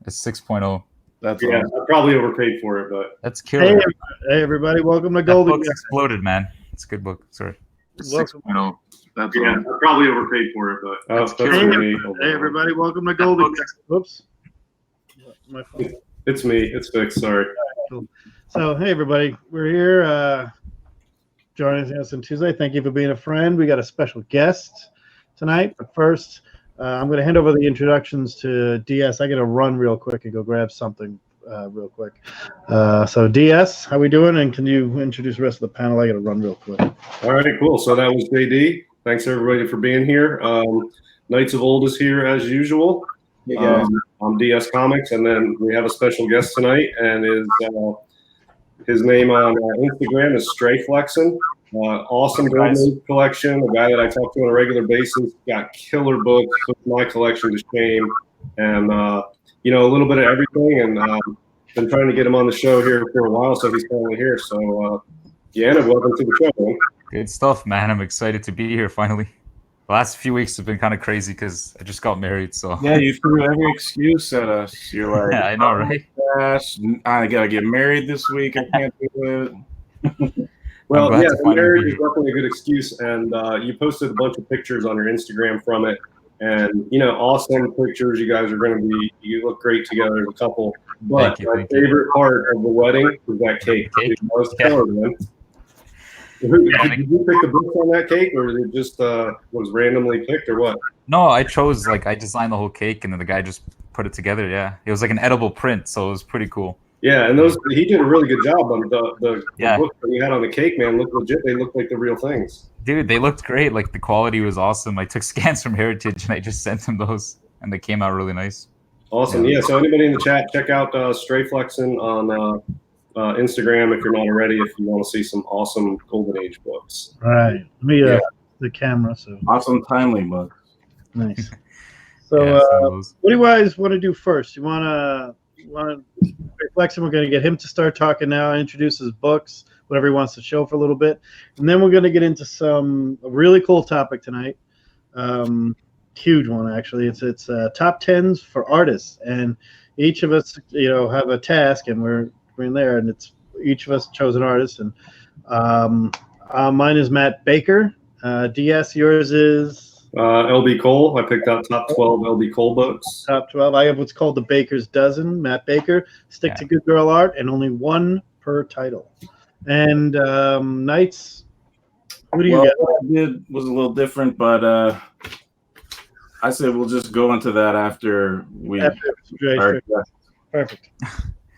It's 6.0. That's Yeah, awesome. I probably overpaid for it, but That's killer. Hey, everybody, welcome to That Goldie. book's exploded, man. It's a good book. Sorry. Welcome. 6.0. That's yeah, awesome. I probably overpaid for it, but that's me. Hey, everybody, welcome to Goldie. Whoops. My phone. It's me. It's fixed. Sorry. So, hey, everybody, we're here joining us on Tuesday. Thank you for being a friend. We got a special guest tonight. But first, I'm going to hand over the introductions to DS. I got to run real quick and go grab something real quick. So, DS, how we doing? And can you introduce the rest of the panel? I got to run real quick. All right, cool. So that was JD. Thanks, everybody, for being here. Knights of Old is here as usual. Hey, guys. I'm DS Comics, and then we have a special guest tonight, and his name on Instagram is Stray Flexin. Awesome Golden Age collection. A guy that I talk to on a regular basis. Got killer books. Put my collection to shame, and a little bit of everything. And been trying to get him on the show here for a while, so he's finally here. So, Deanna, welcome to the show, man. Good stuff, man. I'm excited to be here finally. The last few weeks have been kind of crazy because I just got married. So Yeah, you threw every excuse at us. You're like, yeah, I know, right? gosh, I gotta get married this week. I can't do it. Well, glad yeah, to the finally marriage be is definitely a good excuse, and you posted a bunch of pictures on your Instagram from it, and awesome pictures. You guys are going to be. You look great together as a couple. But Thank you, my favorite part of the wedding was that cake. Cake? Dude, that was Yeah. killer, man. Did you pick the books on that cake, or did it just was randomly picked, or what? No, I designed the whole cake, and then the guy just put it together. Yeah, it was like an edible print, so it was pretty cool. Yeah, and he did a really good job on the Yeah. books that he had on the cake. Man, looked legit. They looked like the real things. Dude, they looked great. Like the quality was awesome. I took scans from Heritage, and I just sent them those, and they came out really nice. Awesome. Yeah. So anybody in the chat, check out Stray Flexin on Instagram if you're not already. If you want to see some awesome Golden Age books. All right. Let me the camera. So Awesome, timely book. nice. So, Yeah, some of those. what do you guys want to do first? You want to Flexin? We're going to get him to start talking now, introduce his books, whatever he wants to show for a little bit, and then we're going to get into a really cool topic tonight. Huge one, actually. It's top tens for artists, and each of us, have a task, and we're in there, and it's each of us chose an artist, and mine is Matt Baker. DS, yours is LB Cole. I picked out top 12 LB Cole books. top 12. I have what's called the Baker's Dozen. Matt Baker. Stick to good girl art, and only one per title. And Knights, what do you got? What I did was a little different, but I said we'll just go into that after we Sure. Perfect.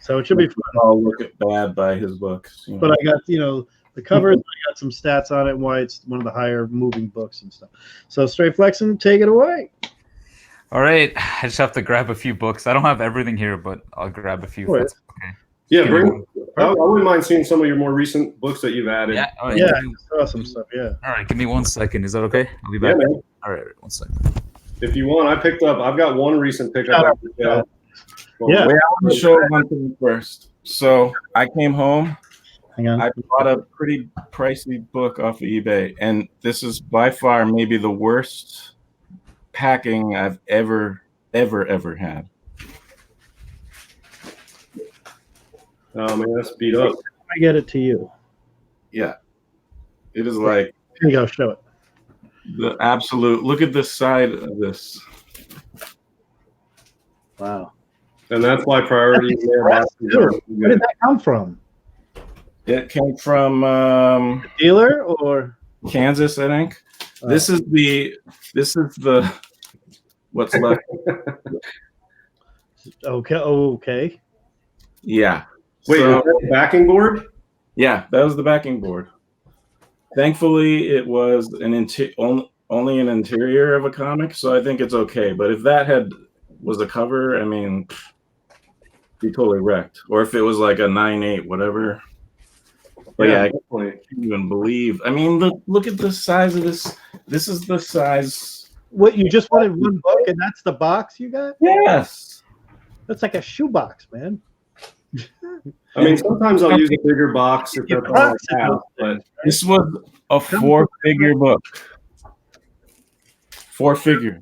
So it should be fun. I'll look at bad by his books. But I got, the covers, I got some stats on it, why it's one of the higher moving books and stuff. So Stray Flexin, take it away. All right, I just have to grab a few books. I don't have everything here, but I'll grab a few. Sure. If that's okay. Yeah, I wouldn't mind seeing some of your more recent books that you've added. Yeah. All right. Yeah, I saw some stuff. Yeah. All right, give me 1 second. Is that okay? I'll be Yeah, back. man. All right, 1 second. If you want, I've got one recent pickup. Yeah. Wait, I want to show one thing first. So I came home. Hang on. I bought a pretty pricey book off of eBay, and this is by far maybe the worst packing I've ever had. Oh man, that's beat up. I get it to you. Yeah, it is like Here you go. Show it. the absolute. Look at the side of this. Wow. And that's why priority is there. Where did that come from? It came from Dealer or Kansas, I think. This is the what's left. okay. Yeah. Wait, So- is that the backing board? Yeah, that was the backing board. Thankfully, it was only an interior of a comic, so I think it's okay. But if that was a cover, I mean, be totally wrecked. Or if it was like a 9/8, whatever. But yeah, I can't even believe. I mean, look at the size of this. This is the size. What, you just wanted one book and that's the box you got? Yes. That's like a shoebox, man. I mean, sometimes I'll use a bigger box if that's all I have, but This was a 4-figure book. 4-figure.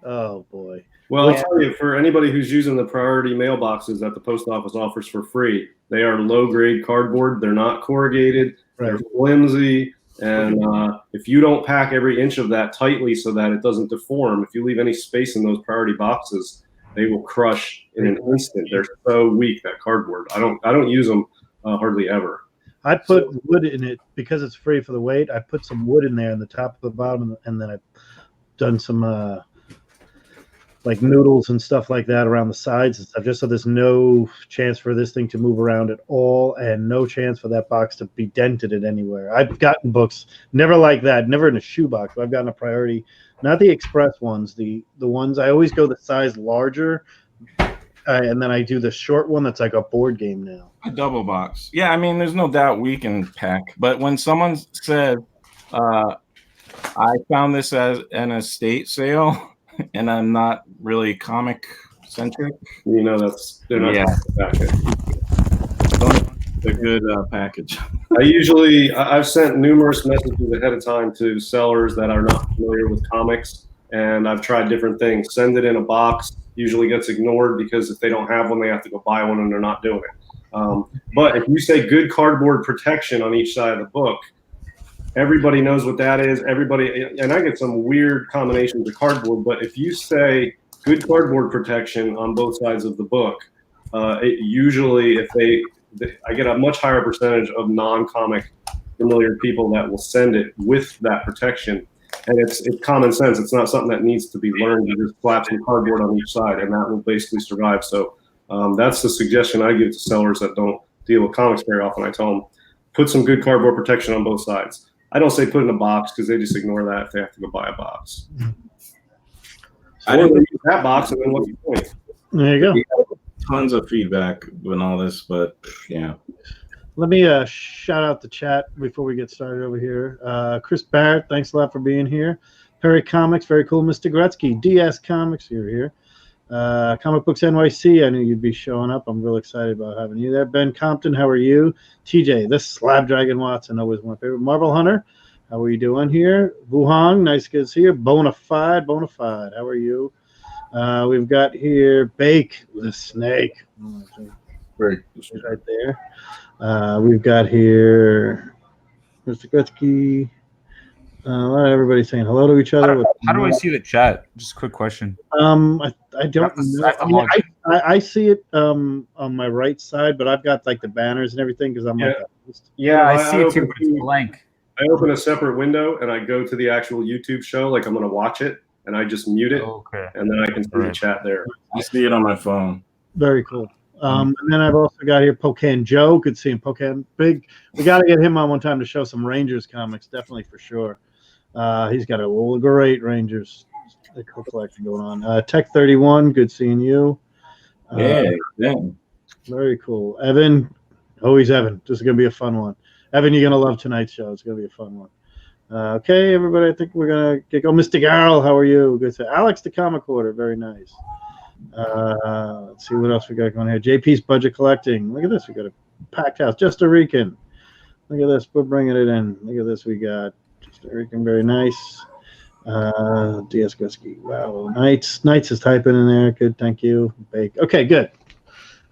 Oh boy. Well, I'll tell you, for anybody who's using the priority mailboxes that the post office offers for free, they are low-grade cardboard. They're not corrugated. Right. They're flimsy. And if you don't pack every inch of that tightly so that it doesn't deform, if you leave any space in those priority boxes, they will crush in an instant. They're so weak, that cardboard. I don't use them hardly ever. I put wood in it because it's free for the weight. I put some wood in there in the top of the bottom, and then I've done some like noodles and stuff like that around the sides and stuff, just so there's no chance for this thing to move around at all, and no chance for that box to be dented in anywhere. I've gotten books never like that, never in a shoebox, but I've gotten a priority, not the express ones, the ones I always go the size larger, and then I do the short one that's like a board game now. A double box. Yeah, I mean, there's no doubt we can pack. But when someone said, I found this as an estate sale, and I'm not really comic centric, You know, they're not. Yeah. Package. a good package. I've sent numerous messages ahead of time to sellers that are not familiar with comics, and I've tried different things. Send it in a box. Usually gets ignored because if they don't have one, they have to go buy one, and they're not doing it. But if you say good cardboard protection on each side of the book, everybody knows what that is. And I get some weird combinations of cardboard, but if you say good cardboard protection on both sides of the book, it usually, I get a much higher percentage of non-comic familiar people that will send it with that protection. And it's common sense. It's not something that needs to be learned. You just slap some cardboard on each side, and that will basically survive. So that's the suggestion I give to sellers that don't deal with comics very often. I tell them, put some good cardboard protection on both sides. I don't say put in a box because they just ignore that if they have to go buy a box. I didn't use that box, and then what's the point? There you go. Tons of feedback and all this, but yeah. Let me shout out the chat before we get started over here. Chris Barrett, thanks a lot for being here. Perry Comics, very cool. Mr. Gretzky, DS Comics, you're here. Comic Books NYC, I knew you'd be showing up. I'm real excited about having you there. Ben Compton, how are you? TJ, this Slab Dragon Watson, always my favorite. Marble Hunter, how are you doing here? Wuhang, nice to see you. Bonafide, how are you? We've got here Bake the Snake. Right. Right there. We've got here Mr. Gretzky. A lot of everybody saying hello to each other. How do I see the chat? Just a quick question. I don't know. I see it on my right side, but I've got like the banners and everything because I'm Yeah, I see it too, but it's blank. I open a separate window and I go to the actual YouTube show, like I'm going to watch it, and I just mute it, and then I can see the chat there. I see it on my phone. Very cool. And then I've also got here Pocan Joe. Good seeing Pocan. Big. We got to get him on one time to show some Rangers comics, definitely for sure. He's got a great Rangers collection going on. Tech 31, good seeing you. Yeah. Very cool. Evan, always Evan. This is going to be a fun one. Evan, you're going to love tonight's show. It's going to be a fun one. Okay, everybody, I think we're going to get going. Mr. Garrel, how are you? Good to Alex the Comic Order, very nice. Let's see what else we got going here. JP's Budget Collecting. Look at this. We got a packed house. Just a Rican. Look at this. We're bringing it in. Look at this. We got Just a Rican. Very nice. DS Gretzky. Wow. Knights is typing in there. Good. Thank you. Bake. Okay, good.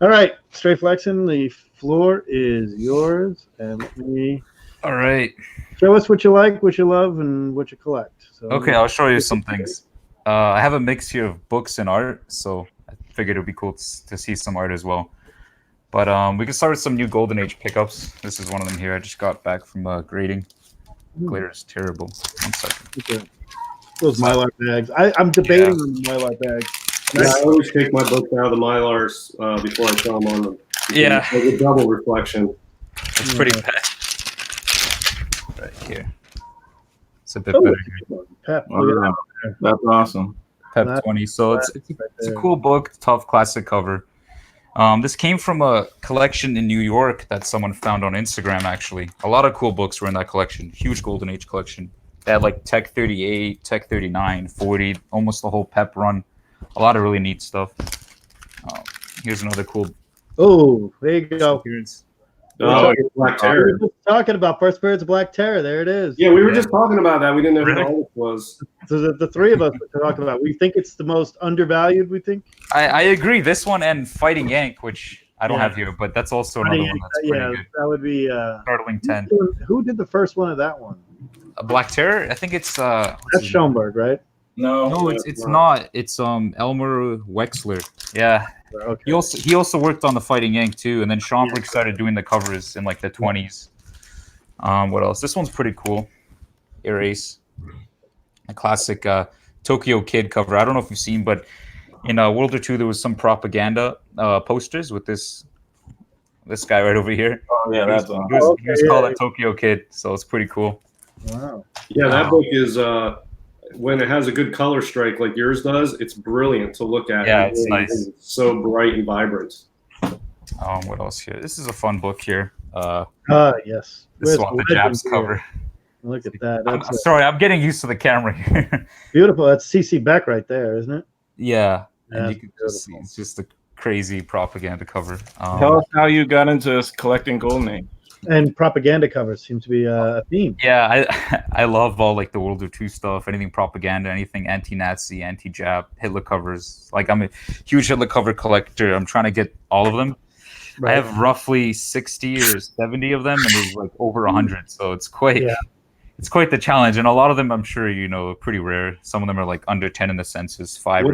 All right. Straight Flexing. The floor is yours. And let me. All right. Show us what you like, what you love, and what you collect. So, Okay, I'll show you some things. I have a mix here of books and art, so I figured it would be cool to see some art as well. But we can start with some new Golden Age pickups. This is one of them here. I just got back from grading. Glitter is terrible. 1 second. Okay. Those Mylar bags. I'm debating on the Mylar bags. Yeah, I always take my books out of the Mylars before I throw them on them. Yeah. It's a double reflection. It's pretty bad. Right here. It's a bit better here. Pep, Wow. That's awesome. Pep 20. So it's a cool book, tough classic cover. This came from a collection in New York that someone found on Instagram, actually. A lot of cool books were in that collection. Huge Golden Age collection. They had like Tech 38, Tech 39, 40, almost the whole Pep run. A lot of really neat stuff. Here's another cool Oh, there you go. appearance. Oh, Black We Terror. were just talking about First Birds of Black Terror. There it is. Yeah, we were just talking about that. We didn't know who the Really? artist was. So the three of us were talking about. We think it's the most undervalued. We think. I agree. This one and Fighting Yank, which I don't Yeah. have here, but that's also another one that's pretty Yeah, good. that would be. Startling 10. Who did the first one of that one? Black Terror? I think it's That's Schoenberg, right? No, it's not. It's Elmer Wexler. Yeah. Okay. He also worked on the Fighting Yank too, and then Schomburg started doing the covers in like the 20s. What else? This one's pretty cool. Erase. A classic Tokyo Kid cover. I don't know if you've seen, but in World War II there was some propaganda posters with this guy right over here. Oh yeah, that's He was called a Tokyo Kid, so it's pretty cool. Wow. Yeah, that book is when it has a good color strike like yours does, it's brilliant to look at. Yeah, it's nice. It's so bright and vibrant. What else here? This is a fun book here. Yes. This Where's one, the Legend Japs here? cover. Look at that. I'm That's sorry, I'm getting used to the camera here. beautiful. That's CC Beck right there, isn't it? Yeah, Yeah, and you can just see it's just a crazy propaganda cover. Tell us how you got into collecting Golden Age. And propaganda covers seem to be a theme. Yeah, I love all like the World War II stuff, anything propaganda, anything anti-Nazi, anti-Jap, Hitler covers. Like I'm a huge Hitler cover collector. I'm trying to get all of them. I have roughly 60 or 70 of them, and there's like over 100. So it's quite the challenge. And a lot of them, I'm sure you know, are pretty rare. Some of them are like under 10 in the census, 5.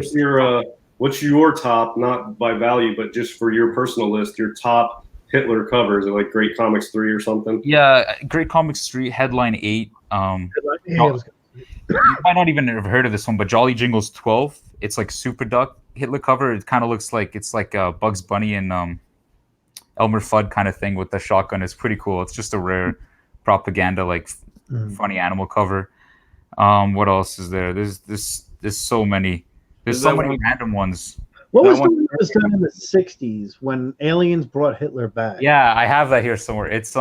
What's your top, not by value, but just for your personal list, your top Hitler covers? Like Great Comics 3 or something? Yeah, Great Comics 3, Headline 8. You might not even have heard of this one, but Jolly Jingles 12. It's like Super Duck Hitler cover. It kind of looks like it's like Bugs Bunny and Elmer Fudd kind of thing with the shotgun. It's pretty cool. It's just a rare propaganda, like funny animal cover. What else is there? There's so many. There's so many random ones. What was the one that was done in the 60s when aliens brought Hitler back? Yeah, I have that here somewhere. It's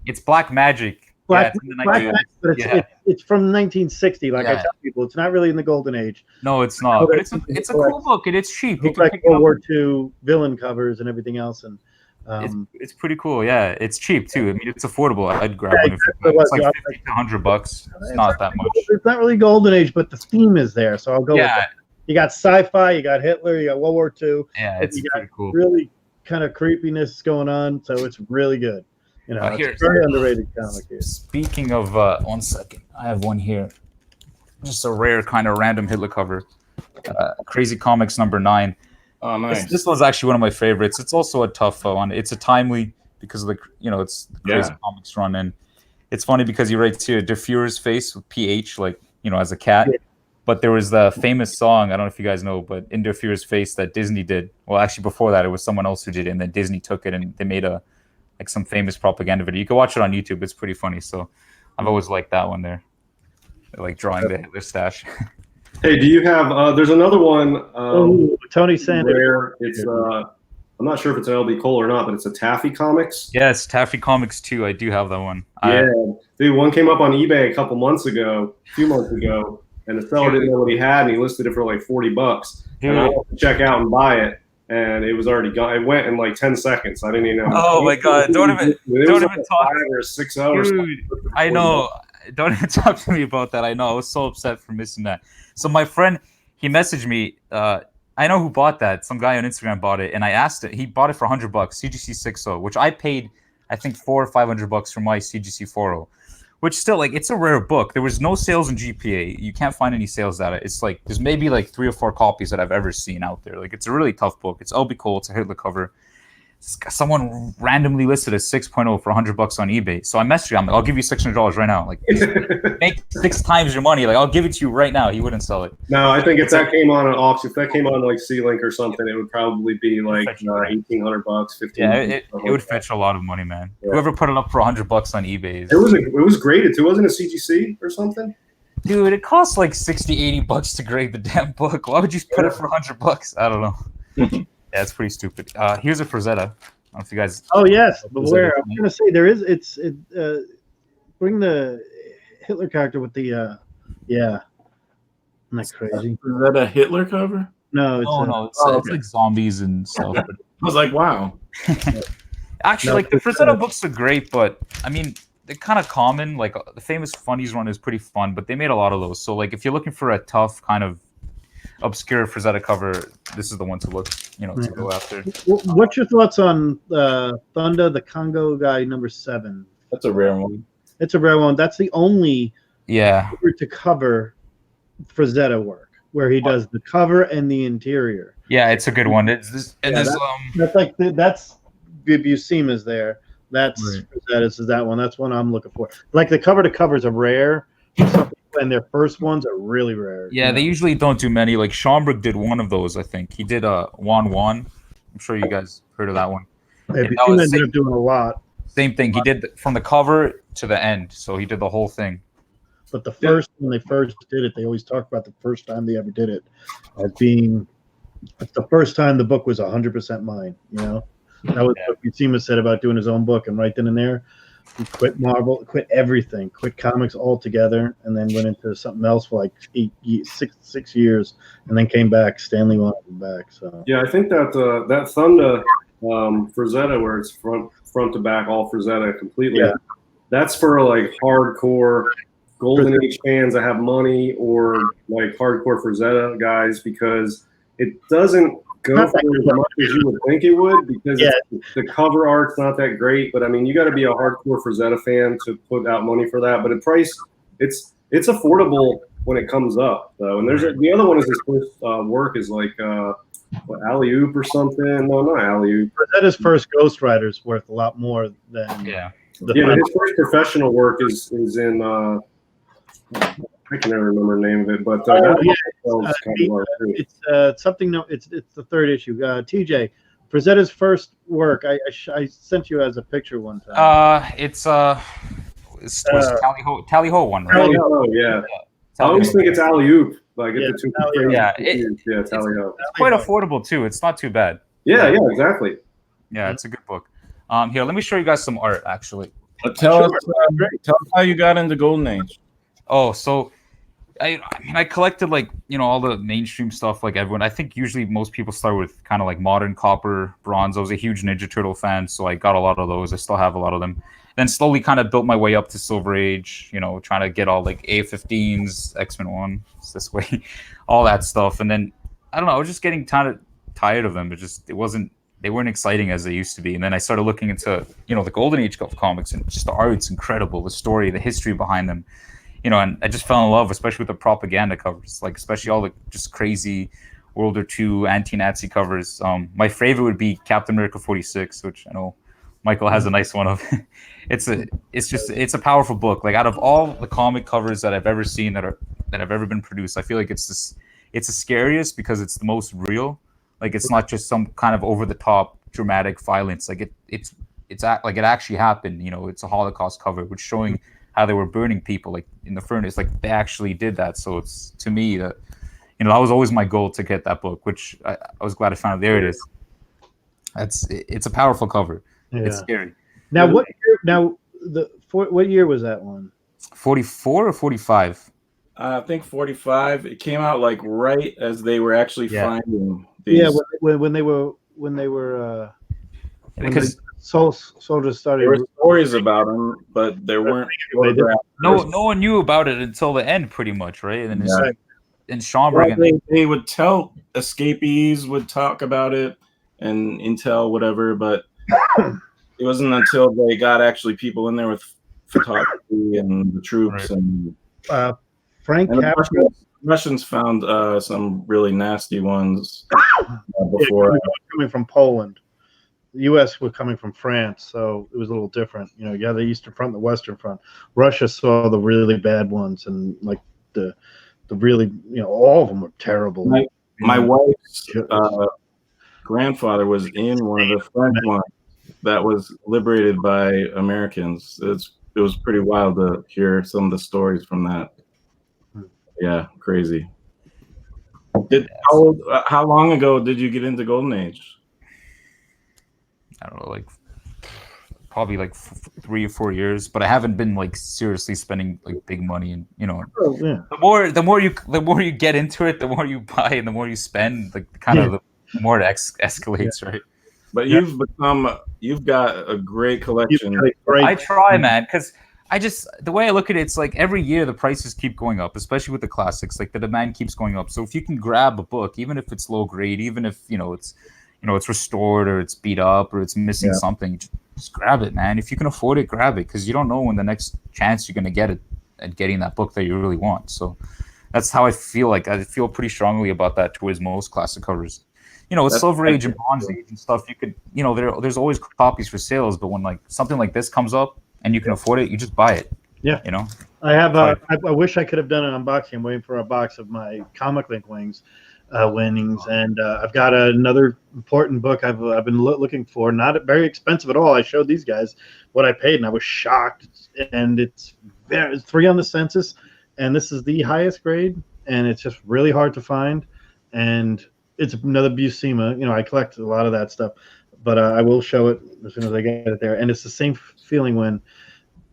it's Black Magic. Black, it's in the Black 19- Magic, but it's from 1960. Like I Yeah. tell people, it's not really in the Golden Age. No, it's not. But it's a cool book and it's cheap. You Look can like pick it World up. War II villain covers and everything else, and It's pretty cool. Yeah, it's cheap too. I mean, it's affordable. I'd grab Yeah, one. exactly. It's like $50 to $100. It's not that much. it's not really Golden Age, but the theme is there, so I'll go with Yeah, that. You got sci-fi, you got Hitler, you got World War II. yeah, but it's you got pretty cool. really kind of creepiness going on, so it's really good. You know, Here- it's a very underrated comic here. Speaking of, 1 second, I have one here. Just a rare kind of random Hitler cover. Crazy Comics number 9. Oh, nice. This one's actually one of my favorites. It's also a tough one. It's a timely because of it's the Crazy Comics run, and it's funny because he writes here Der Fuhrer's face with PH, like as a cat. Yeah. But there was the famous song, I don't know if you guys know, but in Der Fuhrer's face that Disney did. Well, actually before that, it was someone else who did it, and then Disney took it and they made some famous propaganda video. You can watch it on YouTube. It's pretty funny. So I've always liked that one there. Like drawing the Hitler stash. Hey, do you have? There's another one. Tony Sanders. Where it's I'm not sure if it's an LB Cole or not, but it's a Taffy Comics. Yes, Taffy Comics 2. I do have that one. Yeah, dude, one came up on eBay a few months ago, and the seller didn't know what he had, and he listed it for like $40. Dude. And I went to check out and buy it, and it was already gone. It went in like 10 seconds. I didn't even know. Oh my God! Don't even talk. 5 or 6 hours. Dude, I know. Don't even talk to me about that. I know. I was so upset for missing that. So my friend, he messaged me. I know who bought that. Some guy on Instagram bought it, and I asked it. He bought it for $100, CGC 6.0, which I paid, I think $400 or $500 for my CGC 4.0, which still like it's a rare book. There was no sales in GPA. You can't find any sales data. It's like there's maybe like 3 or 4 copies that I've ever seen out there. Like it's a really tough book. It's LB Cole. It's a Hitler cover. Someone randomly listed a 6.0 for $100 on eBay. So I messaged him. I'm like, I'll give you $600 right now. Like, make 6 times your money. Like, I'll give it to you right now. He wouldn't sell it. No, I think if that came on an auction, if that came on like C-Link or something, it would probably be like $1,800, $1,500. Yeah, it would fetch a lot of money, man. Yeah. Whoever put it up for $100 on eBay. It was graded too. Wasn't it CGC or something? Dude, it costs like $60, $80 to grade the damn book. Why would you put it for $100? I don't know. Yeah, it's pretty stupid. Here's a Frazetta. I don't know if you guys. Oh yes, but where I'm gonna say there is bring the Hitler character with the isn't that crazy? Is that a Hitler cover? No, it's It's like zombies and stuff. I was like, wow. Actually, No, like the it's, Frazetta books are great, but I mean they're kind of common. Like the Famous Funnies run is pretty fun, but they made a lot of those. So like if you're looking for a tough kind of obscure Frazetta cover, this is the one to look, to go after. What's your thoughts on Thunder, the Congo guy, #7? That's a rare one. It's a rare one. That's the only Yeah, cover to cover Frazetta work where he does the cover and the interior. yeah, it's a good one. It's this, and Yeah, there's That's like that's Buscema's there. That's Right. Frazetta's is that one. That's one I'm looking for. Like the cover to covers are rare, and their first ones are really rare. yeah, they usually don't do many. Like Schomburg did one of those, I think. He did a Wan. I'm sure you guys heard of that one. Yeah, that Buscema was ended up doing a lot, Same thing. He did from the cover to the end, so he did the whole thing. but the first when they first did it, they always talk about the first time they ever did it as being it's the first time the book was 100% mine. That was what Buscema said about doing his own book, and right then and there, he quit Marvel, quit everything, quit comics altogether, and then went into something else for like 6 years, and then came back. Stanley wanted him back, so Yeah, I think that that Thunder Frazetta, where it's front to back, all Frazetta completely. Yeah. That's for like hardcore Golden Age fans that have money, or like hardcore Frazetta guys, because it doesn't go for as much as you would think it would, because the cover art's not that great. But I mean, you got to be a hardcore Frazetta fan to put out money for that. But it's affordable when it comes up, though. And there's the other one is his first work is like Alley Oop or something. No, not Alley Oop. Frazetta's first Ghost Rider's worth a lot more than Yeah. But his first professional work is in I can never remember the name of it, but it's something. No, it's the third issue. TJ, Frazetta's first work. I sent you as a picture one time. It's Tally Ho one, right? Tally Ho, yeah. I always think it's Alley Oop. Like Yeah, it's the two. Tally Ho. Yeah, Tally Ho. It's quite affordable too. It's not too bad. Yeah, exactly. Yeah, it's a good book. Here, let me show you guys some art actually. Tell us how you got into Golden Age. Oh, so I mean, I collected like all the mainstream stuff like everyone. I think usually most people start with kind of like modern copper, bronze. I was a huge Ninja Turtle fan, so I got a lot of those. I still have a lot of them. Then slowly kind of built my way up to Silver Age. Trying to get all like A15s, X-Men 1, it's this way, all that stuff. And then I don't know, I was just getting kind of tired of them. They weren't exciting as they used to be. And then I started looking into the Golden Age of comics, and just the art's incredible, the story, the history behind them. And I just fell in love, especially with the propaganda covers, like especially all the just crazy World War II anti-Nazi covers. My favorite would be Captain America 46, which I know Michael has a nice one of. It's a powerful book. Like out of all the comic covers that I've ever seen that have ever been produced, I feel like it's the scariest because it's the most real. Like it's not just some kind of over the top dramatic violence. Like it actually happened. It's a Holocaust cover, which showing how they were burning people like in the furnace. Like they actually did that. So it's to me that that was always my goal to get that book, which I was glad I found. There it is. It's a powerful cover. Yeah. It's scary. Now what year? What year was that one? 44 or 45? I think 45. It came out like right as they were actually finding these. Yeah, when they were Because soldiers started. There were stories about them, but there weren't. no one knew about it until the end, pretty much, right? And then and Schomburg. They would tell escapees would talk about it and intel whatever, but it wasn't until they got actually people in there with photography and the troops and Frank and Capra. Russians found some really nasty ones before. Coming from Poland. The U.S. were coming from France, so it was a little different. The Eastern Front, the Western Front. Russia saw the really bad ones, and like the really, all of them were terrible. My wife's grandfather was in one of the French ones that was liberated by Americans. It was pretty wild to hear some of the stories from that. Yeah, crazy. How long ago did you get into Golden Age? I don't know, like probably like 3 or 4 years, but I haven't been like seriously spending like big money, and the more you get into it, the more you buy and the more you spend, like the more it escalates, right? But you've become you've got a great collection. I try, man, because the way I look at it, it's like every year the prices keep going up, especially with the classics. Like the demand keeps going up. So if you can grab a book, even if it's low grade, even if it's restored or it's beat up or it's missing something, just grab it, man. If you can afford it, grab it, because you don't know when the next chance you're gonna get it at getting that book that you really want. So that's how I feel. Like I feel pretty strongly about that towards most classic covers. With Silver Age and Bronze Age and stuff, you could, there's always copies for sales, but when like something like this comes up and you can afford it, you just buy it. Yeah. I have. I wish I could have done an unboxing. I'm waiting for a box of my Comic Link winnings, and I've got another important book I've been looking for. Not very expensive at all. I showed these guys what I paid, and I was shocked. And it's 3 on the census, and this is the highest grade, and it's just really hard to find. And it's another Buscema. I collect a lot of that stuff, but I will show it as soon as I get it there. And it's the same feeling when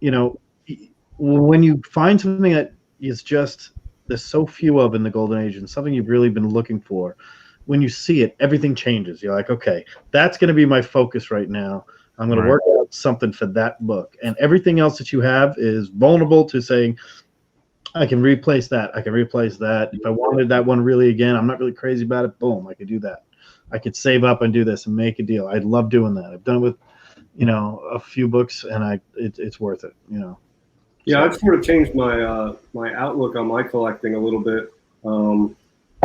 you find something that is just there's so few of in the Golden Age and something you've really been looking for. When you see it, everything changes. You're like, okay, that's going to be my focus right now. I'm going to work out something for that book. And everything else that you have is vulnerable to saying, I can replace that. I can replace that. If I wanted that one really again, I'm not really crazy about it. Boom, I could do that. I could save up and do this and make a deal. I love doing that. I've done it with, a few books, and it's worth it. Yeah, I've sort of changed my my outlook on my collecting a little bit,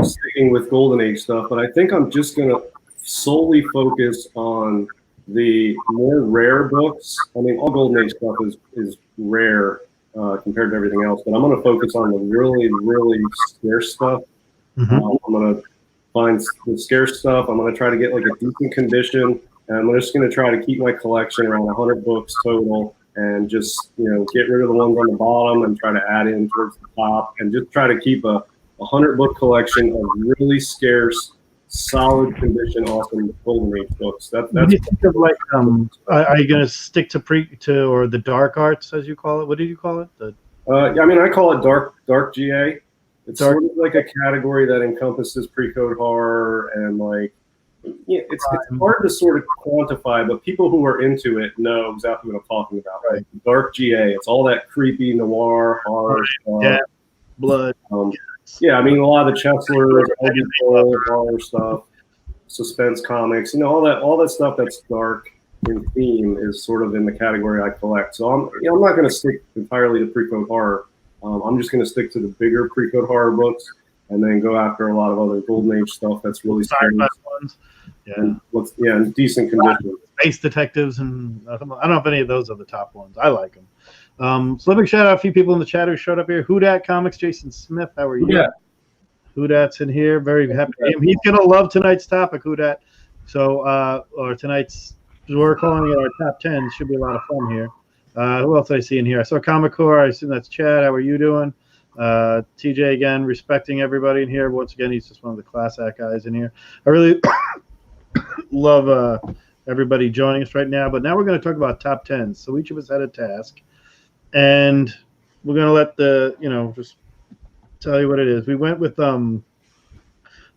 sticking with Golden Age stuff. But I think I'm just gonna solely focus on the more rare books. I mean, all Golden Age stuff is rare compared to everything else. But I'm gonna focus on the really, really scarce stuff. Mm-hmm. I'm gonna find the scarce stuff. I'm gonna try to get like a decent condition, and I'm just gonna try to keep my collection around 100 books total. And just get rid of the ones on the bottom and try to add in towards the top, and just try to keep a 100-book collection of really scarce, solid condition, awesome Golden Age books. That's what do you think of, like, are you going to stick to or the dark arts, as you call it? What did you call it? I mean, I call it dark GA. It's sort of like a category that encompasses pre-code horror and like. Yeah, it's hard to sort of quantify, but people who are into it know exactly what I'm talking about. Right? Dark GA, it's all that creepy noir horror stuff. Yeah, blood. Yeah, I mean a lot of the Chesler, horror stuff, suspense comics, all that stuff that's dark in theme is sort of in the category I collect. So I'm not going to stick entirely to pre-code horror. I'm just going to stick to the bigger pre-code horror books, and then go after a lot of other Golden Age stuff that's really sci-fi ones. Yeah, in decent condition. Space detectives, and I don't know if any of those are the top ones. I like them. So let me shout out a few people in the chat who showed up here. Whodat Comics, Jason Smith, how are you? Yeah. Whodat's in here. Very happy to him. He's gonna love tonight's topic, Whodat. So or tonight's, we're calling it our top 10. Should be a lot of fun here. Who else did I see in here? I saw Comic Core. I assume that's Chad. How are you doing? TJ again, respecting everybody in here. Once again, he's just one of the class act guys in here. I really love everybody joining us right now. But now we're going to talk about top 10. So each of us had a task, and we're going to let just tell you what it is. We went with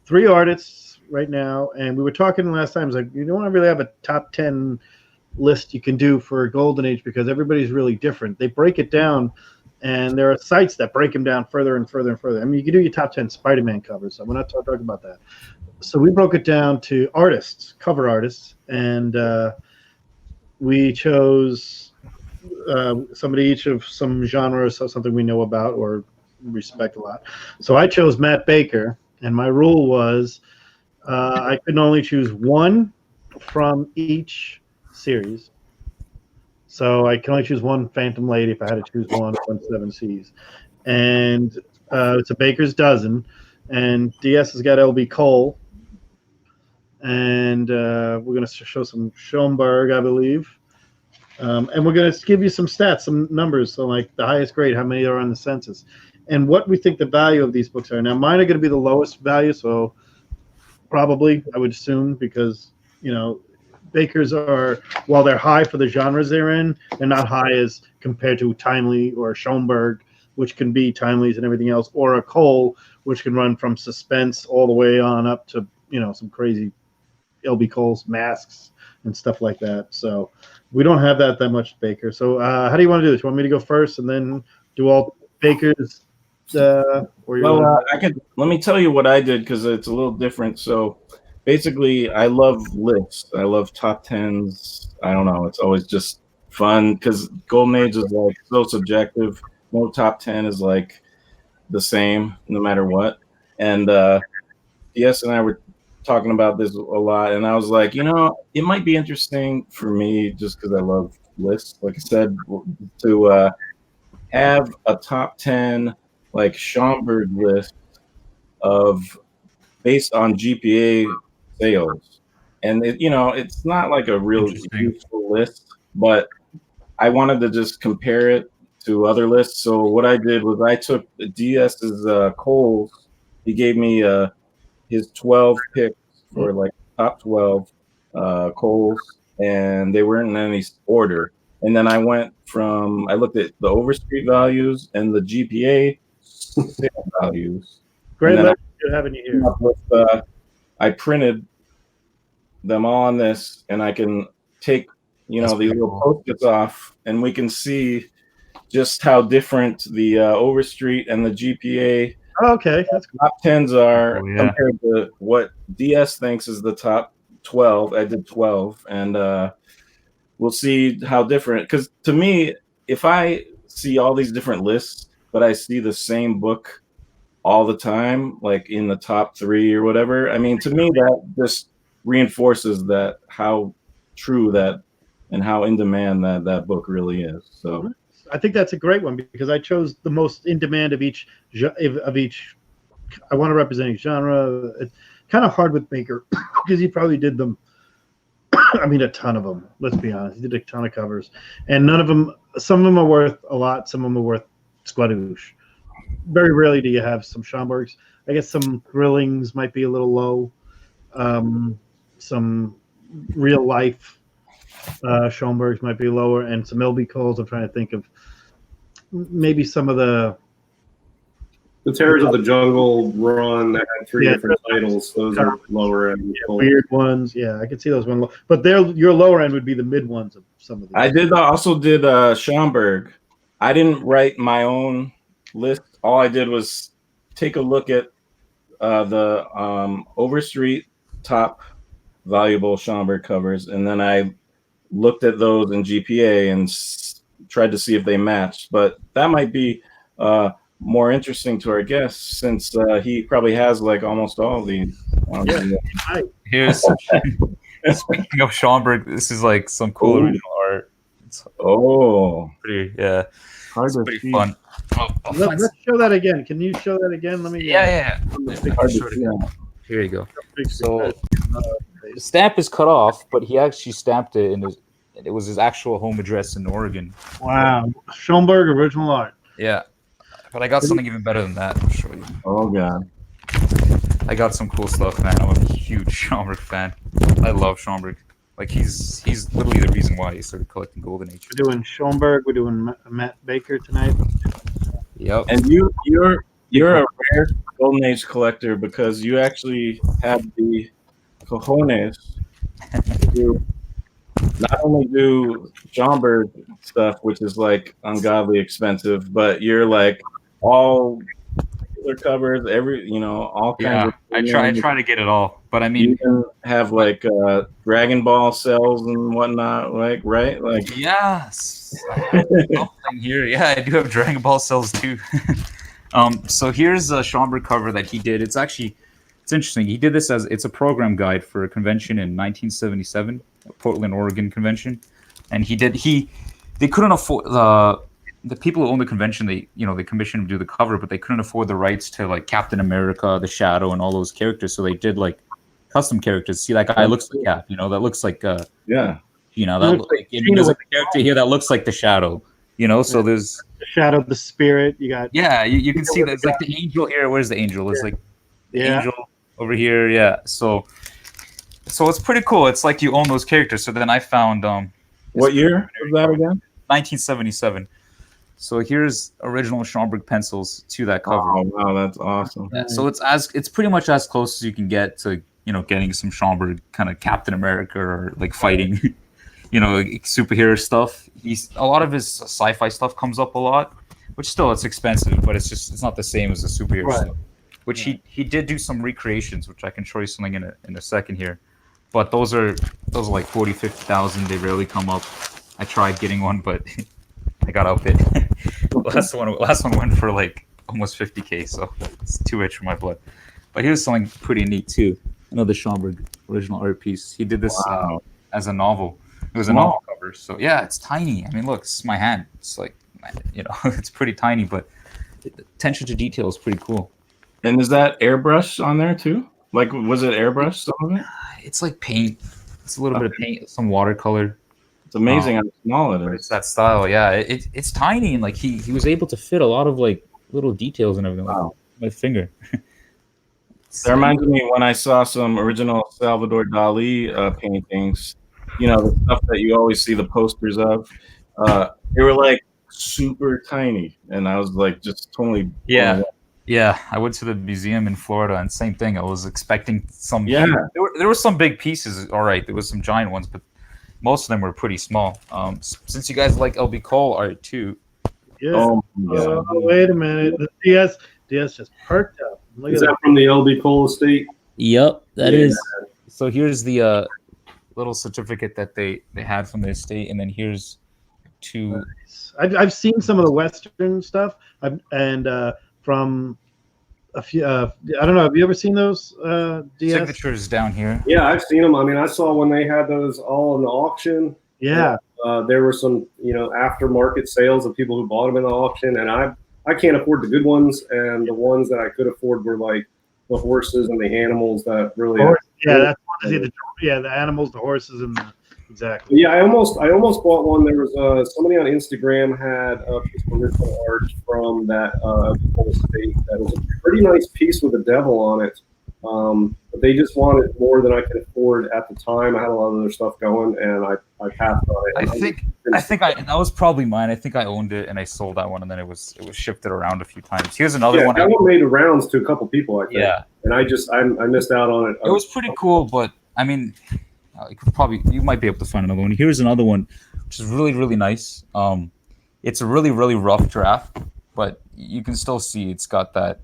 3 artists right now, and we were talking last time. It's like you don't really have a top 10 list you can do for Golden Age because everybody's really different. They break it down. And there are sites that break them down further and further and further. I mean, you can do your top 10 Spider-Man covers, so we're not talking about that. So we broke it down to artists, cover artists, and we chose somebody each of some genre or something we know about or respect a lot. So I chose Matt Baker, and my rule was I could only choose one from each series. So I can only choose one Phantom Lady if I had to choose one 7 Seas. And it's a baker's dozen. And DS has got LB Cole. And we're going to show some Schoenberg, I believe. And we're going to give you some stats, some numbers. So like the highest grade, how many are on the census. And what we think the value of these books are. Now mine are going to be the lowest value. So probably, I would assume, because, Bakers are, while they're high for the genres they're in, they're not high as compared to Timely or Schoenberg, which can be Timely's and everything else, or a Cole, which can run from suspense all the way on up to, some crazy, LB Cole's masks and stuff like that. So we don't have that much Baker. So how do you want to do this? You want me to go first and then do all Baker's? Let me tell you what I did because it's a little different. So basically, I love lists. I love top tens. I don't know. It's always just fun because Golden Age is like so subjective. No top 10 is like the same no matter what. And DS and I were talking about this a lot, and I was like, it might be interesting for me just because I love lists. Like I said, to have a top 10 like Schomburg list of based on GPA sales, and it's not like a real useful list, but I wanted to just compare it to other lists. So what I did was I took DS's Coles. He gave me his 12 picks for like top 12 Coles, and they weren't in any order. And then I looked at the Overstreet values and the GPA sale values. Great letter you having you here. I printed them all on this, and I can take these little post-its off, and we can see just how different the Overstreet and the GPA that's cool. top 10s are compared to what DS thinks is the top 12. I did 12, and we'll see how different. Because to me, if I see all these different lists, but I see the same book all the time, like in the top 3 or whatever, I mean, to me, that just reinforces that how true that and how in demand that book really is. So I think that's a great one because I chose the most in demand of each. I want to represent each genre. It's kind of hard with Baker because he probably did them. I mean, a ton of them. Let's be honest. He did a ton of covers, and none of them. Some of them are worth a lot. Some of them are worth squadouche. Very rarely do you have some Schomburgs. I guess some Grillings might be a little low. Some real life Schomburgs might be lower, and some LB Coles. I'm trying to think of maybe some of the Terrors of the Jungle run that had 3 different titles. Those are lower end. Weird ones. Yeah, I can see those one. But your lower end would be the mid ones of some of them. I also did Schomburg. I didn't write my own list. All I did was take a look at the Overstreet top valuable Schomburg covers, and then I looked at those in GPA and tried to see if they matched. But that might be more interesting to our guest since he probably has like almost all of these. Here's speaking of Schomburg, this is like some cool original art. It's pretty, it's pretty fun. Let's show that again. Can you show that again? Let me. Yeah. Here you go. So the stamp is cut off, but he actually stamped it it was his actual home address in Oregon. Wow, Schomburg original art. Yeah, but I got something even better than that. I'll show you. Oh god, I got some cool stuff, man. I'm a huge Schomburg fan. I love Schomburg. Like he's literally the reason why he started collecting Golden Age. We're doing Schomburg. We're doing Matt Baker tonight. Yep. And you're a rare Golden Age collector because you actually have the cojones to not only do Schomburg stuff, which is like ungodly expensive, but you're like all killer covers, all kinds of. I try to get it all, but I mean, you can have like Dragon Ball cells and whatnot, like right, like yes. Something here, I do have Dragon Ball cells too. So here's a Schomburg cover that he did. It's interesting. He did this it's a program guide for a convention in 1977, Portland, Oregon convention, and they couldn't afford the people who own the convention. They commissioned him to do the cover, but they couldn't afford the rights to like Captain America, the Shadow, and all those characters. So they did like custom characters. See, that guy looks like Cap. That looks like there's a character here that looks like the Shadow. So there's the Shadow, the Spirit. You got you can see that it's like the angel here. Where's the angel? It's like the angel over here. Yeah. So it's pretty cool. It's like you own those characters. So then I found what year was that again? 1977. So here's original Schomburg pencils to that cover. Oh wow, that's awesome. Yeah, so it's pretty much as close as you can get to getting some Schomburg kind of Captain America or like fighting, like, superhero stuff. A lot of his sci-fi stuff comes up a lot, which still it's expensive, but it's not the same as the superhero Right. stuff. Which he did do some recreations, which I can show you something in a second here. But those are like 40, 50,000. They rarely come up. I tried getting one, but I got outbid. last one went for like almost 50K, so it's too rich for my blood. But here's something pretty neat too. Another Schomburg original art piece. He did this as a novel. It was a novel cover. So yeah, it's tiny. I mean, look, this is my hand. It's like, it's pretty tiny, but the attention to detail is pretty cool. And is that airbrush on there too? Like, was it airbrush, some of it? It's like paint. It's a little bit of paint, some watercolor. It's amazing how small it But is. it's that style, yeah. It's tiny, and like he was able to fit a lot of like little details and everything. Wow. Like my finger. That reminds me when I saw some original Salvador Dali paintings, the stuff that you always see the posters of. They were like super tiny, and I was like just totally Yeah, I went to the museum in Florida, and same thing. I was expecting some. Yeah. There were some big pieces. All right, there was some giant ones, but most of them were pretty small. Since you guys like LB Cole art too, Yeah. Oh, my Oh, God. wait a minute. The DS just perked up. Look Is at that from the LB Cole estate? Yep, that Yeah. is. So here's the little certificate that they had from the estate, and then here's two. I've seen some of the Western stuff, from a few. I don't know. Have you ever seen those DS? Signatures down here. Yeah, I've seen them. I mean, I saw when they had those all in the auction. Yeah. There were some, aftermarket sales of people who bought them in the auction, and I can't afford the good ones, and the ones that I could afford were like the horses and the animals that really. Yeah, that's one to see the animals, the horses, and exactly. Yeah, I almost bought one. There was somebody on Instagram had a piece of original art from that whole estate that was a pretty nice piece with a devil on it. But they just wanted more than I could afford at the time. I had a lot of other stuff going, and I passed on it. I think that was probably mine. I think I owned it and I sold that one, and then it was shifted around a few times. Here's another one. That one made the rounds to a couple people, I think. Yeah, and I missed out on it. it was pretty cool, but I mean, you might be able to find another one. Here's another one, which is really, really nice. It's a really, really rough draft, but you can still see it's got that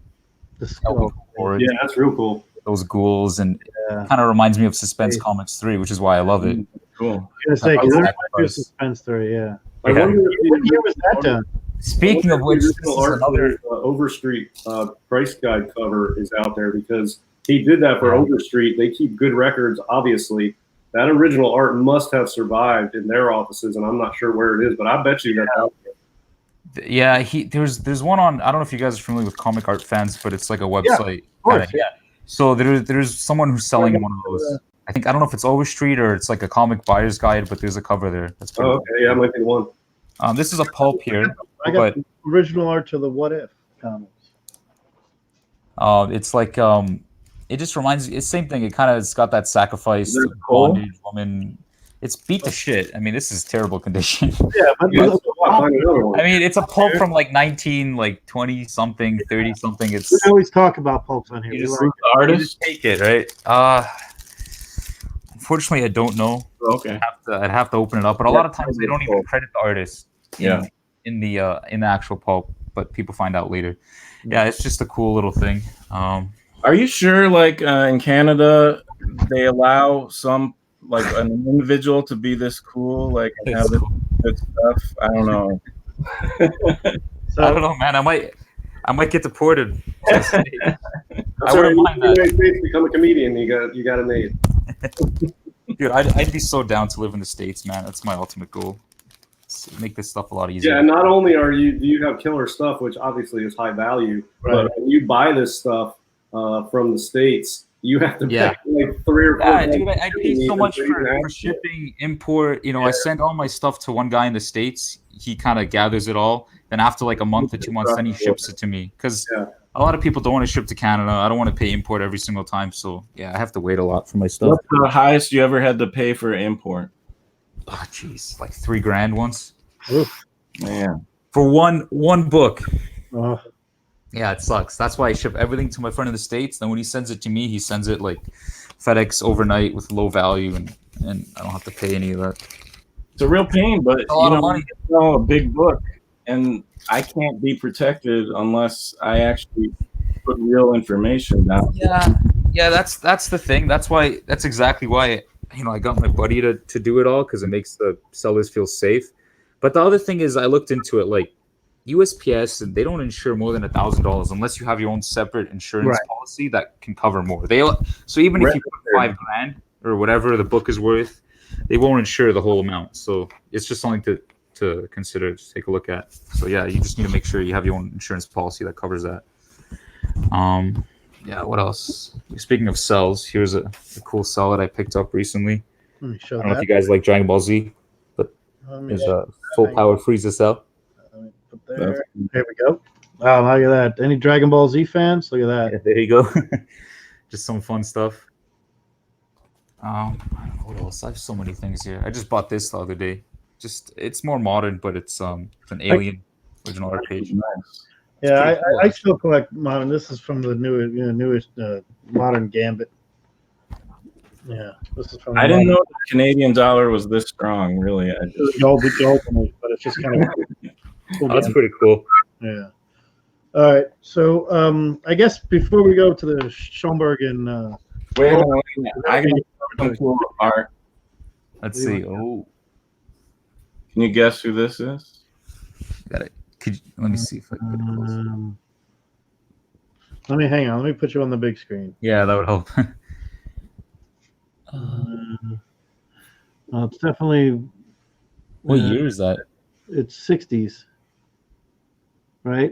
The skull. board, Yeah, that's real cool. those ghouls, and Yeah. kind of reminds me of Suspense Comics 3, which is why I love it. Cool. I was gonna say, 'cause About that might be a sacrifice. suspense story. Yeah. I Yeah. wonder if What year was that done? Speaking of which, this original is art another. for the Overstreet price guide cover is out there because he did that for Overstreet. They keep good records, obviously. That original art must have survived in their offices, and I'm not sure where it is, but I bet you that's out there. Yeah, there's one on. I don't know if you guys are familiar with Comic Art Fans, but it's like a website. course, Yeah. So there's someone who's selling one of those. I don't know if it's Overstreet or it's like a comic buyer's guide, but there's a cover there. That's pretty Oh, okay, yeah, that might be the one. cool. This is a pulp here, I got but the original art to the What If comics. it's like it just reminds you. It's the same thing. It's got that sacrifice, Is it the cool? bondage woman. It's beat to shit. I mean, this is terrible condition. Yeah, but Yeah, so I'll find another one. I mean, it's a pulp from like 20 something, 30 something. It's we always talk about pulps on here. You We just- like- The artist? take it, right? Unfortunately, I don't know. Okay. I'd have to open it up, but a lot of times they don't even Cool. credit the artist. Yeah. In the actual pulp, but people find out later. Yeah, it's just a cool little thing. Are you sure, like in Canada, they allow some, like an individual to be this cool, like and have this good stuff? I don't know. So, I don't know, man. I might get deported. That's I all wouldn't right. mind In the that. United States, become a comedian. You got it made. Dude, I'd be so down to live in the States, man. That's my ultimate goal. Make this stuff a lot easier. Yeah, and not only do you have killer stuff, which obviously is high value, Right. but when you buy this stuff from the States, you have to Yeah. pay like 3 or 4. Yeah, dude, I pay so much for shipping. shipping, import. I send all my stuff to one guy in the States. He kind of gathers it all. Then after like a month or 2 months, then he ships it to me. Because Yeah. a lot of people don't want to ship to Canada. I don't want to pay import every single time. So yeah, I have to wait a lot for my stuff. What's the highest you ever had to pay for import? Oh, jeez, like $3,000 once Man. for one book. oh, Yeah, it sucks. That's why I ship everything to my friend in the States. Then when he sends it to me, he sends it like FedEx overnight with low value, and I don't have to pay any of that. It's a real pain, but a lot of money. you know, a big book, and I can't be protected unless I actually put real information down. Yeah, that's the thing. That's exactly why I got my buddy to do it all because it makes the sellers feel safe. But the other thing is, I looked into it. Like USPS, and they don't insure more than $1,000 unless you have your own separate insurance Right. policy that can cover more. So even if you put $5,000 or whatever the book is worth, they won't insure the whole amount. So it's just something to consider, just take a look at. So yeah, you just need to make sure you have your own insurance policy that covers that. Yeah, what else? Speaking of cells, here's a cool cell that I picked up recently. Let me show I don't know if that. you guys like Dragon Ball Z, but Let me there's a full power Frieza cell. put there. There we go. Wow, look at that. Any Dragon Ball Z fans? Look at that. Yeah, there you go. Just some fun stuff. I don't know what else. I have so many things here. I just bought this the other day. It's more modern, but it's an Alien original art page. Nice. Yeah, pretty cool, I still collect modern. This is from the newest modern Gambit. Yeah, this is from. I didn't know the Canadian dollar was this strong. Really, I just, the old, but it's just kind of. Cool Oh, that's game. pretty cool. Yeah. All right. So I guess before we go to the Schomburg and wait a minute. I got some cool art. Let's see. Oh, Can you guess who this is? got it. Let me see if I can get it close. let me hang on. Let me put you on the big screen. Yeah, that would help. It's definitely. What year is that? It's 60s. Right?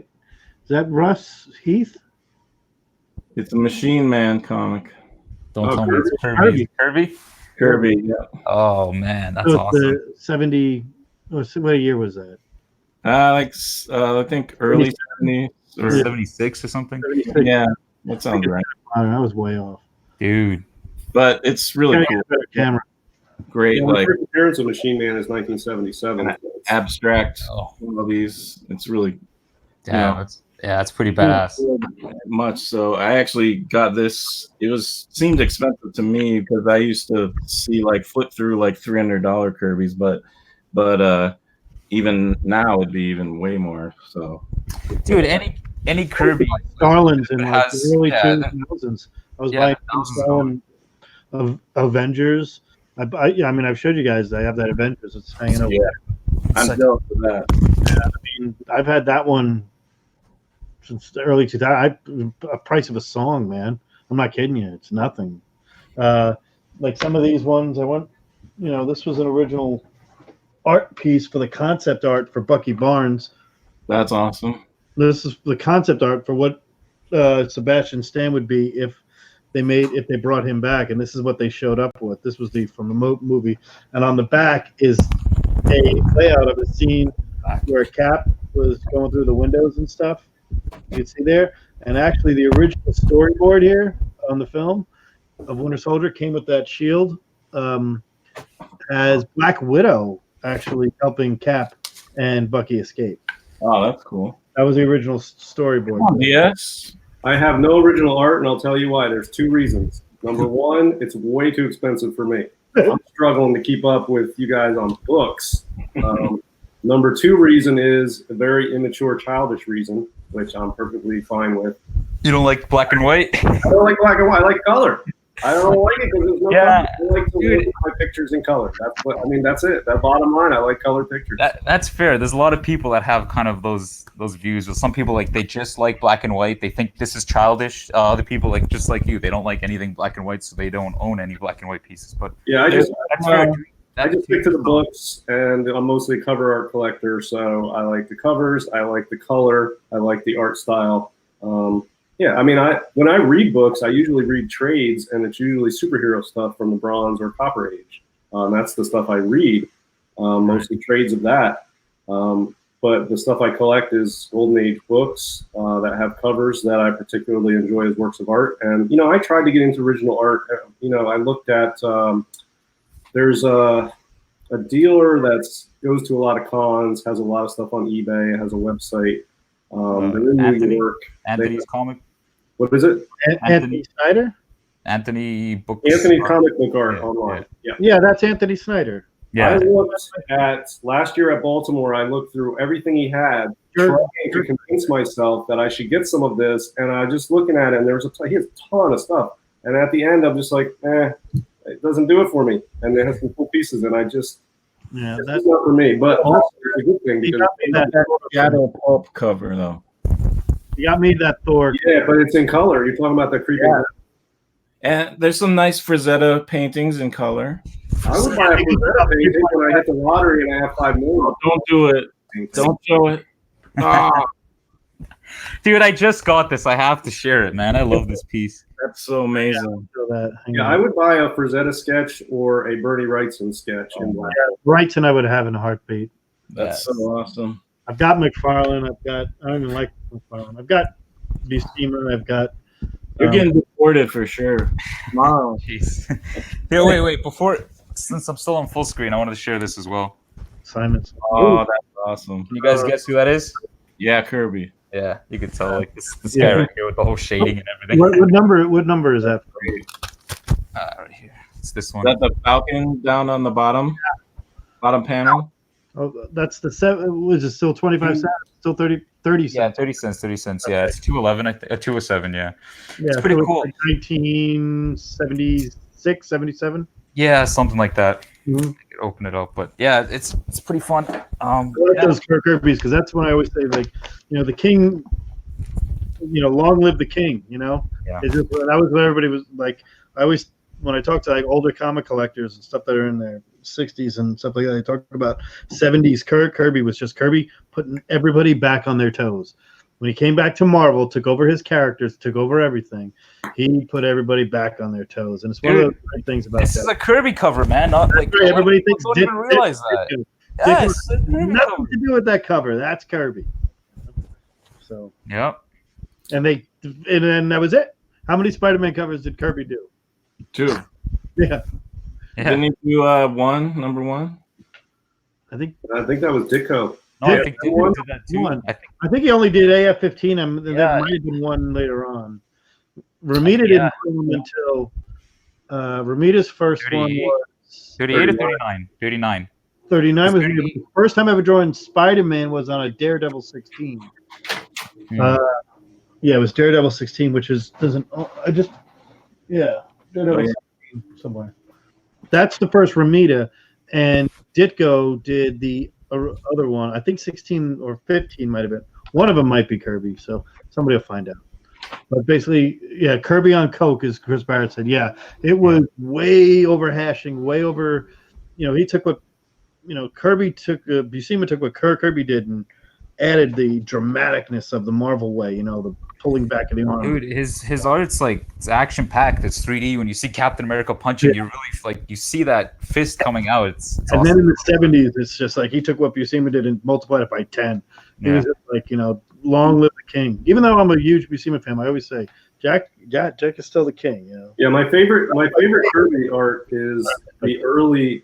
Is that Russ Heath? It's a Machine Man comic. Don't Oh, tell me it's Kirby. Kirby. Kirby. Yeah. Oh man, that's So it's awesome. the 70. What year was that? I think early 70s or 76 or something. 76. yeah, that sounds right. I was way off. Dude, But it's really cool. Better camera. Great, Yeah, like the first appearance of Machine Man is 1977. abstract. oh All these. It's really damn, that's pretty badass. much. So I actually got this. It seemed expensive to me because I used to see like flip through like $300 Kirby's, but even now it'd be even way more. So Dude, any Kirby Starlands in It like has- the early yeah, 2000s. I was yeah, buying thousands of Starland of Avengers. I mean, I've showed you guys. I have that Avengers. It's hanging over. yeah, I'm Such- jealous of that. I've had that one since the early 2000s. A price of a song, man. I'm not kidding you. It's nothing. Like some of these ones, I went. This was an original art piece for the concept art for Bucky Barnes. That's awesome. This is the concept art for what Sebastian Stan would be if they brought him back, and this is what they showed up with. This was from the movie, and on the back is a layout of a scene where Cap was going through the windows and stuff. You can see there, and actually the original storyboard here on the film of Winter Soldier came with that shield. As Black Widow actually helping Cap and Bucky escape. Oh, that's cool. That was the original storyboard. Yes. I have no original art, and I'll tell you why. There's two reasons. Number one, it's way too expensive for me. I'm struggling to keep up with you guys on books. Number two reason is a very immature, childish reason, which I'm perfectly fine with. You don't like black and white? I don't like black and white. I like color. I don't like it because there's no Yeah, color. I like to look at my pictures in color. That's it. That bottom line, I like color pictures. That's fair. There's a lot of people that have kind of those views. With some people, like they just like black and white. They think this is childish. Other people, like just like you, they don't like anything black and white, so they don't own any black and white pieces. But Yeah, I just stick to the book. books, and I'm mostly a cover art collector. So I like the covers, I like the color, I like the art style. Yeah, I mean, when I read books, I usually read trades, and it's usually superhero stuff from the Bronze or Copper Age. That's the stuff I read, mostly trades of that. But the stuff I collect is Golden Age books that have covers that I particularly enjoy as works of art. And, I tried to get into original art. I looked at, there's a dealer that goes to a lot of cons, has a lot of stuff on eBay, has a website. They're in Anthony? New York. Anthony's comic. What is it? Anthony Snyder. Anthony books. Anthony Comic Book Art Yeah, online. Yeah. Yeah, that's Anthony Snyder. Yeah. I looked at last year at Baltimore. I looked through everything he had, trying to convince myself that I should get some of this. And I was just looking at it, and he has a ton of stuff. And at the end, I'm just like, it doesn't do it for me. And it has some cool pieces, and that's not for me. But also, it's a good thing because That Shadow Pulp cover though. you got me that Thor. yeah, but it's in color. You're talking about the creepy. Yeah. And there's some nice Frazetta paintings in color. I would buy a Frazetta painting when I hit the lottery and I have $5 million. Don't do it. Don't show it. Ah, Dude, I just got this. I have to share it, man. I love this piece. that's so amazing. Yeah, I would buy a Frazetta sketch or a Bernie Wrightson sketch. In black. Wrightson I would have in a heartbeat. That's so awesome. I've got McFarlane. I don't even like McFarlane. I've got Buscema. I've got. You're getting deported for sure. Tomorrow. Jeez. Here, wait. Since I'm still on full screen, I wanted to share this as well. Simonson. Oh, that's awesome. Can you guys guess who that is? Yeah, Kirby. Yeah, you can tell, like this guy right here with the whole shading and everything. What number is that? Right here. It's this one. Is that the Falcon down on the bottom panel? Oh, that's the 7. Was it still 25 cents? Still 30 Yeah, cents. 30 cents. Yeah, it's 211. 207. Yeah, Yeah, it's pretty so cool. Like 1976, 77. Yeah, something like that. Mhm. I could open it up, but yeah, it's pretty fun. I like those Kirby's because that's when I always say, like, the king. Long live the king. Yeah. That was what everybody was like. I always, when I talk to like older comic collectors and stuff that are in their 60s and stuff like that, they talk about 70s. Kirby was just Kirby putting everybody back on their toes. When he came back to Marvel, took over his characters, took over everything, he put everybody back on their toes. And it's one of the great things about This that. is a Kirby cover, man. Not like Right, everybody thinks don't even realize that. Ditko. Yes, Ditko a Kirby nothing cover. to do with that cover. That's Kirby. So, Yep. and then that was it. How many Spider-Man covers did Kirby do? 2. Yeah, Didn't he do number 1? I think that was Ditko. No, I think Ditko did that too. One. I think I think he only did AF-15. There Yeah. might have been one later on. Romita didn't do him until Romita's first 38. one was 38 or 39? 39. 39. Was 30. the first time I ever drawing Spider-Man was on a Daredevil 16. Hmm. Yeah, it was Daredevil 16, which is Daredevil 16 somewhere. That's the first Romita, and Ditko did the other one. I think 16 or 15 might have been. One of them might be Kirby, so somebody will find out. But basically, yeah, Kirby on coke, as Chris Barrett said. Yeah, it was way over hashing, way over. He took what, Kirby took. Buscema took what Kirby did and added the dramaticness of the Marvel way. The pulling back of the arm. Dude, his art's like it's action packed. It's 3D. When you see Captain America punching, you really you see that fist coming out. It's And awesome. then in the 70s, it's just like he took what Buscema did and multiplied it by 10. He was just like, long live the king. Even though I'm a huge Buscema fan, I always say Jack is still the king. Yeah, my favorite Kirby art is the early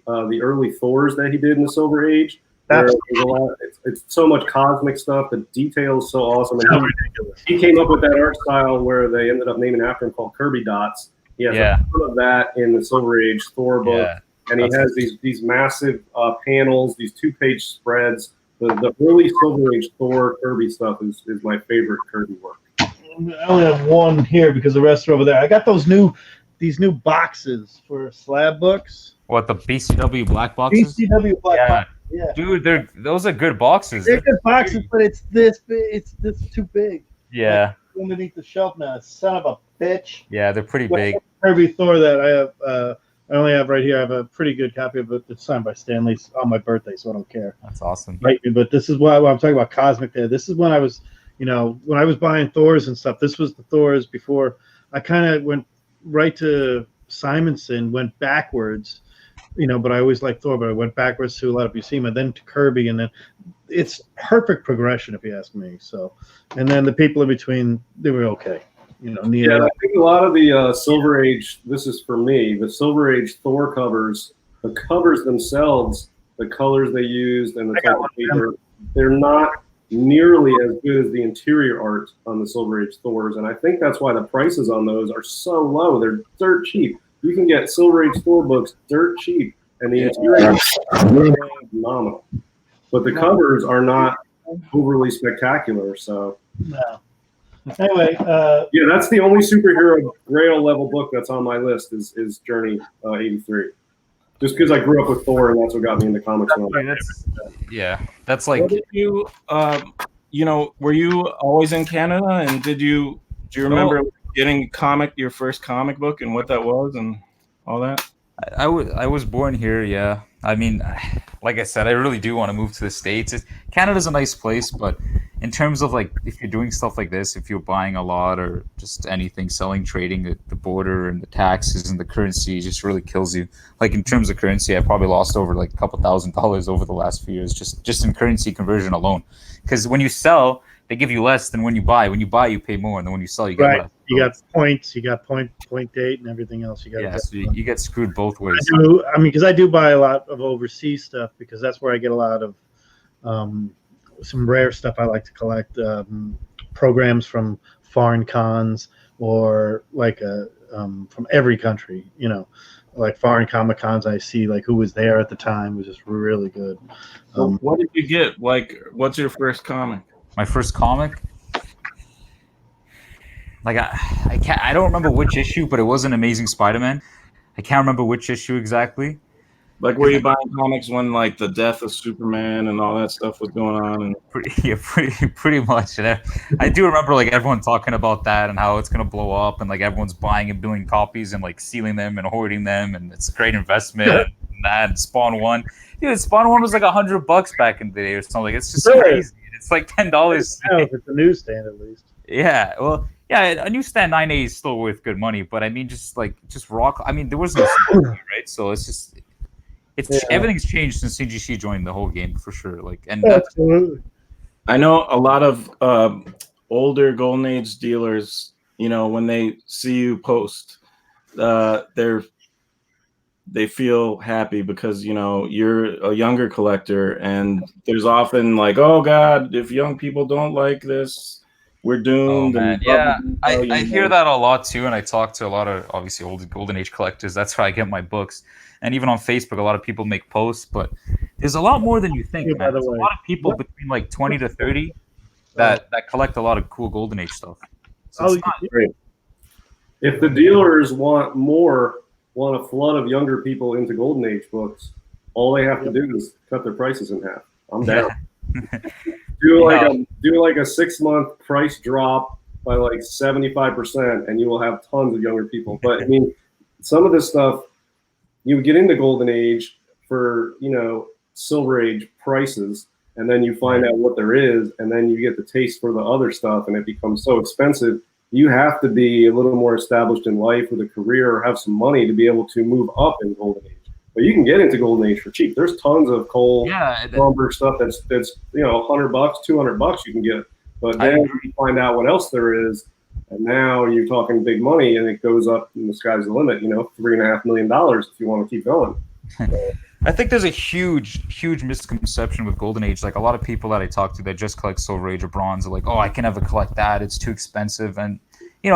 Thors that he did in the Silver Age. There's a lot. It's so much cosmic stuff. The detail is so awesome. And Ridiculous. he came up with that art style where they ended up naming after him called Kirby Dots. He has a ton of that in the Silver Age Thor book. Yeah. And he has these massive panels, these 2-page spreads. The early Silver Age Thor Kirby stuff is my favorite Kirby work. I only have one here because the rest are over there. I got these new boxes for slab books. What, the BCW black boxes? BCW black Yeah. boxes. Yeah. Dude, those are good boxes. They're good boxes, but it's this big. It's this too big. Yeah. Underneath the shelf now. Son of a bitch. Yeah, they're pretty big. Kirby Thor that I have. I only have right here. I have a pretty good copy of it. It's signed by Stanley on my birthday, so I don't care. That's awesome. Right, but this is why I'm talking about cosmic there. This is when I was, when I was buying Thors and stuff. This was the Thors before I kind of went right to Simonson, went backwards, but I always liked Thor, but I went backwards to a lot of Buscema, then to Kirby, and then it's perfect progression if you ask me. So, and then the people in between, they were okay. Yeah, I think a lot of the Silver Age, this is for me, the Silver Age Thor covers, the covers themselves, the colors they used and the type of paper, they're not nearly as good as the interior art on the Silver Age Thors, and I think that's why the prices on those are so low. They're dirt cheap. You can get Silver Age Thor books dirt cheap, and the interior is phenomenal. But the covers are not overly spectacular. So No. Anyway, yeah, that's the only superhero Grail level book that's on my list is Journey 83. Just because I grew up with Thor, and that's what got me into comics. That's like What did you, were you always in Canada, and do you remember getting your first comic book and what that was and all that? I was born here, yeah. I mean, like I said, I really do want to move to the States. Canada's a nice place, but in terms of like if you're doing stuff like this, if you're buying a lot or just anything, selling, trading, the border and the taxes and the currency just really kills you. Like in terms of currency, I probably lost over like a couple $1,000s over the last few years just in currency conversion alone. Because when you sell, they give you less than when you buy. When you buy, you pay more, and then when you sell, you get less. You got points, you got point date, and everything else. You got so you get screwed both ways. I mean, because I do buy a lot of overseas stuff because that's where I get a lot of some rare stuff. I like to collect programs from foreign cons or like from every country. Like foreign Comic Cons, I see like who was there at the time was just really good. What did you get? Like, what's your first comic? My first comic, like I don't remember which issue, but it was an Amazing Spider-Man. I can't remember which issue exactly. Like, were you buying comics when like the death of Superman and all that stuff was going on? And Pretty much. And I do remember like everyone talking about that and how it's gonna blow up, and like everyone's buying a billion copies and like sealing them and hoarding them, and it's a great investment. And that and Spawn 1, dude, Spawn 1 was like $100 back in the day or something. It's just crazy. It's like $10. If it's a newsstand, at least. Yeah, well, yeah, a newsstand 9A is still worth good money, but I mean, just rock. I mean, there was no CGC, right? So everything's changed since CGC joined the whole game for sure. Like, and Absolutely. I know a lot of older Golden Age dealers. When they see you post, they feel happy because you're a younger collector, and there's often like, oh God, if young people don't like this, we're doomed. Oh, man. Yeah, I hear that a lot too, and I talk to a lot of obviously old Golden Age collectors. That's how I get my books, and even on Facebook, a lot of people make posts. But there's a lot more than you think, man. There's a lot of people between like 20 to 30 that collect a lot of cool Golden Age stuff. So it's not great. If the dealers want a flood of younger people into Golden Age books, all they have to do is cut their prices in half. I'm down. Do like a 6-month price drop by like 75%, and you will have tons of younger people. But I mean, some of this stuff, you get into Golden Age for Silver Age prices, and then you find out what there is, and then you get the taste for the other stuff, and it becomes so expensive. You have to be a little more established in life with a career or have some money to be able to move up in Golden Age. But you can get into Golden Age for cheap. There's tons of Cole Blomberg stuff that's $100, $200 you can get. But then you find out what else there is, and now you're talking big money, and it goes up, and the sky's the limit. $3.5 million if you want to keep going. I think there's a huge misconception with Golden Age. Like a lot of people that I talk to that just collect Silver Age or Bronze are like, oh, I can never collect that. It's too expensive. And,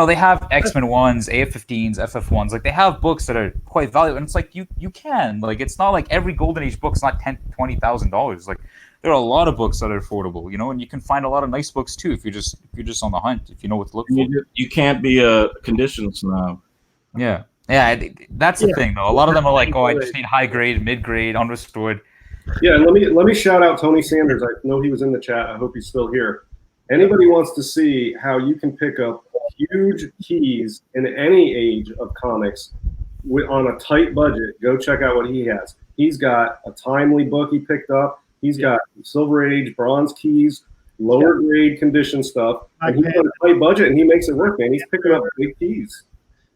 they have X-Men 1s, AF-15s, FF1s. Like they have books that are quite valuable. And it's like, you can. Like it's not like every Golden Age book's not $10,000, $20,000. Like there are a lot of books that are affordable, and you can find a lot of nice books too if you're just on the hunt, if you know what to look for. You can't be a condition snob. Yeah. Yeah, that's the thing, though. A lot of them are like, oh, I just need high grade, mid grade, unrestored. Yeah, let me shout out Tony Sanders. I know he was in the chat. I hope he's still here. Anybody wants to see how you can pick up huge keys in any age of comics on a tight budget, go check out what he has. He's got a timely book he picked up. He's got Silver Age, Bronze keys, lower grade condition stuff. And he's got a tight budget, and he makes it work, man. He's picking up big keys.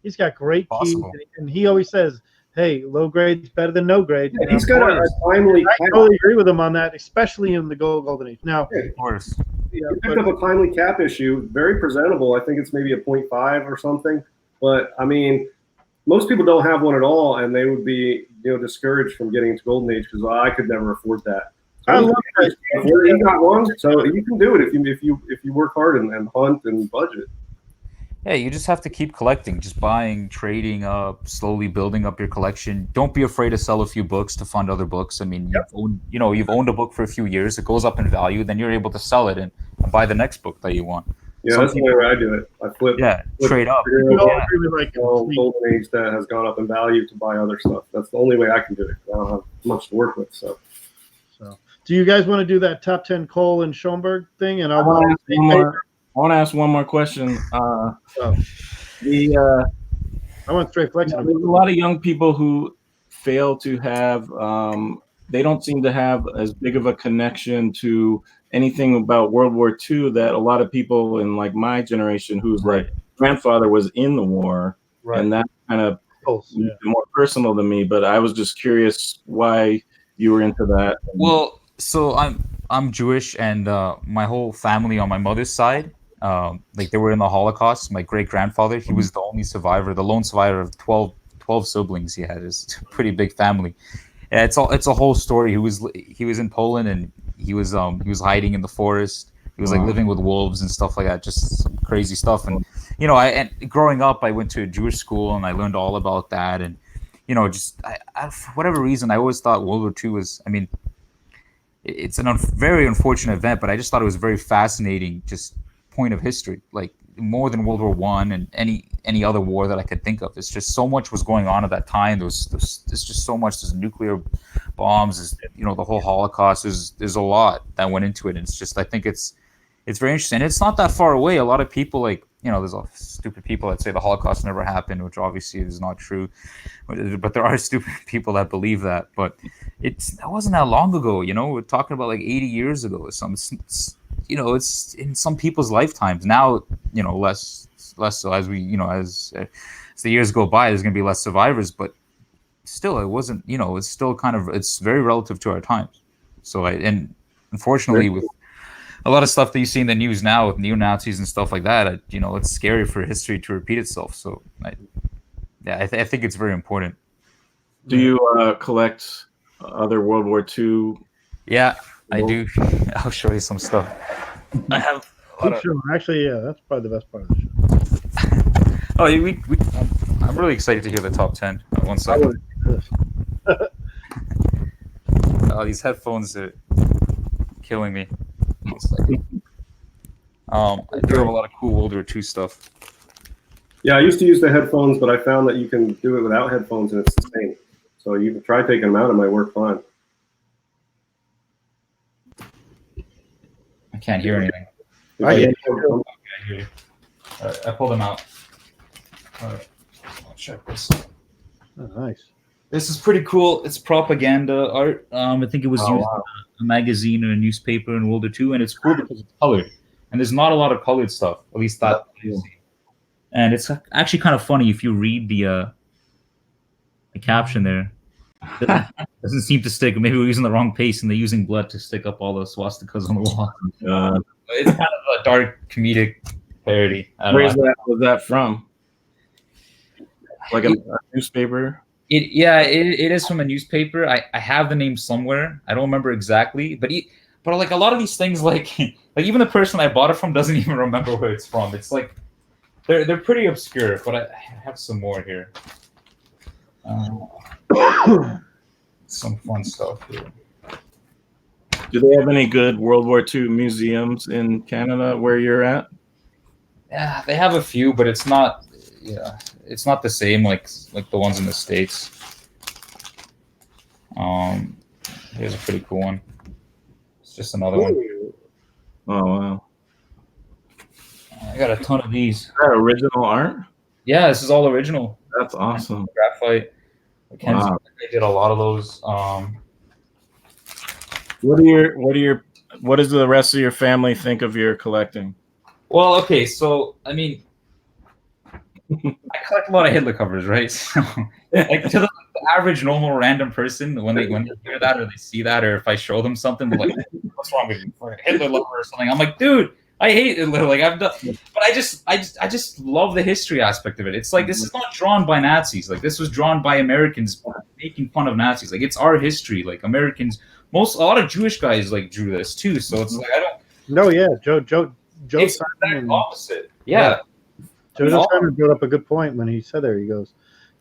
He's got great keys, and he always says, hey, low grade's better than no grade. Yeah, he's got a timely I totally agree with him on that, especially in the Golden Age. Now, of course. He picked up a timely cap issue, very presentable. I think it's maybe a 0.5 or something. But, I mean, most people don't have one at all, and they would be discouraged from getting into Golden Age because I could never afford that. I love that. Well, you got one, so you can do it if you work hard and hunt and budget. Yeah, you just have to keep collecting, just buying, trading up, slowly building up your collection. Don't be afraid to sell a few books to fund other books. I mean, you've owned a book for a few years, it goes up in value, then you're able to sell it and buy the next book that you want. Yeah, Some that's the way I do it. I flip. Trade up. We all Yeah. really like Golden age that has gone up in value to buy other stuff. That's the only way I can do it. I don't have much to work with. So, do you guys want to do that top 10 Cole and Schoenberg thing? And I want to ask one more question. I want straight flexion. There's a lot of young people who fail to have. They don't seem to have as big of a connection to anything about World War II that a lot of people in like my generation, whose like grandfather was in the war, and that kind of more personal to me. But I was just curious why you were into that. Well, so I'm Jewish, and my whole family on my mother's side, like they were in the Holocaust. My great grandfather, he was the only survivor, the lone survivor of 12 siblings he had. It's a pretty big family. Yeah, it's a whole story. He was in Poland, and he was hiding in the forest. He was like living with wolves and stuff like that, just some crazy stuff. And and growing up, I went to a Jewish school, and I learned all about that. And just I for whatever reason, I always thought World War II was. I mean, it's an very unfortunate event, but I just thought it was a very fascinating just point of history, like more than World War One and any other war that I could think of. It's just so much was going on at that time. There's just so much. There's nuclear bombs. There's, the whole Holocaust. There's a lot that went into it. And it's just, I think it's very interesting. It's not that far away. A lot of people there's all stupid people that say the Holocaust never happened, which obviously is not true. But there are stupid people that believe that. But that wasn't that long ago. We're talking about like 80 years ago or something. It's in some people's lifetimes now. Less so as we, as the years go by, there's going to be less survivors. But still, it wasn't. It's still it's very relative to our times. So and unfortunately with a lot of stuff that you see in the news now with neo-Nazis and stuff like that, it's scary for history to repeat itself. So, I think it's very important. Do you collect other World War II? Yeah, I do. I'll show you some stuff. I have. Actually, yeah, that's probably the best part of the show. I'm really excited to hear the top 10. One second. These headphones are killing me. One second. I do have a lot of cool World War II stuff. yeah, I used to use the headphones, but I found that you can do it without headphones, and it's the same. So you can try taking them out; it might work fine. I can't hear anything. Yeah. I pulled them out. All right, I'll check this. Oh, nice. This is pretty cool. It's propaganda art. I think it was used in a magazine or a newspaper in World War II, and it's cool because it's colored. And there's not a lot of colored stuff, at least that I see. And it's actually kind of funny if you read the caption there. It doesn't seem to stick. Maybe we're using the wrong paste, and they're using blood to stick up all the swastikas on the wall. It's kind of a dark comedic parody. Where was that from? Like a newspaper? It is from a newspaper. I have the name somewhere. I don't remember exactly, but like a lot of these things, like even the person I bought it from doesn't even remember where it's from. It's like they're pretty obscure. But I have some more here. Some fun stuff here. Do they have any good World War II museums in Canada where you're at? Yeah, they have a few, but it's not. Yeah, it's not the same like the ones in the States. Here's a pretty cool one. It's just another one. Oh wow! I got a ton of these. Is that original art? Yeah, this is all original. That's awesome. Graphite. Wow. I did a lot of those. What does the rest of your family think of your collecting? Well, okay, so I mean, I collect a lot of Hitler covers, right? So, like to the average, normal, random person, when they hear that or they see that, or if I show them something, they're like, "What's wrong with you? Hitler lover or something?" I'm like, "Dude, I hate Hitler. Like I've done," but I just love the history aspect of it. It's like this is not drawn by Nazis. Like this was drawn by Americans making fun of Nazis. Like it's our history. Like Americans a lot of Jewish guys like drew this too. So it's like I don't. No, yeah, Joe It's Simon the and- opposite. Yeah. Joe Simon brought up a good point when he said there. He goes,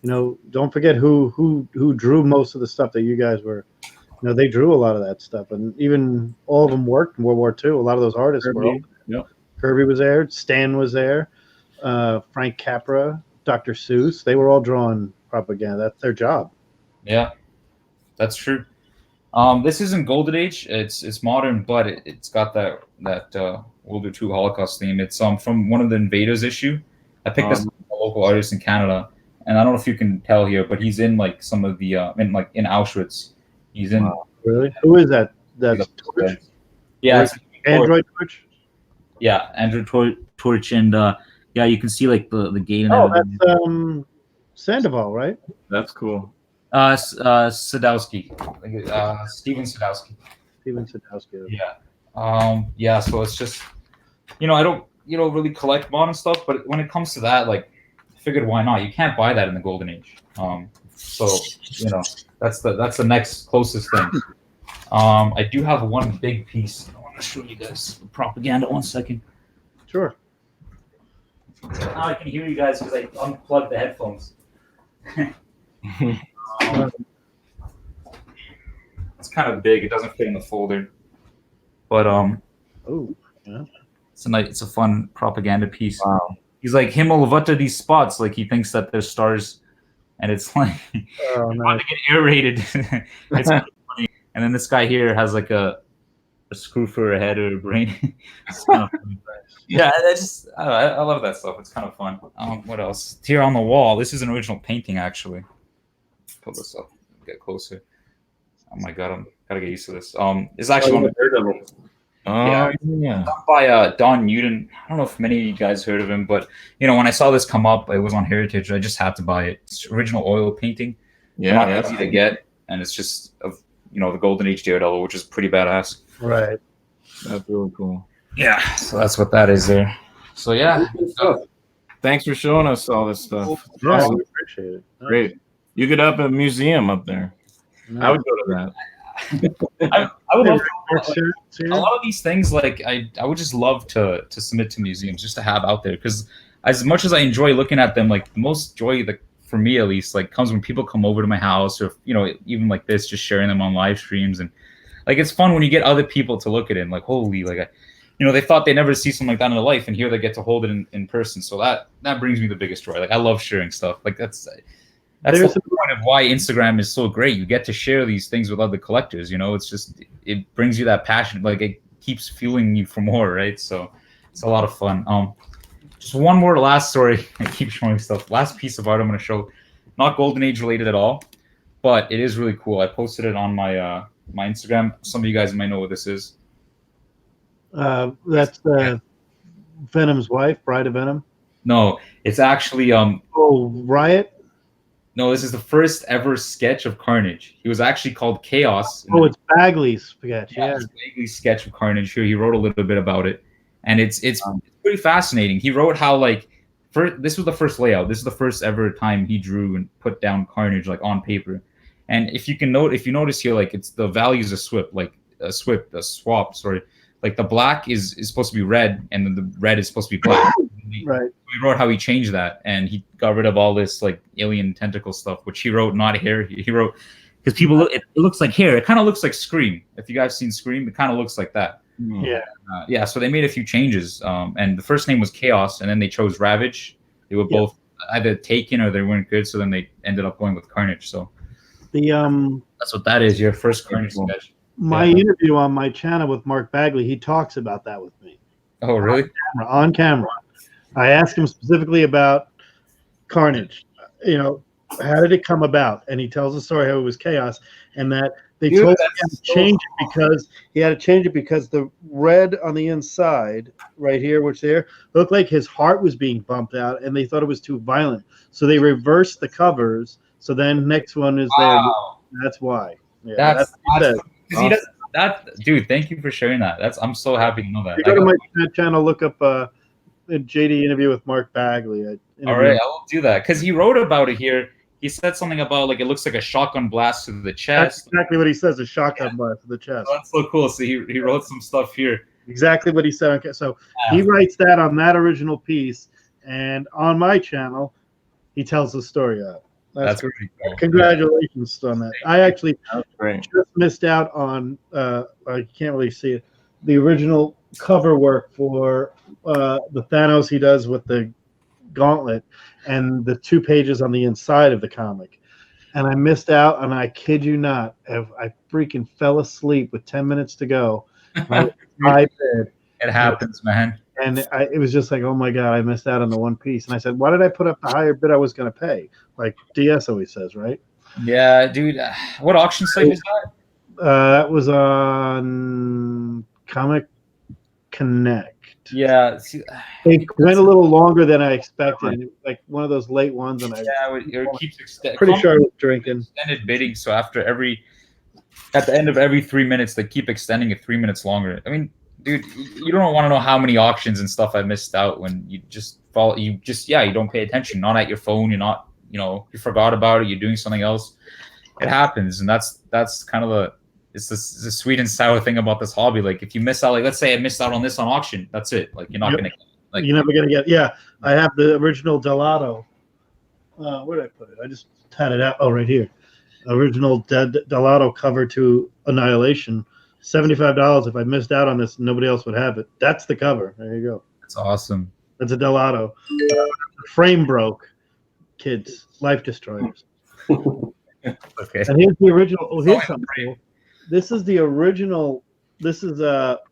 don't forget who drew most of the stuff that you guys were. They drew a lot of that stuff, and even all of them worked in World War II. A lot of those artists were. Kirby, yep. Kirby was there. Stan was there. Frank Capra, Dr. Seuss. They were all drawing propaganda. That's their job. Yeah, that's true. This isn't Golden Age. It's modern, but it's got that World War II Holocaust theme. It's from one of the Invaders issue. I picked this up from a local artist in Canada, and I don't know if you can tell here, but he's in like some of the in Auschwitz. He's in. Wow. Really? Who is that? That's Torch? Yeah, it's Android Torch? Yeah, Android Torch, and yeah, you can see like the gate. And Oh, everything. that's Sandoval, right? That's cool. Sadowski, Steven Sadowski. Steven Sadowski. Yeah. Yeah. So it's just, I don't, really collect modern stuff, but when it comes to that, like, I figured why not? You can't buy that in the Golden Age. So that's the next closest thing. I do have one big piece. I want to show you guys the propaganda. 1 second. Sure. Now I can hear you guys because I unplugged the headphones. It's kind of big. It doesn't fit in the folder, but Oh, yeah. it's a fun propaganda piece. Wow. He's like, Himmel, what are these spots? Like he thinks that they're stars, and it's like Oh, want nice. to get aerated. It's kind of funny. And then this guy here has like a screw for a head or a brain. It's kind of funny. Yeah, I love that stuff. It's kind of fun. What else? Here on the wall. This is an original painting, actually. Pull this up. Get closer. Oh my god, I'm gotta get used to this. It's actually one of Daredevil. Yeah. done by Don Newton. I don't know if many of you guys heard of him, but when I saw this come up, it was on Heritage. I just had to buy it. It's original oil painting. Not easy to get, and it's just of the Golden Age Daredevil, which is pretty badass. Right. That's really cool. Yeah, so that's what that is there. So yeah, Good stuff. Thanks for showing us all this stuff. Yeah, Awesome. we appreciate it. Great. You could up a museum up there. I would go to that. I would love See a lot of these things. Like I would just love to submit to museums just to have out there, because as much as I enjoy looking at them, like the most joy that for me at least comes when people come over to my house, or even like this, just sharing them on live streams, and like it's fun when you get other people to look at it and like holy, like they thought they'd never see something like that in their life, and here they get to hold it in person. So that brings me the biggest joy. Like I love sharing stuff. Like that's the point of why Instagram is so great. You get to share these things with other collectors. It's just it brings you that passion. Like it keeps fueling you for more, right? So it's a lot of fun. Just one more last story. I keep showing stuff. Last piece of art I'm going to show, not Golden Age related at all, but it is really cool. I posted it on my my Instagram. Some of you guys might know what this is. That's Venom's wife, Bride of Venom. No, it's actually Oh, Riot. no, this is the first ever sketch of Carnage. He was actually called Chaos. Oh, it's Bagley's sketch. Yeah, Yeah. it's Bagley's sketch of Carnage. Here, he wrote a little bit about it, and it's pretty fascinating. He wrote how this was the first layout. This is the first ever time he drew and put down Carnage on paper. And if you notice here, it's the values of swap. Sorry, like the black is supposed to be red, and then the red is supposed to be black. Right. He wrote how he changed that, and he got rid of all this alien tentacle stuff, which he wrote not hair. He wrote because people it looks like hair. It kind of looks like Scream. If you guys seen Scream, it kind of looks like that. Yeah. Yeah. So they made a few changes, and the first name was Chaos, and then they chose Ravage. They were both either taken or they weren't good, so then they ended up going with Carnage. So that's what that is. Your first Carnage sketch. My interview on my channel with Mark Bagley, he talks about that with me Oh, really? on camera. I asked him specifically about Carnage. How did it come about? And he tells the story how it was Chaos, and that they told him to change it because he had to change it because the red on the inside, right here, which there looked like his heart was being bumped out, and they thought it was too violent. So they reversed the covers. So then next one is Wow. there. That's why. Yeah, That's what he said. because he does that, dude. Thank you for sharing that. I'm so happy to know that. You go to my channel, look up a JD interview with Mark Bagley. All right, I will do that because he wrote about it here. he said something about like it looks like a shotgun blast to the That's chest. exactly what he says. A shotgun blast to the chest. Oh, that's so cool. So he wrote some stuff here. Exactly what he said. Okay, so Yeah. he writes that on that original piece, and on my channel, he tells the story of it. That's great. pretty cool. Congratulations on that. I actually That's great. just missed out on. I can't really see it. The original cover work for the Thanos he does with the gauntlet, and the 2 pages on the inside of the comic. And I missed out, and I kid you not, I freaking fell asleep with 10 minutes to go. I did. It happens, man. And it was just like, oh my God, I missed out on the one piece. And I said, why did I put up the higher bid I was going to pay? Like DS always says, right? Yeah, dude. What auction site was that? That was on Comic Connect. Yeah. See, It went a little longer than I expected. Like one of those late ones. And it keeps extending. pretty sure I was drinking. Extended bidding. So at the end of every 3 minutes, they keep extending it 3 minutes longer. I mean, dude, you don't want to know how many auctions and stuff I missed out when you just follow. You don't pay attention. Not at your phone. You're not. You forgot about it. You're doing something else. It happens, and that's kind of it's the sweet and sour thing about this hobby. Like if you miss out, like let's say I missed out on this on auction, that's it. Like you're not gonna. Like You're never going to get. Yeah, I have the original Delato. Where did I put it? I just had it out. Oh, right here. Original Delato cover to Annihilation. $75. If I missed out on this, nobody else would have it. That's the cover. There you go. It's awesome. That's a Delato. Frame broke. Kids, life destroyers. Okay. And here's the original. Oh, here's Oh, something yeah. cool. This is the original. This is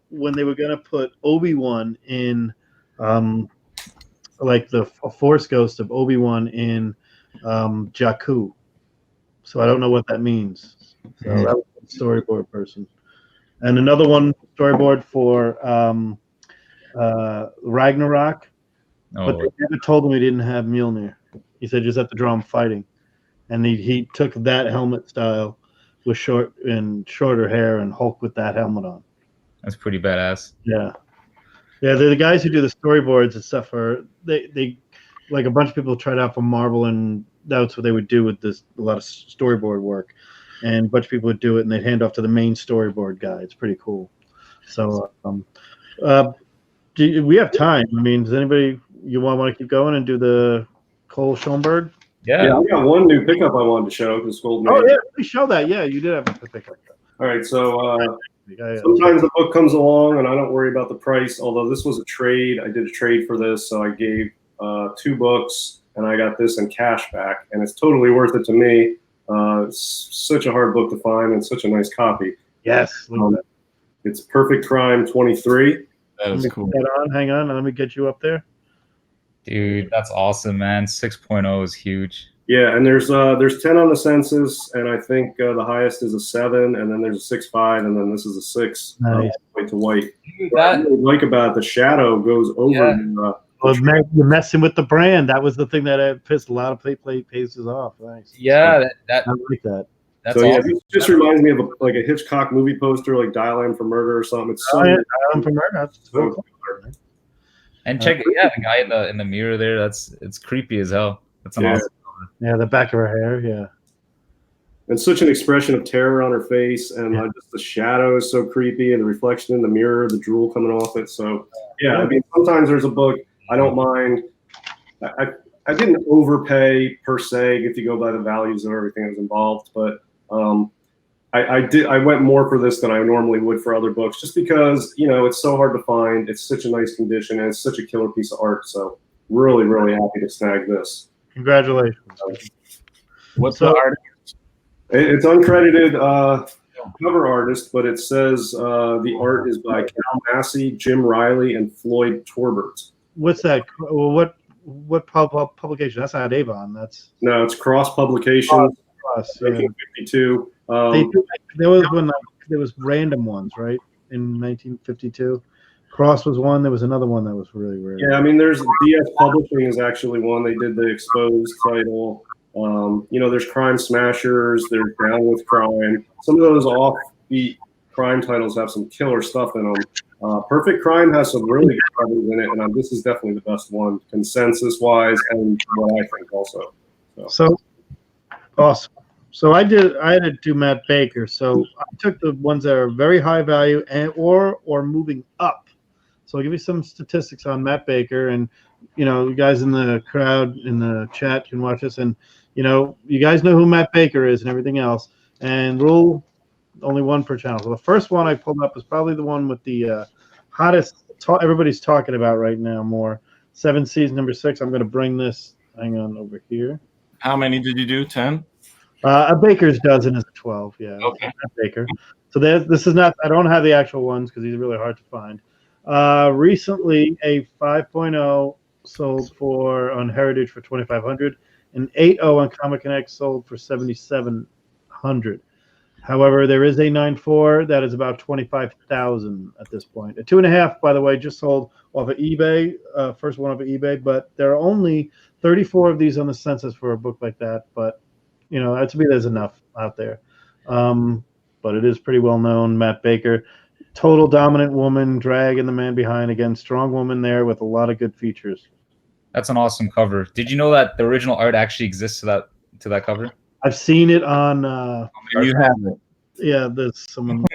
when they were gonna put Obi-Wan in, like the Force Ghost of Obi-Wan in Jakku. So I don't know what that means. So that was the storyboard person. And another one storyboard for Ragnarok, but they never told him he didn't have Mjolnir. He said just have to draw him fighting, and he took that helmet style with shorter hair and Hulk with that helmet on. That's pretty badass. Yeah, they're the guys who do the storyboards and stuff. They like a bunch of people tried out for Marvel, and that's what they would do with this, a lot of storyboard work, and a bunch of people would do it, and they'd hand off to the main storyboard guy. It's pretty cool. So, we have time. I mean, does anybody you want to keep going and do the Cole Schoenberg? Yeah, I got one new pickup I wanted to show because Golden Oh Age. yeah, please show that. Yeah, you did have a pickup. All right, so sometimes the book comes along and I don't worry about the price. Although this was a trade, I did a trade for this, so I gave 2 books and I got this in cash back, and it's totally worth it to me. It's such a hard book to find and such a nice copy. Yes. It's Perfect Crime 23. That is cool. Hang on. Let me get you up there. Dude, that's awesome, man. 6.0 is huge. Yeah, and there's 10 on the census, and I think the highest is a 7, and then there's a 6.5, and then this is a 6. Nice. White to white. Dude, What I really like about it, the shadow goes over. Well, you're messing with the brand. That was the thing that pissed a lot of pages off. Nice. yeah, I like that. that's So yeah, awesome. it just reminds me of like a Hitchcock movie poster, like Dial M for Murder or something. It's so I'm from Murder. That's so cool. And check it, yeah, the guy in the mirror there. It's creepy as hell. That's an Yeah. awesome. Yeah, the back of her hair. Yeah. and such an expression of terror on her face, and just the shadow is so creepy, and the reflection in the mirror, the drool coming off it. So yeah, I mean, sometimes there's a book I don't mind. I didn't overpay per se if you go by the values of everything that was involved, but I went more for this than I normally would for other books, just because it's so hard to find. It's such a nice condition, and it's such a killer piece of art. So really, really happy to snag this. Congratulations. What's So- the art? It's uncredited cover artist, but it says the art is by Cal Massey, Jim Riley, and Floyd Torbert. What's that? Well, what publication? That's not Avon. That's No, it's Cross Publications, us. Yeah. 1952. There was random ones, right? In 1952, Cross was one. There was another one that was really rare. Yeah, I mean, there's DS Publishing is actually one. They did the Exposed title. There's Crime Smashers. There's Down with Crime. Some of those offbeat crime titles have some killer stuff in them. Perfect Crime has some really good covers in it, and this is definitely the best one, consensus-wise, and what I think also. So Awesome. So I had to do Matt Baker. So I took the ones that are very high value and or moving up. So I'll give you some statistics on Matt Baker, and you guys in the crowd in the chat can watch this, and you guys know who Matt Baker is and everything else. And rule only one per channel. So the first one I pulled up is probably the one with the hottest. Everybody's talking about right now more. 7 Seas number 6. I'm going to bring this. Hang on over here. How many did you do? 10? A baker's dozen is 12. Yeah. Okay. Baker. So this is not. I don't have the actual ones because he's really hard to find. Recently, a 5.0 sold on Heritage for $2,500, and 8.0 on Comic Connect sold for $7,700. However, there is a 9.4 that is about $25,000 at this point. A 2.5, by the way, just sold off of eBay. First one off of eBay, but there are only 34 of these on the census for a book like that. But to me, there's enough out there. But it is pretty well known. Matt Baker, total dominant woman, dragging the man behind. Again, strong woman there with a lot of good features. That's an awesome cover. Did you know that the original art actually exists to that cover? I've seen it on. You have it. Yeah, there's someone.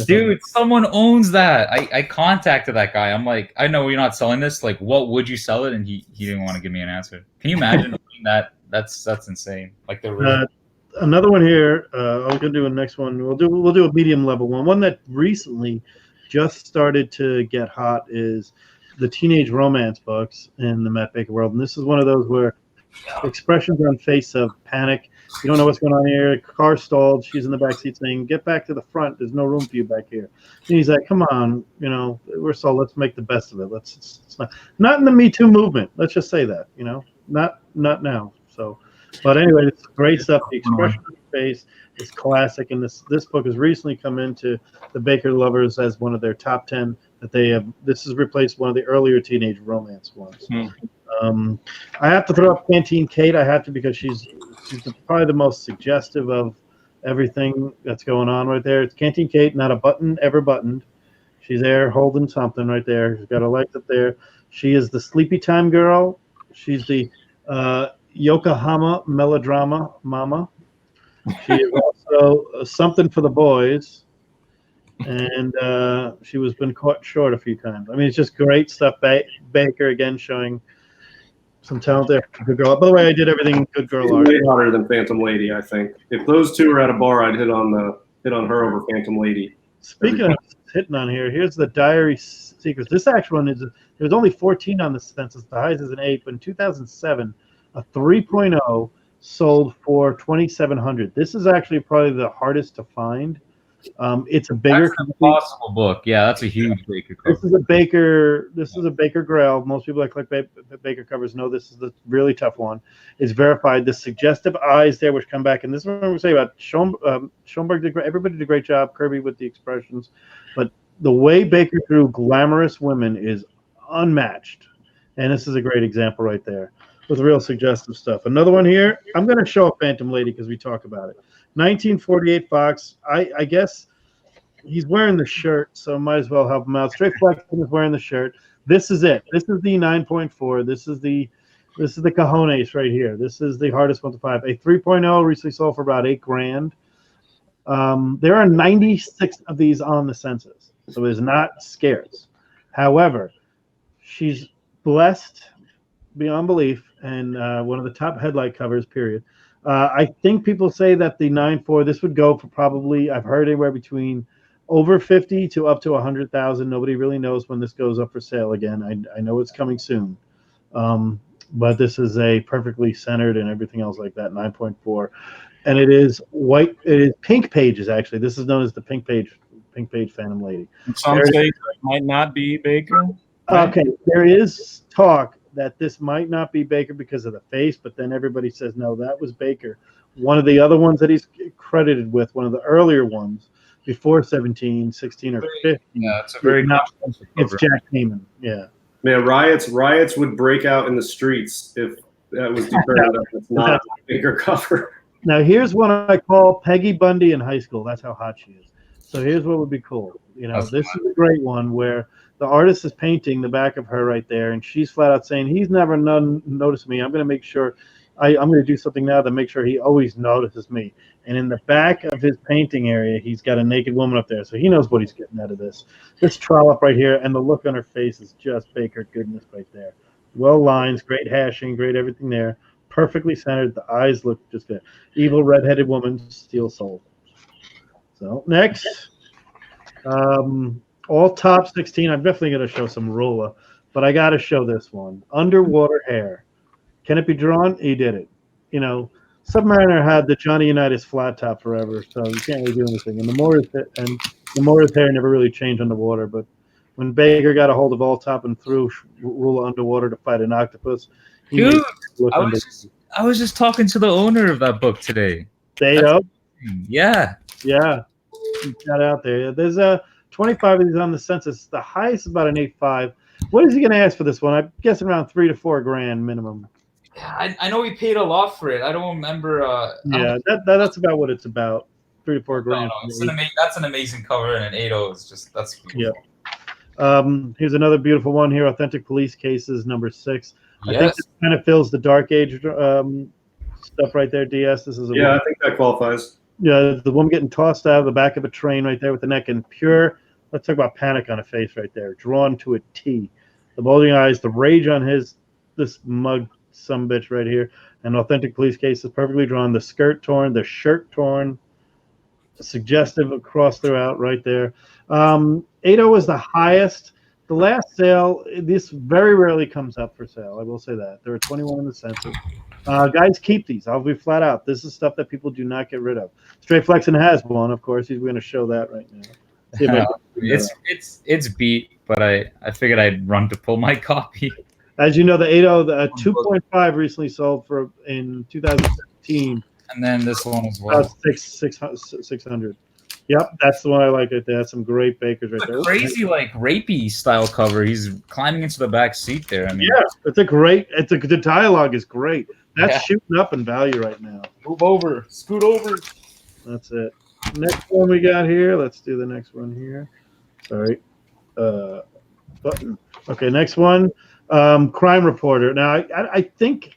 Dude, someone owns that. I contacted that guy. I'm like, I know you're not selling this. Like, what would you sell it? And he didn't want to give me an answer. Can you imagine owning that? That's insane. Like another one here. I'm gonna do a next one. We'll do a medium level one. One that recently just started to get hot is the teenage romance books in the Matt Baker world, and this is one of those where expressions on face of panic. You don't know what's going on here. Car stalled. She's in the back seat saying, "Get back to the front. There's no room for you back here." And he's like, "Come on, we're sold. Let's make the best of it. It's not in the Me Too movement. Let's just say that, not now." So, but anyway, it's great stuff. The expression on the face is classic, and this book has recently come into the Baker lovers as one of their top 10 that they have. This has replaced one of the earlier teenage romance ones. I have to throw up Canteen Kate. I have to because she's probably the most suggestive of everything that's going on right there. It's Canteen Kate, not a button ever buttoned. She's there holding something right there. She's got her legs up there. She is the sleepy time girl. She's the Yokohama melodrama mama. She is also something for the boys. And she was been caught short a few times. I mean, it's just great stuff. Baker, again, showing some talent there. Good girl. By the way, I did everything good girl art. Way hotter than Phantom Lady, I think. If those two were at a bar, I'd hit on her over Phantom Lady. Speaking of hitting on here, here's the Diary Secrets. This actual one there's only 14 on the census. The highest is an 8, but in 2007, a 3.0 sold for $2,700. This is actually probably the hardest to find. It's a bigger, that's an impossible book. Yeah, that's a huge Baker cover. This is a Baker Grail. Most people that collect Baker covers know this is the really tough one. It's verified. The suggestive eyes there, which come back, and this is what I'm going to say about Schoenberg. Everybody did a great job. Kirby with the expressions, but the way Baker drew glamorous women is unmatched, and this is a great example right there with real suggestive stuff. Another one here. I'm going to show a Phantom Lady because we talk about it. 1948 Fox. I guess he's wearing the shirt, so might as well help him out. Straight Flexing is wearing the shirt. This is it. This is the 9.4. This is the cojones right here. This is the hardest one to find. A 3.0 recently sold for about $8,000. There are 96 of these on the census, so it is not scarce. However, she's blessed beyond belief and one of the top headlight covers, period. I think people say that the 9.4, this would go for probably, I've heard anywhere between over 50 to up to 100,000. Nobody really knows when this goes up for sale again. I know it's coming soon. But this is a perfectly centered and everything else like that, 9.4. And it is white, it is pink pages actually. This is known as the pink page Phantom Lady. Some say it might not be Baker. Right? Okay, there is talk that this might not be Baker because of the face, but then everybody says, no, that was Baker. One of the other ones that he's credited with, one of the earlier ones, before 17, 16, or 15. Yeah, it's a very it's Jack Heyman, yeah. Man, riots would break out in the streets if that was determined that it's not a Baker cover. Now, here's one I call Peggy Bundy in high school. That's how hot she is. So here's what would be cool. This is a great one where the artist is painting the back of her right there, and she's flat out saying, he's never noticed me. I'm going to make sure I'm going to do something now to make sure he always notices me. And in the back of his painting area, he's got a naked woman up there, so he knows what he's getting out of this. This trollop right here, and the look on her face is just Baker goodness right there. Well lines, great hashing, great everything there. Perfectly centered. The eyes look just good. Evil redheaded woman, steel soul. So next, all top 16. I'm definitely going to show some Rula, but I got to show this one. Underwater Hair. Can it be drawn? He did it. You know, Submariner had the Johnny Unitas flat top forever, so you can't really do anything. And the Moira's hair never really changed underwater, but when Baker got a hold of all top and threw Rula underwater to fight an octopus, Dude, I was just talking to the owner of that book today. Yeah. Yeah. Got out there. There's 25 of these on the census. The highest is about an 8.5. What is he going to ask for this one? I'm guessing around $3 to $4 grand minimum. I know he paid a lot for it. I don't remember. That's about what it's about. $3 to $4 grand. No, that's an amazing cover, and an 8.0 is just that's beautiful. Yeah. Here's another beautiful one here. Authentic Police Cases, number 6. I think this kind of fills the Dark Age stuff right there. DS. This is I think that qualifies. Yeah, the woman getting tossed out of the back of a train right there with the neck in pure. Let's talk about panic on a face right there, drawn to a T. The bulging eyes, the rage on this mug sumbitch right here. An Authentic Police Case is perfectly drawn. The skirt torn, the shirt torn, suggestive across throughout right there. 8.0 is the highest. The last sale, this very rarely comes up for sale. I will say that. There are 21 in the census. Guys, keep these. I'll be flat out. This is stuff that people do not get rid of. Straight Flexing has one, of course. He's going to show that right now. It's beat, but I figured I'd run to pull my copy. As you know, the 8.0, the 2.5 recently sold for in 2017. And then this one as well. 600. Yep, that's the one I like right there. That's some great Bakers right there. Crazy, like rapey style cover. He's climbing into the back seat there. I mean, yeah, the dialogue is great. That's shooting up in value right now. Move over, scoot over. That's it. Next one we got here. Let's do the next one here. Sorry, button. Okay, next one. Crime Reporter. Now, I think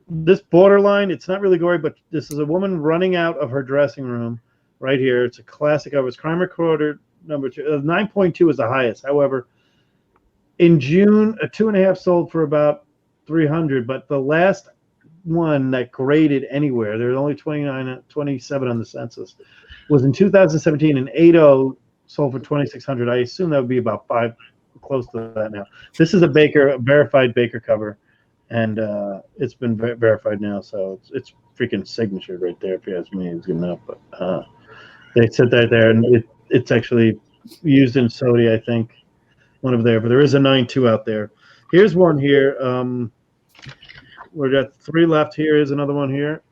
this borderline. It's not really gory, but this is a woman running out of her dressing room. Right here, it's a classic. It was Crime Recorder number 2. 9.2 is the highest. However, in June, a 2.5 sold for about 300. But the last one that graded anywhere, there were only 27 on the census, was in 2017. An 8.0 sold for 2,600. I assume that would be about 5, close to that now. This is a verified Baker cover, and it's been verified now, so it's freaking signature right there. If you ask me, it's good enough. But they said that there, and it's actually used in Sodi, I think, one over there. But there is a 9.2 out there. Here's one here. We've got 3 left. Here is another one here.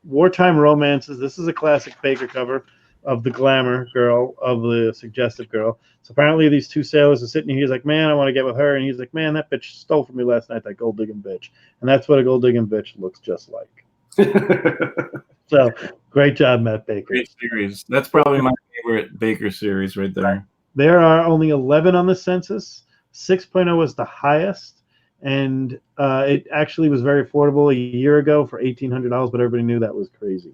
Wartime Romances. This is a classic Baker cover of the glamour girl, of the suggestive girl. So apparently these 2 sailors are sitting here. He's like, man, I want to get with her. And he's like, man, that bitch stole from me last night, that gold digging bitch. And that's what a gold digging bitch looks just like. So great job, Matt Baker. Great series. That's probably my favorite Baker series right there. There are only 11 on the census. 6.0 was the highest, and it actually was very affordable a year ago for $1,800, but everybody knew that was crazy.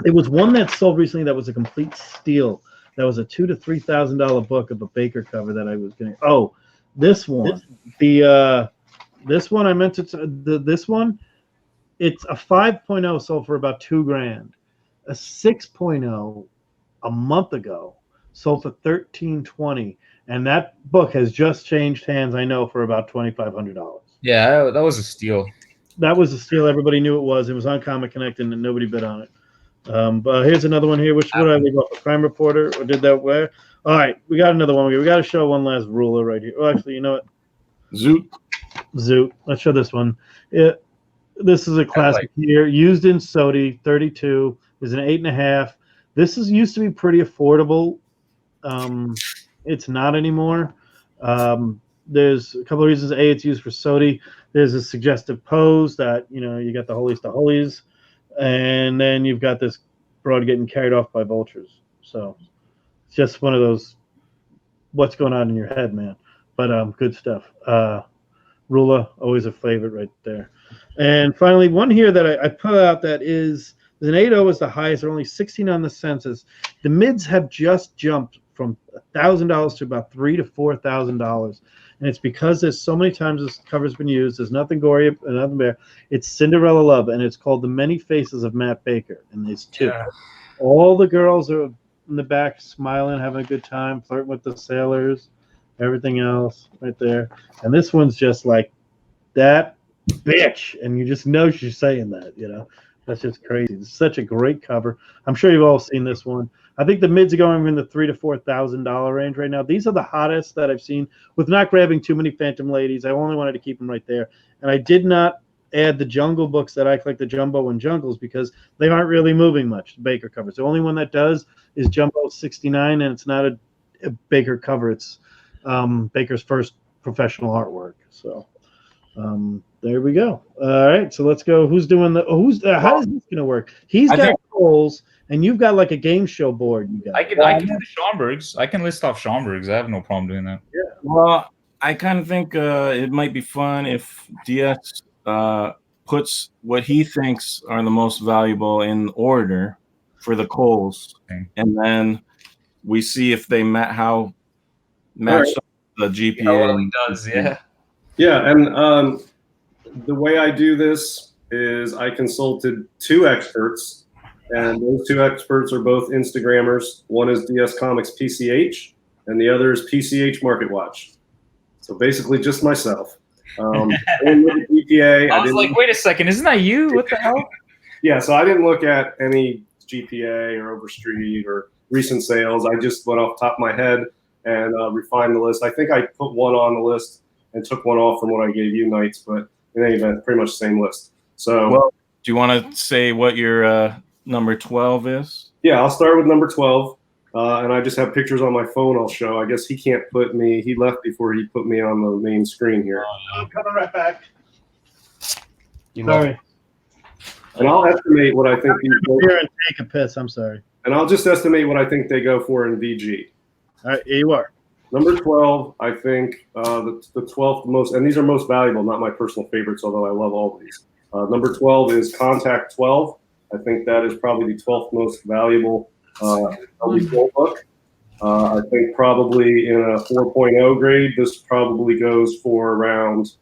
It was one that sold recently that was a complete steal. That was a $2,000 to $3,000 book of a Baker cover that I was getting. Oh, this one. This one I meant to. This one. It's a 5.0 sold for about $2 grand. A 6.0 a month ago sold for $1,320, and that book has just changed hands. I know, for about $2,500. Yeah, that was a steal. That was a steal. Everybody knew it was. It was on Comic Connect, and nobody bid on it. But here's another one here. Which would I leave off? A Crime Reporter, or did that where? All right, we got another one. We got to show one last Rula right here. Oh, actually, you know what? Zoot. Let's show this one. This is a classic here, used in Sodi, 32. Is an 8.5. This used to be pretty affordable. It's not anymore. There's a couple of reasons. A, it's used for Sodi. There's a suggestive pose that, you got the holies to holies, and then you've got this broad getting carried off by vultures. So it's just one of those, what's going on in your head, man. But good stuff. Rula, always a favorite right there. And finally, one here that I put out that is the NATO is the highest. There are only 16 on the census. The mids have just jumped from $1,000 to about $3,000 to $4,000, and it's because there's so many times this cover's been used. There's nothing gory, nothing there. It's Cinderella Love, and it's called The Many Faces of Matt Baker, and there's two. Yeah. All the girls are in the back smiling, having a good time, flirting with the sailors, everything else right there. And this one's just like that bitch, and you just know she's saying that, you know. That's just crazy. It's such a great cover. I'm sure you've all seen this one. I think the mids are going in the $3,000 to $4,000 range right now. These are the hottest that I've seen, with not grabbing too many Phantom Ladies. I only wanted to keep them right there, and I did not add the Jungle books that I collect, the Jumbo and Jungles, because they aren't really moving much. The Baker covers. The only one that does is Jumbo 69, and it's not a Baker cover. It's Baker's first professional artwork. So there we go. All right, so let's go. Who's doing the? How is this going to work? He's got goals, and you've got like a game show board. You got. I can do the Schomburgs. I can list off Schomburgs. I have no problem doing that. Yeah. Well, I kind of think it might be fun if DS puts what he thinks are the most valuable in order for the Coles, Okay. and then we see if they match up the GPA. How well he does, yeah. Yeah, and the way I do this is I consulted two experts, and those two experts are both Instagrammers. One is DS Comics PCH, and the other is PCH Market Watch. So basically, just myself. I didn't look at GPA. I was like, wait a second, isn't that you? What the hell? Yeah, so I didn't look at any GPA or Overstreet or recent sales. I just went off the top of my head and refined the list. I think I put one on the list and took one off from what I gave you, Knights, but in any event, pretty much the same list. So, Well, do you want to say what your number 12 is? yeah, I'll start with number 12. And I just have pictures on my phone I'll show. I guess he can't put me. He left before he put me on the main screen here. I'm coming right back. You Sorry. And I'll estimate what I think these go. Here and take a piss. I'm sorry. And I'll just estimate what I think they go for in VG. All right, here you are. Number 12, I think the 12th most, and these are most valuable, not my personal favorites, although I love all of these. Number 12 is Contact 12. I think that is probably the 12th most valuable LD Gold book. I think probably in a 4.0 grade, this probably goes for around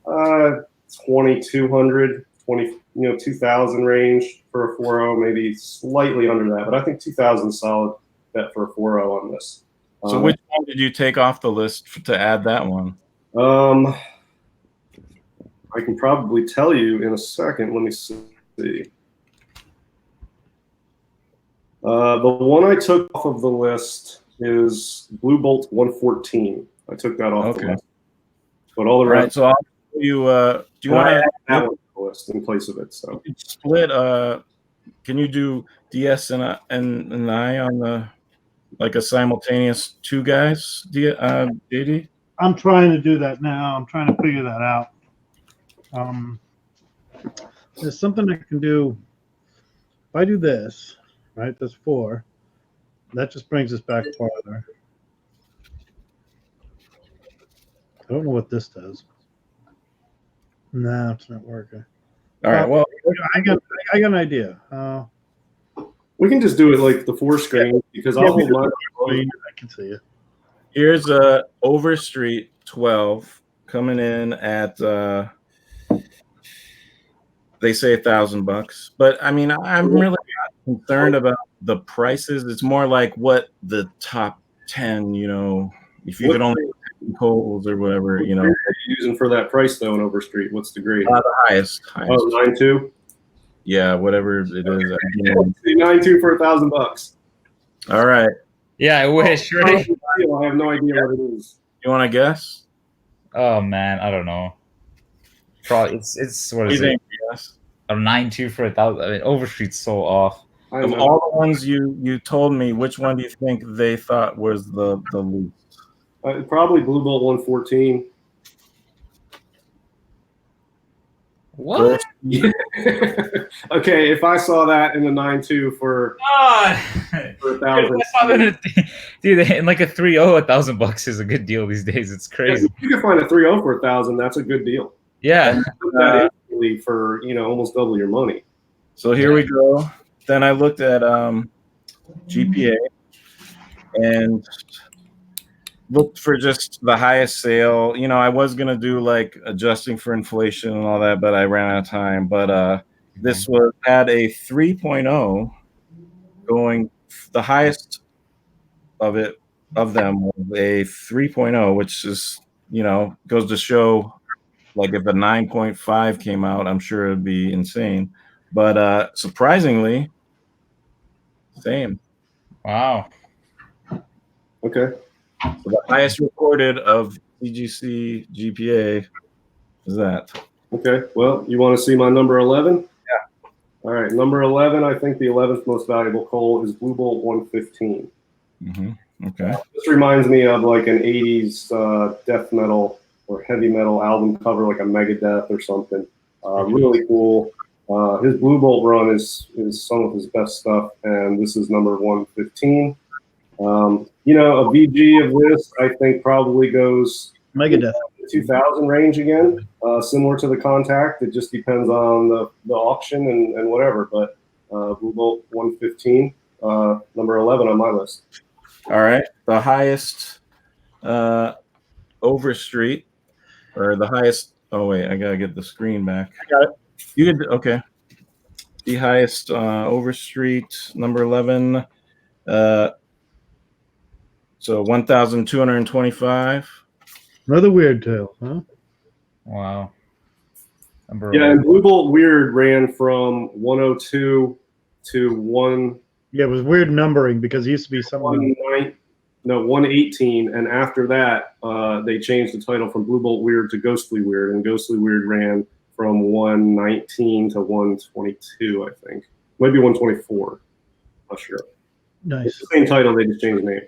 2,200, 2,000 range for a 4.0, maybe slightly under that, but I think 2,000 is solid bet for a 4.0 on this. So which one did you take off the list to add that one? I can probably tell you in a second. Let me see. The one I took off of the list is Blue Bolt 114. I took that off the list. But all the All right, rest, so I'll show you. Do you want add to that one to the list in place of it? So split? Can you do DS and I on the like a simultaneous two guys? JD? I'm trying to do that now. I'm trying to figure that out. There's something I can do. If I do this, right, that's 4. That just brings us back farther. I don't know what this does. No, it's not working. All right. Well, I got an idea. we can just do it like the 4 screen because I'll hold mine. I can see it. here's Overstreet 12 coming in at they say $1,000, but I mean I'm really not concerned about the prices. It's more like what the top 10, if you could only Coles or whatever, What are you using for that price though in Overstreet? What's the grade? the highest. Oh, 9.2. Yeah, whatever it is. 9.2 for $1,000. All right. Yeah, I wish, right? I have no idea what it is. You want to guess? Oh man, I don't know. Probably it's what is it? Yes. A 9.2 for 1,000. I mean, Overstreet's so off. I Of know. all the ones you told me, which one do you think they thought was the least? Probably Blue Bolt 114. What? Okay, if I saw that in the 9.2 for God. for 1,000, Dude, and like a 3.0, $1,000 is a good deal these days. It's crazy. you can find a 3.0 for 1,000. That's a good deal. Yeah. That is immediately for almost double your money. So here we go. Then I looked at GPA and looked for just the highest sale. I was gonna do like adjusting for inflation and all that, but I ran out of time. But this had a 3.0 going. The highest of them was a 3.0, which is goes to show, like, if a 9.5 came out, I'm sure it'd be insane. But surprisingly, same. Wow. Okay. So the highest recorded of CGC GPA is that. Okay. Well, you want to see my number 11? Yeah. All right. Number 11, I think the 11th most valuable coal is Blue Bolt 115. Mm-hmm. Okay. This reminds me of like an 80s death metal or heavy metal album cover, like a Megadeth or something. Really cool. His Blue Bolt run is some of his best stuff, and this is number 115. A VG of this, I think, probably goes Megadeth. 2000 range again, similar to the Contact. It just depends on the auction and whatever. But Blue Bolt 115, number 11 on my list. All right. The highest Overstreet, or the highest. Oh wait, I gotta get the screen back. I got it. You could okay. The highest Overstreet, number 11. So 1,225. Another weird tale, huh? Wow. Yeah, and Blue Bolt Weird ran from 102 to 1. Yeah, it was weird numbering because it used to be something. 118, and after that, they changed the title from Blue Bolt Weird to Ghostly Weird, and Ghostly Weird ran from 119 to 122, I think, maybe 124. Not sure. Nice. It's the same title, they just changed the name.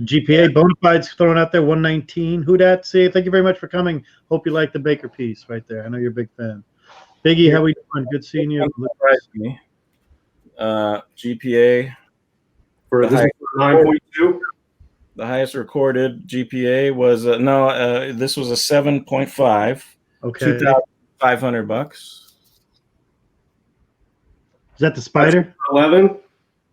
GPA Bonafide's thrown out there 119. Who dat? See, thank you very much for coming. Hope you like the Baker piece right there. I know you're a big fan. Biggie, how we doing? Good seeing you. GPA For this 9.2. The highest recorded GPA was this was a 7.5. Okay. $2,500. Is that the Spider? 11.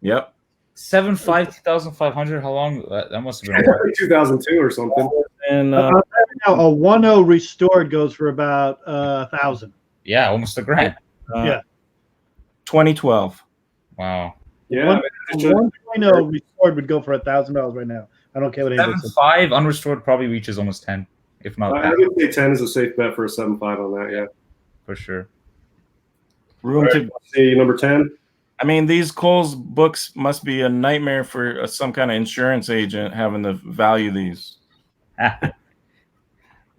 Yep. 2,500. How long? That must have been. 2002 or something. And Now a 1.0 restored goes for about 1,000. Yeah, almost $1,000. Yeah. 2012. Wow. Yeah. 1.0 restored would go for $1,000 right now. I don't care what anybody says. 7.5 unrestored probably reaches almost 10, if not I would say 10 is a safe bet for a 7.5 on that. Yeah. for sure. Room to See number 10. I mean, these Kohl's books must be a nightmare for some kind of insurance agent having to value these. All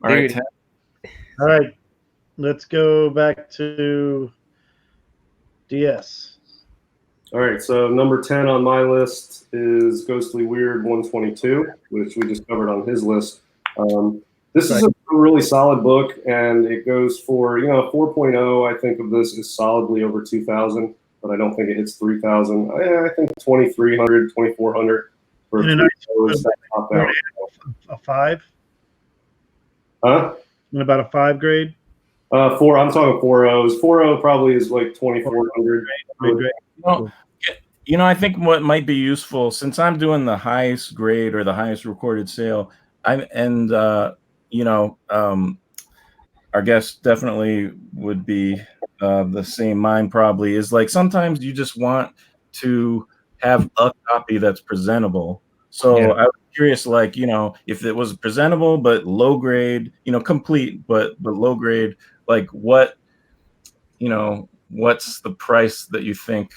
right, Dude. All right. Let's go back to DS. All right, so number 10 on my list is Ghostly Weird 122, which we just covered on his list. This is a really solid book, and it goes for 4.0. I think of this is solidly over 2,000, but I don't think it hits 3,000. I think 2,300, 2,400 for And a 3 is top out. A 5? Huh? And about a 5 grade? 4. I'm talking 4.0s. 4.0 probably is like 2,400. I think what might be useful, since I'm doing the highest grade or the highest recorded sale, our guest definitely would be the same. Mine probably is like sometimes you just want to have a copy that's presentable. So I was curious, like, if it was presentable but low grade, complete but low grade, like what's the price that you think?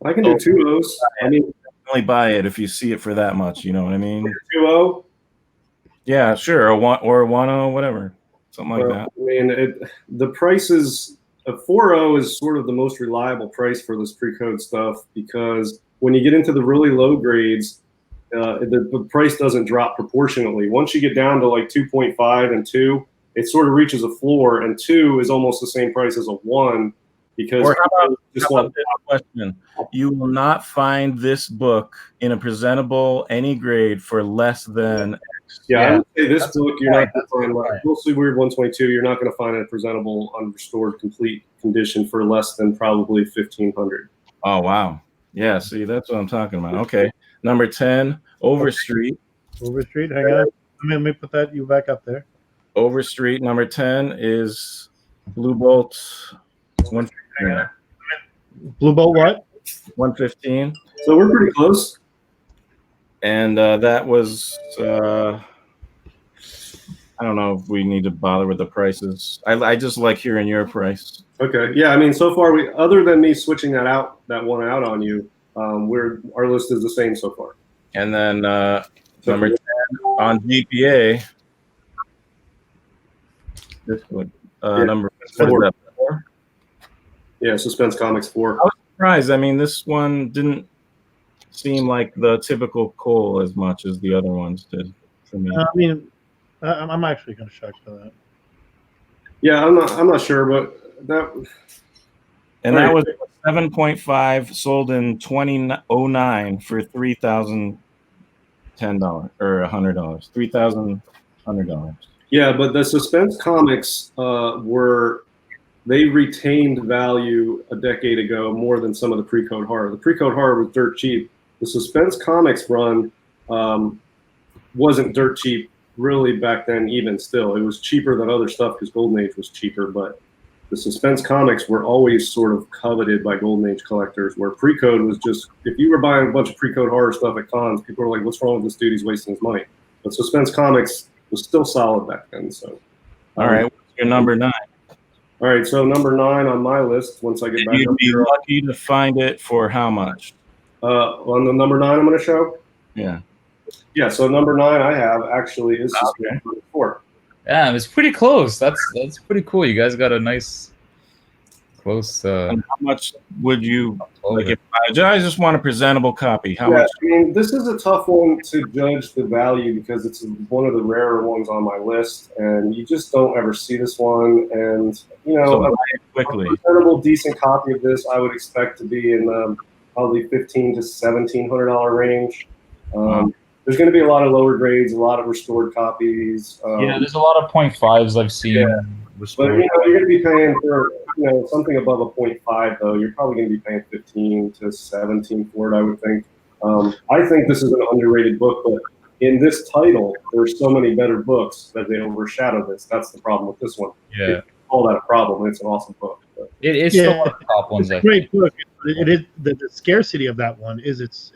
I can do 2.0s. I mean, only buy it if you see it for that much. You know what I mean? 2.0. Yeah, sure. A 1.0, whatever, something like that. I mean, the prices. A 4.0 is sort of the most reliable price for this pre-code stuff because when you get into the really low grades, the price doesn't drop proportionately. Once you get down to like 2.5 and 2, it sort of reaches a floor, and 2 is almost the same price as a 1 because Or how about this question? You will not find this book in a presentable any grade for less than bucks. Yeah, I Yeah. would say this That's a book good you're not point. going to That's a find good like point. mostly Weird 122. You're not going to find a presentable, unrestored, complete condition for less than probably 1,500. Oh wow. Yeah, see, that's what I'm talking about. Okay. Number 10, Overstreet. Overstreet. Hang on. Let me put that you back up there. Overstreet. Number 10 is Blue Bolt 115. Blue Bolt what? 115. So we're pretty close. And that was I don't know if we need to bother with the prices. I just like hearing your price. Okay. Yeah, I mean, so far we, other than me switching that one out on you, our list is the same so far. And then number 10 on GPA. This one, Yeah, number four. what is that, 4? Yeah, Suspense Comics 4. Surprised. I mean, this one didn't seem like the typical Cole as much as the other ones did for me. I mean, I'm actually kind of shocked by that. Yeah, I'm not sure, but that. And that was 7.5, sold in 2009 for $3,010 or $100. $3,100. Yeah, but the Suspense Comics they retained value a decade ago more than some of the pre-code horror. The pre-code horror was dirt cheap. The Suspense Comics run wasn't dirt cheap really back then. Even still, it was cheaper than other stuff because Golden Age was cheaper. But the Suspense Comics were always sort of coveted by Golden Age collectors, where pre-code was just, if you were buying a bunch of pre-code horror stuff at cons, people were like, "What's wrong with this dude? He's wasting his money." But Suspense Comics was still solid back then. So, All right, what's your number 9? All right, so number 9 on my list. Once I get back You'd up be here, lucky to find it for how much? on the number 9, I'm going to show. Yeah. Yeah, so number 9 I have actually is Okay. Suspense 4. Yeah, it's pretty close. That's pretty cool. You guys got a nice close. And how much would you like? it. If I just want a presentable copy, how Yeah, much? I mean, this is a tough one to judge the value because it's one of the rarer ones on my list, and you just don't ever see this one. And you know, So a buy it quickly. presentable, decent copy of this, I would expect to be in the probably $1,500 to $1,700 range. Wow. There's going to be a lot of lower grades, a lot of restored copies. Yeah, there's a lot of 0.5s I've seen. Yeah. But restored. you know, you're going to be paying for something above a 0.5 though. You're probably going to be paying 15 to 17 for it, I would think. I think this is an underrated book, but in this title, there's so many better books that they overshadow this. That's the problem with this one. Yeah, Call that a problem. It's an awesome book. But it's Yeah. still one of the top ones. It's a I great think. book. It is the scarcity of that one is its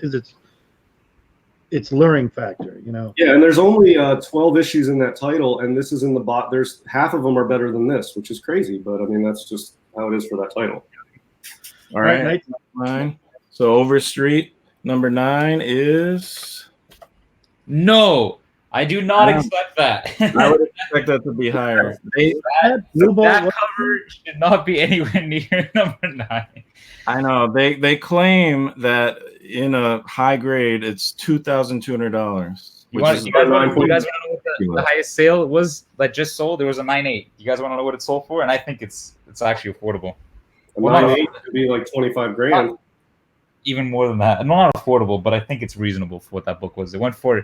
luring factor. You know. yeah, and there's only 12 issues in that title, and this is in the bot. There's half of them are better than this, which is crazy. But I mean, that's just how it is for that title. All right, Right. 9. So Overstreet, number 9 is. No, I do not Yeah. expect that. I would expect that to be higher. Blue Bolt. That cover should not be anywhere near number 9. I know they claim that in a high grade it's $2,200. You guys want to know what the ridiculous. highest sale was that just sold? There was a 9.8. You guys want to know what it sold for? And I think it's actually affordable. A Well, not 9.8 could be like 25 grand. Even more than that. Not affordable, but I think it's reasonable for what that book was. It went for, I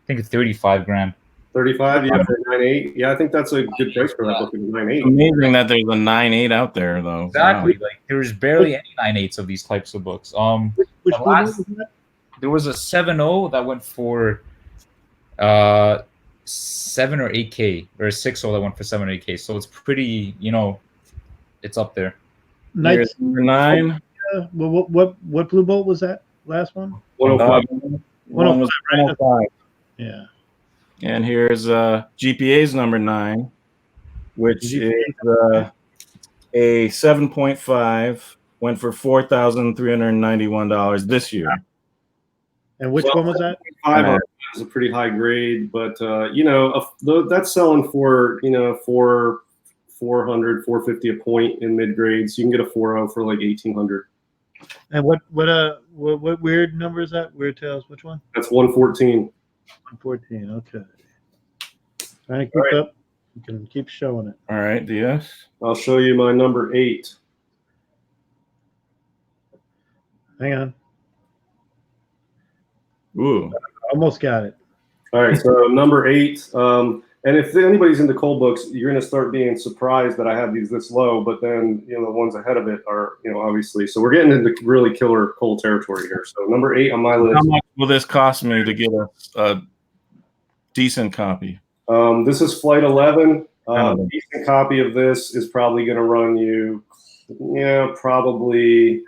think, 35 grand. 35, yeah, for 9.8. Yeah, I think that's a good price for that book. Is 9.8. Amazing that there's a 9.8 out there though. Exactly. Like there's barely any 9.8s of these types of books. Which the Blue Bolt last- was that? There was a 7.0 that went for 7 or 8K, or a 6.0 that went for 7 or 8K. So it's pretty, it's up there. Night. Here's number 9. What Blue Bolt was that last one? 105. One was 105. Yeah. And here's GPA's number 9, which is a 7.5, went for $4,391 this year. And which one was that? 5 is a pretty high grade, but that's selling for 400, 450 a point in mid grades. You can get a 4.0 for like 1,800. And what weird number is that? Weird Tales. Which one? That's 114. 114. Okay. Trying to keep All right. up. You can keep showing it. All right, DS. I'll show you my number 8. Hang on. Ooh. Almost got it. All right, so number 8. And if anybody's into cold books, you're going to start being surprised that I have these this low, but then, the ones ahead of it are, obviously. So we're getting into really killer cold territory here. So number 8 on my list. How much will this cost me to get a decent copy? This is Flight 11. A decent copy of this is probably going to run you, probably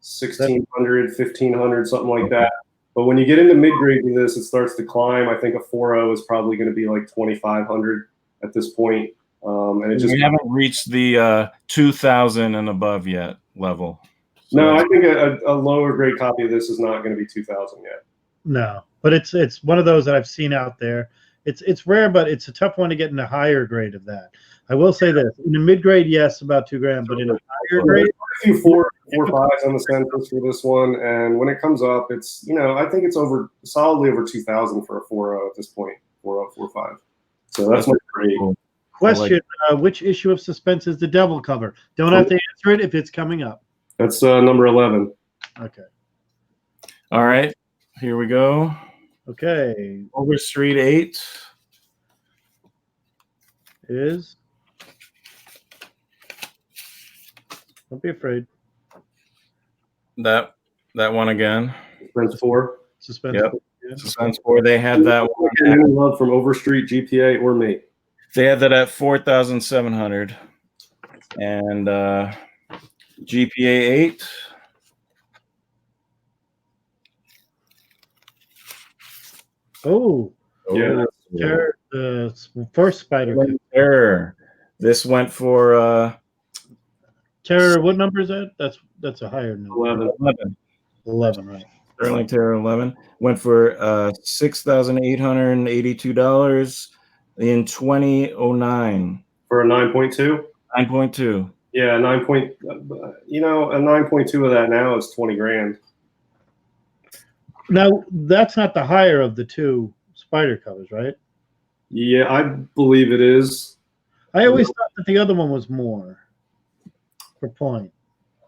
1,600, 1,500, something like that. But when you get into mid-grade to this, it starts to climb. I think a 4.0 is probably going to be like 2,500 at this point. And it just we haven't reached the 2,000 and above yet level. So no, I think a lower grade copy of this is not going to be 2,000 yet. No, but it's one of those that I've seen out there. It's rare, but it's a tough one to get in a higher grade of that. I will say this: in the mid grade, yes, about $2,000, but in a higher grade, a few 4.5s on the census for this one, and when it comes up, it's I think it's solidly over 2,000 for a 4.0 at this point, 4.0, 4.5. So that's my grade. question: which issue of Suspense is the Devil cover? Don't have to answer it if it's coming up. That's number 11. Okay. all right, here we go. Okay. Overstreet 8 Is. Don't be afraid. that one again. Suspense 4. Suspense. Yep. Yeah. Suspense 4. They had that one. Any love from Overstreet, GPA, or me? They had that at 4,700, and GPA 8. Oh, Yeah. the first Spider. Terror. This went for Terror. What number is that? That's a higher number. 11. 11, right? Sterling Terror 11 went for $6,882 in 2009. For a 9.2? 9.2. Yeah, 9 point. A 9.2 of that now is 20 grand. Now that's not the higher of the two Spider covers, right? Yeah, I believe it is. I always thought that the other one was more per point.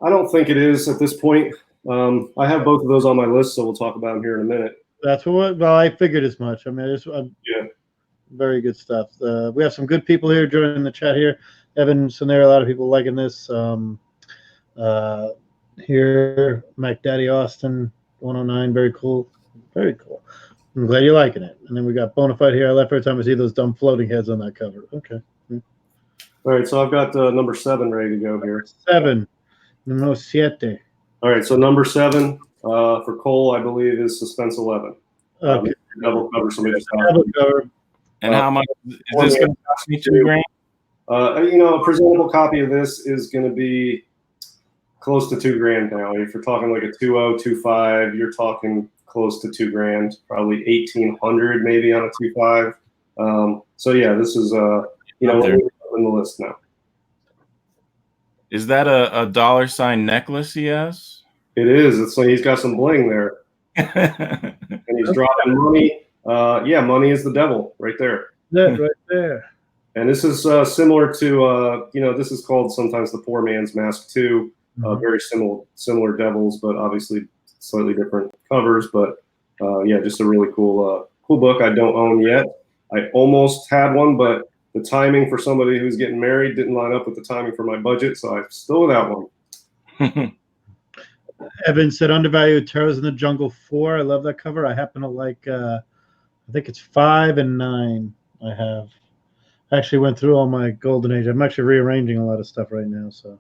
I don't think it is at this point. I have both of those on my list, so we'll talk about them here in a minute. That's what. Well, I figured as much. I mean, it's Yeah. very good stuff. We have some good people here joining the chat here. Evan, so there are a lot of people liking this. Here, Mike Daddy Austin, 109, very cool, very cool. I'm glad you're liking it. And then we got Bonafide here. I laugh every time I see those dumb floating heads on that cover. Okay. All right, so I've got number 7 ready to go here. 7, numero 7. All right, so number 7 for Cole, I believe, is Suspense 11. Okay. Double cover. Somebody just Double cover. And how much is this going to cost me? $2,000? A presentable copy of this is going to be close to $2,000 now. If you're talking like a 2.0, 2.5, you're talking close to $2,000, probably 1,800 maybe on a 2.5. So yeah, this is there in the list now. Is that a $sign necklace he has? It is. It's like he's got some bling there, and he's dropping money. Yeah, money is the devil right there. That right there. And this is similar to this is called sometimes the Poor Man's Mask 2. Very similar devils, but obviously slightly different covers. But yeah, just a really cool book. I don't own yet. I almost had one, but the timing for somebody who's getting married didn't line up with the timing for my budget, so I'm still without one. Evan said undervalued Terrors in the Jungle 4. I love that cover. I happen to like I think it's 5 and 9 I have. I actually went through all my Golden Age. I'm actually rearranging a lot of stuff right now. So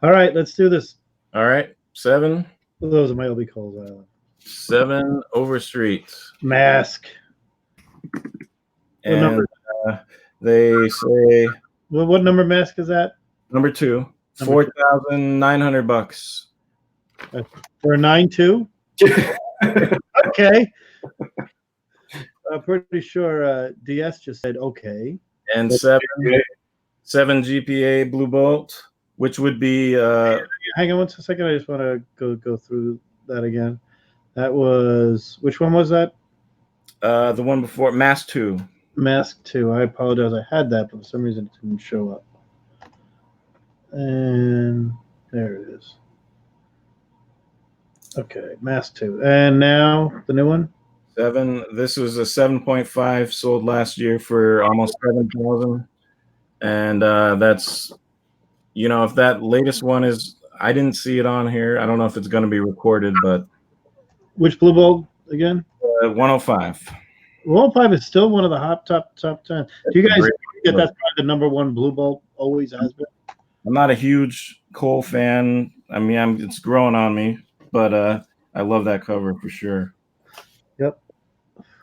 all right, let's do this. All right, 7. Those are my LB Coles Island. 7 Overstreet. Mask. And they say What number mask is that? number 2, $4,900. For a 9.2? Okay. I'm pretty sure DS just said okay. And 7 GPA Blue Bolt, which would be Hang on one second. I just want to go through that again. That was, which one was that? the one before Mask 2. Mask 2. I apologize. I had that, but for some reason it didn't show up. And there it is. Okay, Mask 2. And now the new one? 7. This was a 7.5, sold last year for almost 7,000. And that's, if that latest one is, I didn't see it on here. I don't know if it's going to be recorded, but Which Blue Bolt again? 105. 105 is still one of the top 10. Do you guys get that's probably the number one Blue Bolt always has been? I'm not a huge Cole fan. I mean, it's growing on me, but I love that cover for sure. Yep.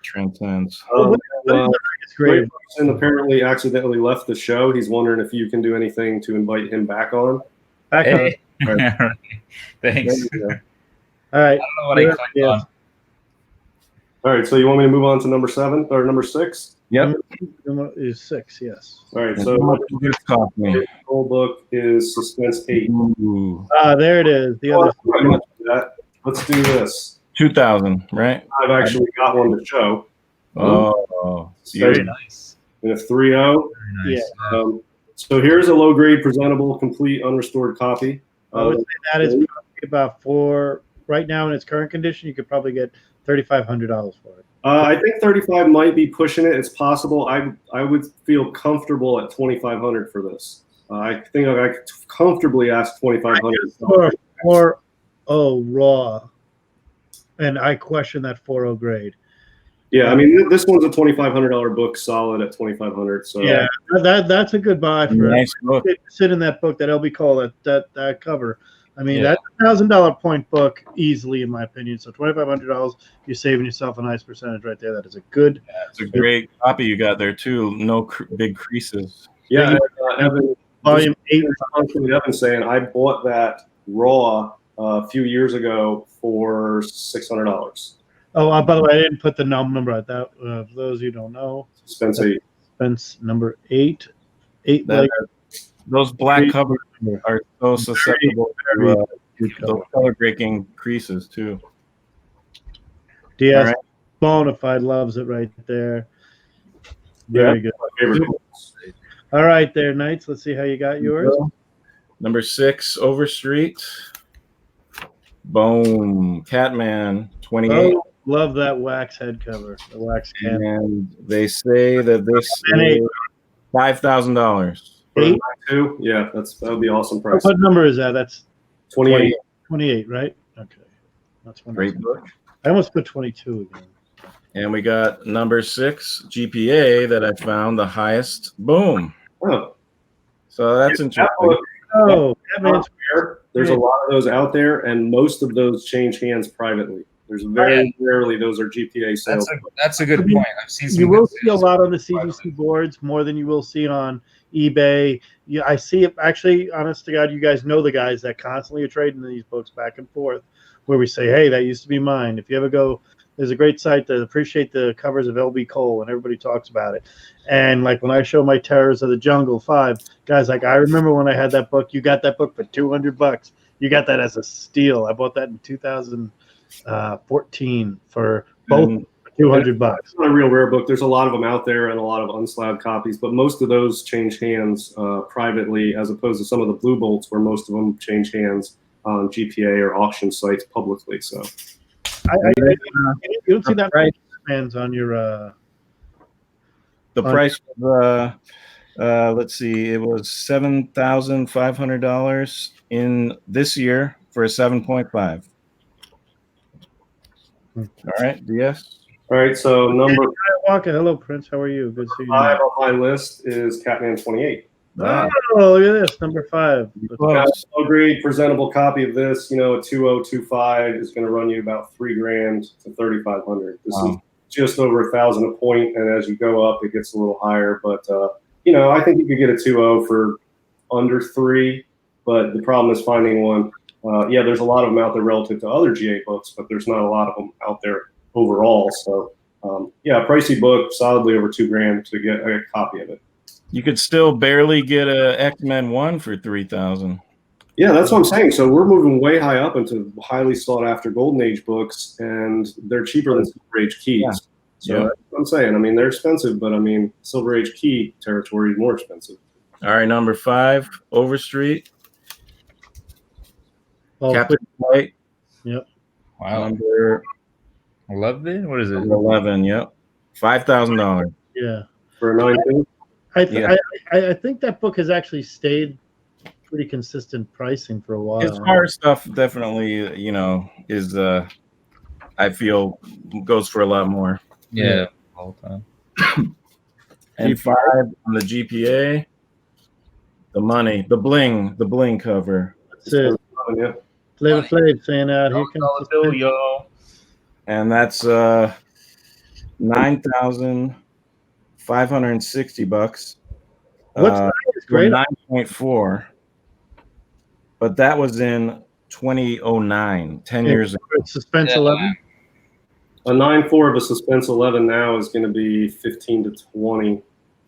Transcends. It's great. And apparently accidentally left the show. He's wondering if you can do anything to invite him back on. Back on. Hey. Thanks. There you go. All right. I don't know what I clicked Yeah. on. All right, so you want me to move on to number 7 or number 6? Yep. Is 6, yes. All right, So so much this cost me. the whole book is Suspense 8. Ooh. There it is. The other. Let's do this. 2,000, right? I've actually got one to show. Oh, Very beautiful. nice. In a 3.0. Very nice. So here's a low-grade, presentable, complete, unrestored copy. I would say that is probably about right now in its current condition, you could probably get $3,500 for it. I think 35 might be pushing it. It's possible. I would feel comfortable at 2,500 for this. I think I could comfortably ask 2,500. Raw. And I question that 4.0 grade. Yeah, I mean this one's a $2,500 book, solid at 2,500. So Yeah, that's a good buy for Nice book. sit in that book that LB Cole that cover. I mean, Yeah. that's $1,000 point book easily, in my opinion. So $2,500, you're saving yourself a nice percentage right there. That is a good. It's a great copy you got there too. No big creases. yeah, Evan, Volume 8. Evan saying I bought that raw a few years ago for $600. Oh, by the way, I didn't put the number at that. For those who don't know, Suspense 8. Fence number 8. 8 That- like Those black covers are so susceptible very to good those cover. color breaking creases too. DS All right. Bonafide loves it right there. Very good. My favorite book. All right, there, Knights. Let's see how you got yours. Number 6, Overstreet. Boom. Catman 28. Oh, love that wax head cover. The wax can. And they say that this And is $5,000. 8. 2? Yeah, that would be awesome price. What number is that? That's 28. 28, right? Okay. That's Great book. I almost put 22 again. And we got number 6, GPA, that I found the highest. Boom. Oh, So that's that interesting. book, Oh, Catman's there's a lot of those out there, and most of those change hands privately. There's very rarely those are GPA sales. That's a good I mean, point. I've seen some. you will good see a sales. lot on the CGC boards more than you will see on eBay. Yeah, I see it. Actually, honest to God, you guys know the guys that constantly are trading these books back and forth, where we say, "Hey, that used to be mine." If you ever go, there's a great site that appreciate the covers of LB Cole, and everybody talks about it. And like when I show my Terrors of the Jungle 5, guys, like I remember when I had that book. You got that book for $200. You got that as a steal. I bought that in 2014 for both And for $200. It's not a real rare book. There's a lot of them out there and a lot of unslabbed copies, but most of those change hands privately, as opposed to some of the Blue Bolts, where most of them change hands on GPA or auction sites publicly. So You don't see that Right. many fans on your. The price was, let's see, it was $7,500 in this year for a 7.5. All right, DS. all right, so number Walker, hello, Prince. How are you? Good to see you. 5 on my list is Catman 28. Ah, Oh, look at this, number 5. close. A great presentable copy of this, a 2025 is going to run you about $3,000 to $3,500. This is Wow. just over 1,000 a point, and as you go up, it gets a little higher. But I think you could get a 2.0 for under 3. But the problem is finding one. There's a lot of them out there relative to other GA books, but there's not a lot of them out there overall. So, a pricey book, solidly over $2,000 to get a copy of it. You could still barely get a X-Men 1 for 3,000. Yeah, that's what I'm saying. So we're moving way high up into highly sought after Golden Age books, and they're cheaper than Silver Age keys. Yeah. So Yeah. that's what I'm saying. I mean, they're expensive, but I mean, Silver Age key territory is more expensive. All right, number 5, Overstreet. Oh, Captain White. Wow. Number 11? What is it? 11. Yep, $5,000. Yeah. For a 9.2. Yeah. I think that book has actually stayed pretty consistent pricing for a while. His horror stuff definitely, is I feel goes for a lot more. Yeah. All the time. And 5 on the GPA. The money, the bling cover. That's it. Yeah. Flavor Flav saying out here comes $1 bill, yo. And that's $9,560. What's the highest grade? 9.4. But that was in 2009, 10 years ago. Suspense Yeah. 11. A 9.4 of a suspense 11 now is going to be 15 to 20.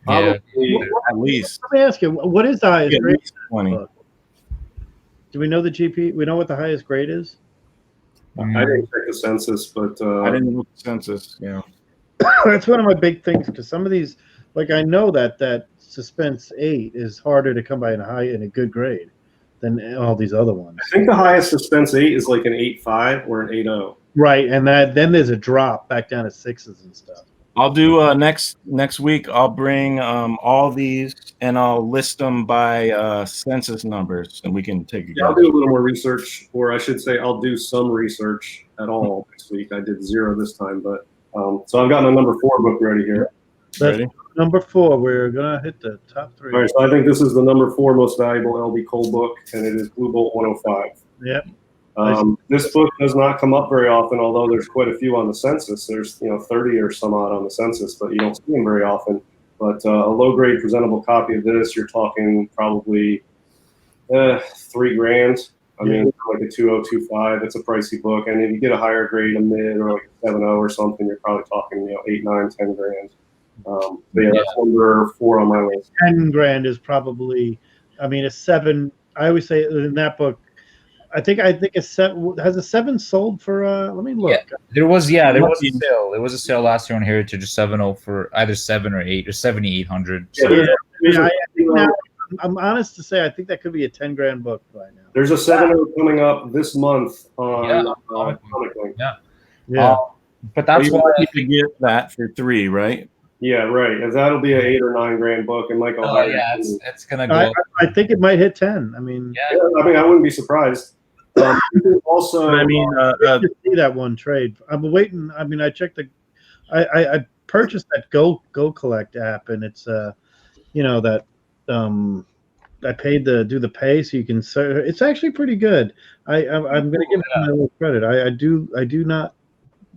Yeah. Probably, At least. Let me ask you, what is the highest At grade? least 20. Do we know the GP? We know what the highest grade is? I didn't check the census, but I didn't look at the census. That's one of my big things because some of these, like I know that suspense 8 is harder to come by in a good grade than all these other ones. I think the highest suspense 8 is like an 8.5 or an 8.0. Right, and then there's a drop back down to 6s and stuff. I'll do next week. I'll bring all these and I'll list them by census numbers, and we can take a Yeah, I'll guess. do a little more research, or I should say, I'll do some research at all next week. I did 0 this time, but so I've got my number 4 book ready here. That's Ready? number 4. We're gonna hit the top 3. All right, so I think this is the number 4 most valuable LB Cole book, and it is Blue Bolt 105. Yep. This book does not come up very often, although there's quite a few on the census. There's 30 or some odd on the census, but you don't see them very often. But a low-grade presentable copy of this, you're talking probably $3,000. I mean, like a 2025. It's a pricey book, and if you get a higher grade, a mid or like a 7.0 or something, you're probably talking 8, 9, 10 grand. But yeah, that's number 4 on my list. 10 grand is probably, I mean, a 7. I always say in that book, I think a 7 has a 7 sold for. Let me look. Yeah, there was a sale. There was a sale last year on Heritage of 7.0 for either 7 or 8 or 7,800. So Yeah, I think now, I'm honest to say, I think that could be a 10 grand book right now. there's a 7.0 coming up this month on Comic Comic Link. Yeah. but that's why you could get that for 3, right? Yeah, right. And that'll be an 8 or 9 grand book, and Michael. it's gonna go. I think it might hit 10. I mean, Yeah. I mean, I wouldn't be surprised. Also, I mean, I did see that one trade. I'm waiting. I mean, I checked I purchased that Go Collect app, and it's that I paid to do the pay, so you can. It's actually pretty good. I'm going to give it a little credit. I do not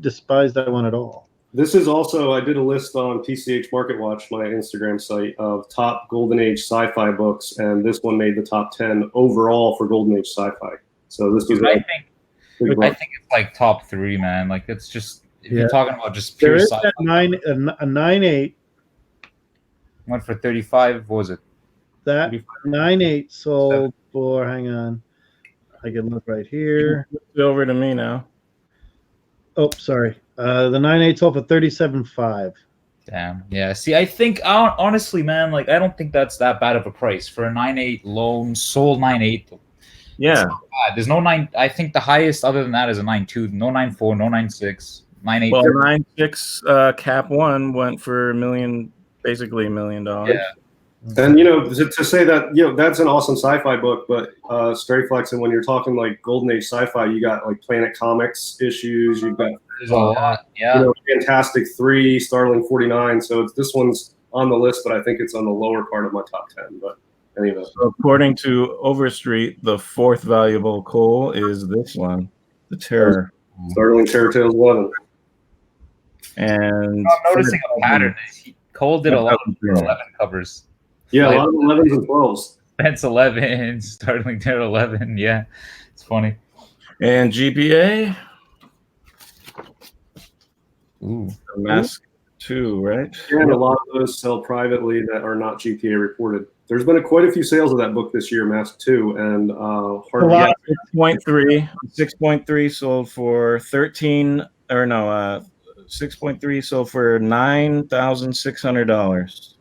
despise that one at all. this is also, I did a list on PCH Market Watch, my Instagram site, of top Golden Age sci-fi books, and this one made the top 10 overall for Golden Age sci-fi. So this was I a think big book. it's like top 3, man. Like it's just if Yeah. you're talking about just There pure is sci-fi. that 9.8. Went for 35. What was it? That 9.8 sold for. Hang on, I can look right here. it's over to me now. Oh, sorry. The 9.8 sold for 37.5. Damn. Yeah. See, I think honestly, man, like I don't think that's that bad of a price for a 9.8 loan sold 9.8. Yeah. There's no 9. I think the highest other than that is a 9.2. No 9.4. No 9.6. 9.8. Well, 9.6 Cap 1 went for basically $1 million. Yeah. And to say that that's an awesome sci-fi book, but Stray Flex, and when you're talking like Golden Age sci-fi, you got like Planet Comics issues, you've got There's a lot. Yeah. Fantastic 3, Starling 49. So this one's on the list, but I think it's on the lower part of my top 10. But anyway, So according to Overstreet, the 4th valuable coal is this one, the Terror. Starling Terror Tales 11. And I'm noticing a pattern. Cole did a lot of 11 covers. Yeah, a lot of 11s and 12s. Spence 11, Starling Terror 11. Yeah, it's funny. And GPA, Ooh. Mask 2, right? And a lot of those sell privately that are not GPA reported. There's been quite a few sales of that book this year, Mask 2, and hardly. lot. 6.3 sold for 6.3 sold for $9,600.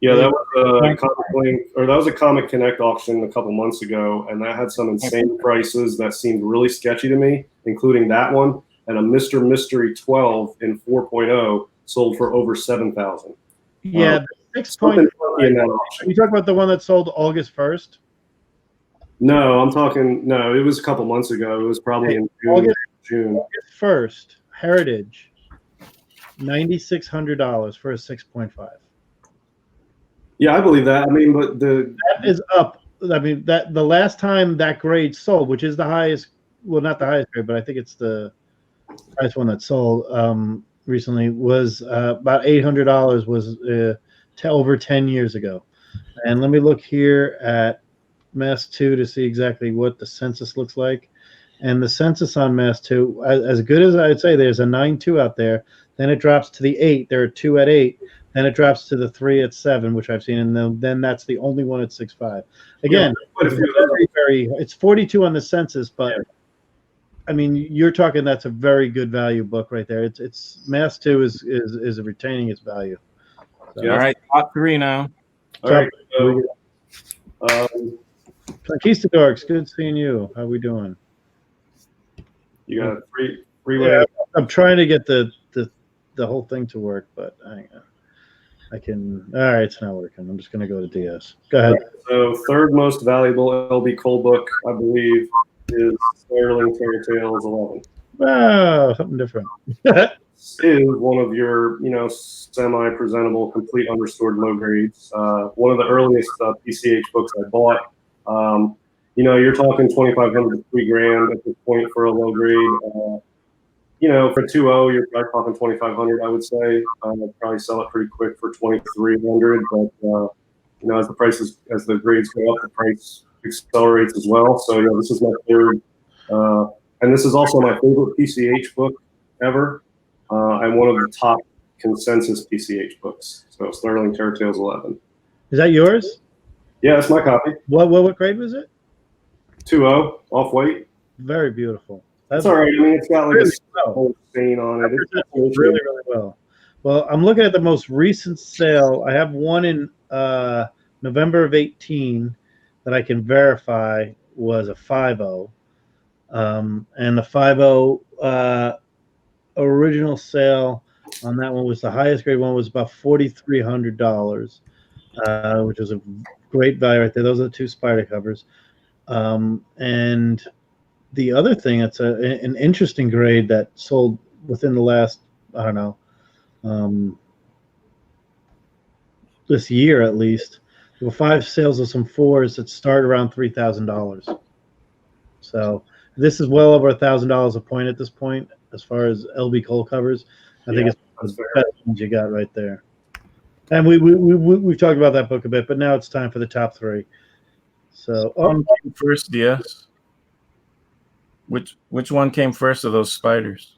Yeah, that was a Comic Link, or that was a Comic Connect auction a couple months ago, and that had some insane prices that seemed really sketchy to me, including that one. and a Mr. Mystery 12 in 4.0 sold for over 7,000. Yeah, the 6 Something point. funky in that auction. You talk about the one that sold August 1st? No, I'm talking. No, it was a couple months ago. It was probably in June. August 1st, Heritage, $9,600 for a 6.5. Yeah, I believe that. I mean, but the That is up. I mean, that the last time that grade sold, which is the highest, well, not the highest grade, but I think it's the highest one that sold recently, was about $800. Was over 10 years ago. And let me look here at Mass 2 to see exactly what the census looks like. And the census on Mass 2, as good as I'd say, there's a 9.2 out there. Then it drops to the 8. There are 2 at 8. Then it drops to the 3 at 7, which I've seen, and then that's the only one at 6.5. Again, it's very, it's 42 on the census, but I mean, you're talking that's a very good value book right there. It's Mass 2 is retaining its value. So, All right, top 3 now. all right. So, Conquistadors, good seeing you. How we doing? you got three Yeah, I'm trying to get the whole thing to work, but I can. All right, it's not working. I'm just going to go to DS. Go ahead. So third most valuable LB Cole book, I believe, is Sterling Fairy Tales 11. Wow, something different. This is one of your, semi-presentable, complete unrestored low grades. One of the earliest PCH books I bought. You're talking 2,500 to $3,000 at this point for a low grade. For 2.0, you're probably talking 2,500. I would say I'd probably sell it pretty quick for 2,300. But as the grades go up, the price accelerates as well. So this is my third, and this is also my favorite PCH book ever. And one of the top consensus PCH books. So Sterling Fairy Tales 11. Is that yours? Yeah, that's my copy. What grade was it? 2.0 off white. Very beautiful. That's all right. I mean, it's got like really a whole stain on it. It's really well. Well, I'm looking at the most recent sale. I have one in November of 18 that I can verify was a 5.0. And the 5.0 original sale on that one was the highest grade one was about $4,300, which was a great value right there. Those are the 2 spider covers. And the other thing, it's an interesting grade that sold within the last, I don't know, this year at least. There were 5 sales of some 4s that start around $3,000. So this is well over $1,000 a point at this point as far as LB Cole covers. I think it's the best ones you got right there. And we've talked about that book a bit, but now it's time for the top 3. So One came first, DS. Which one came first of those spiders?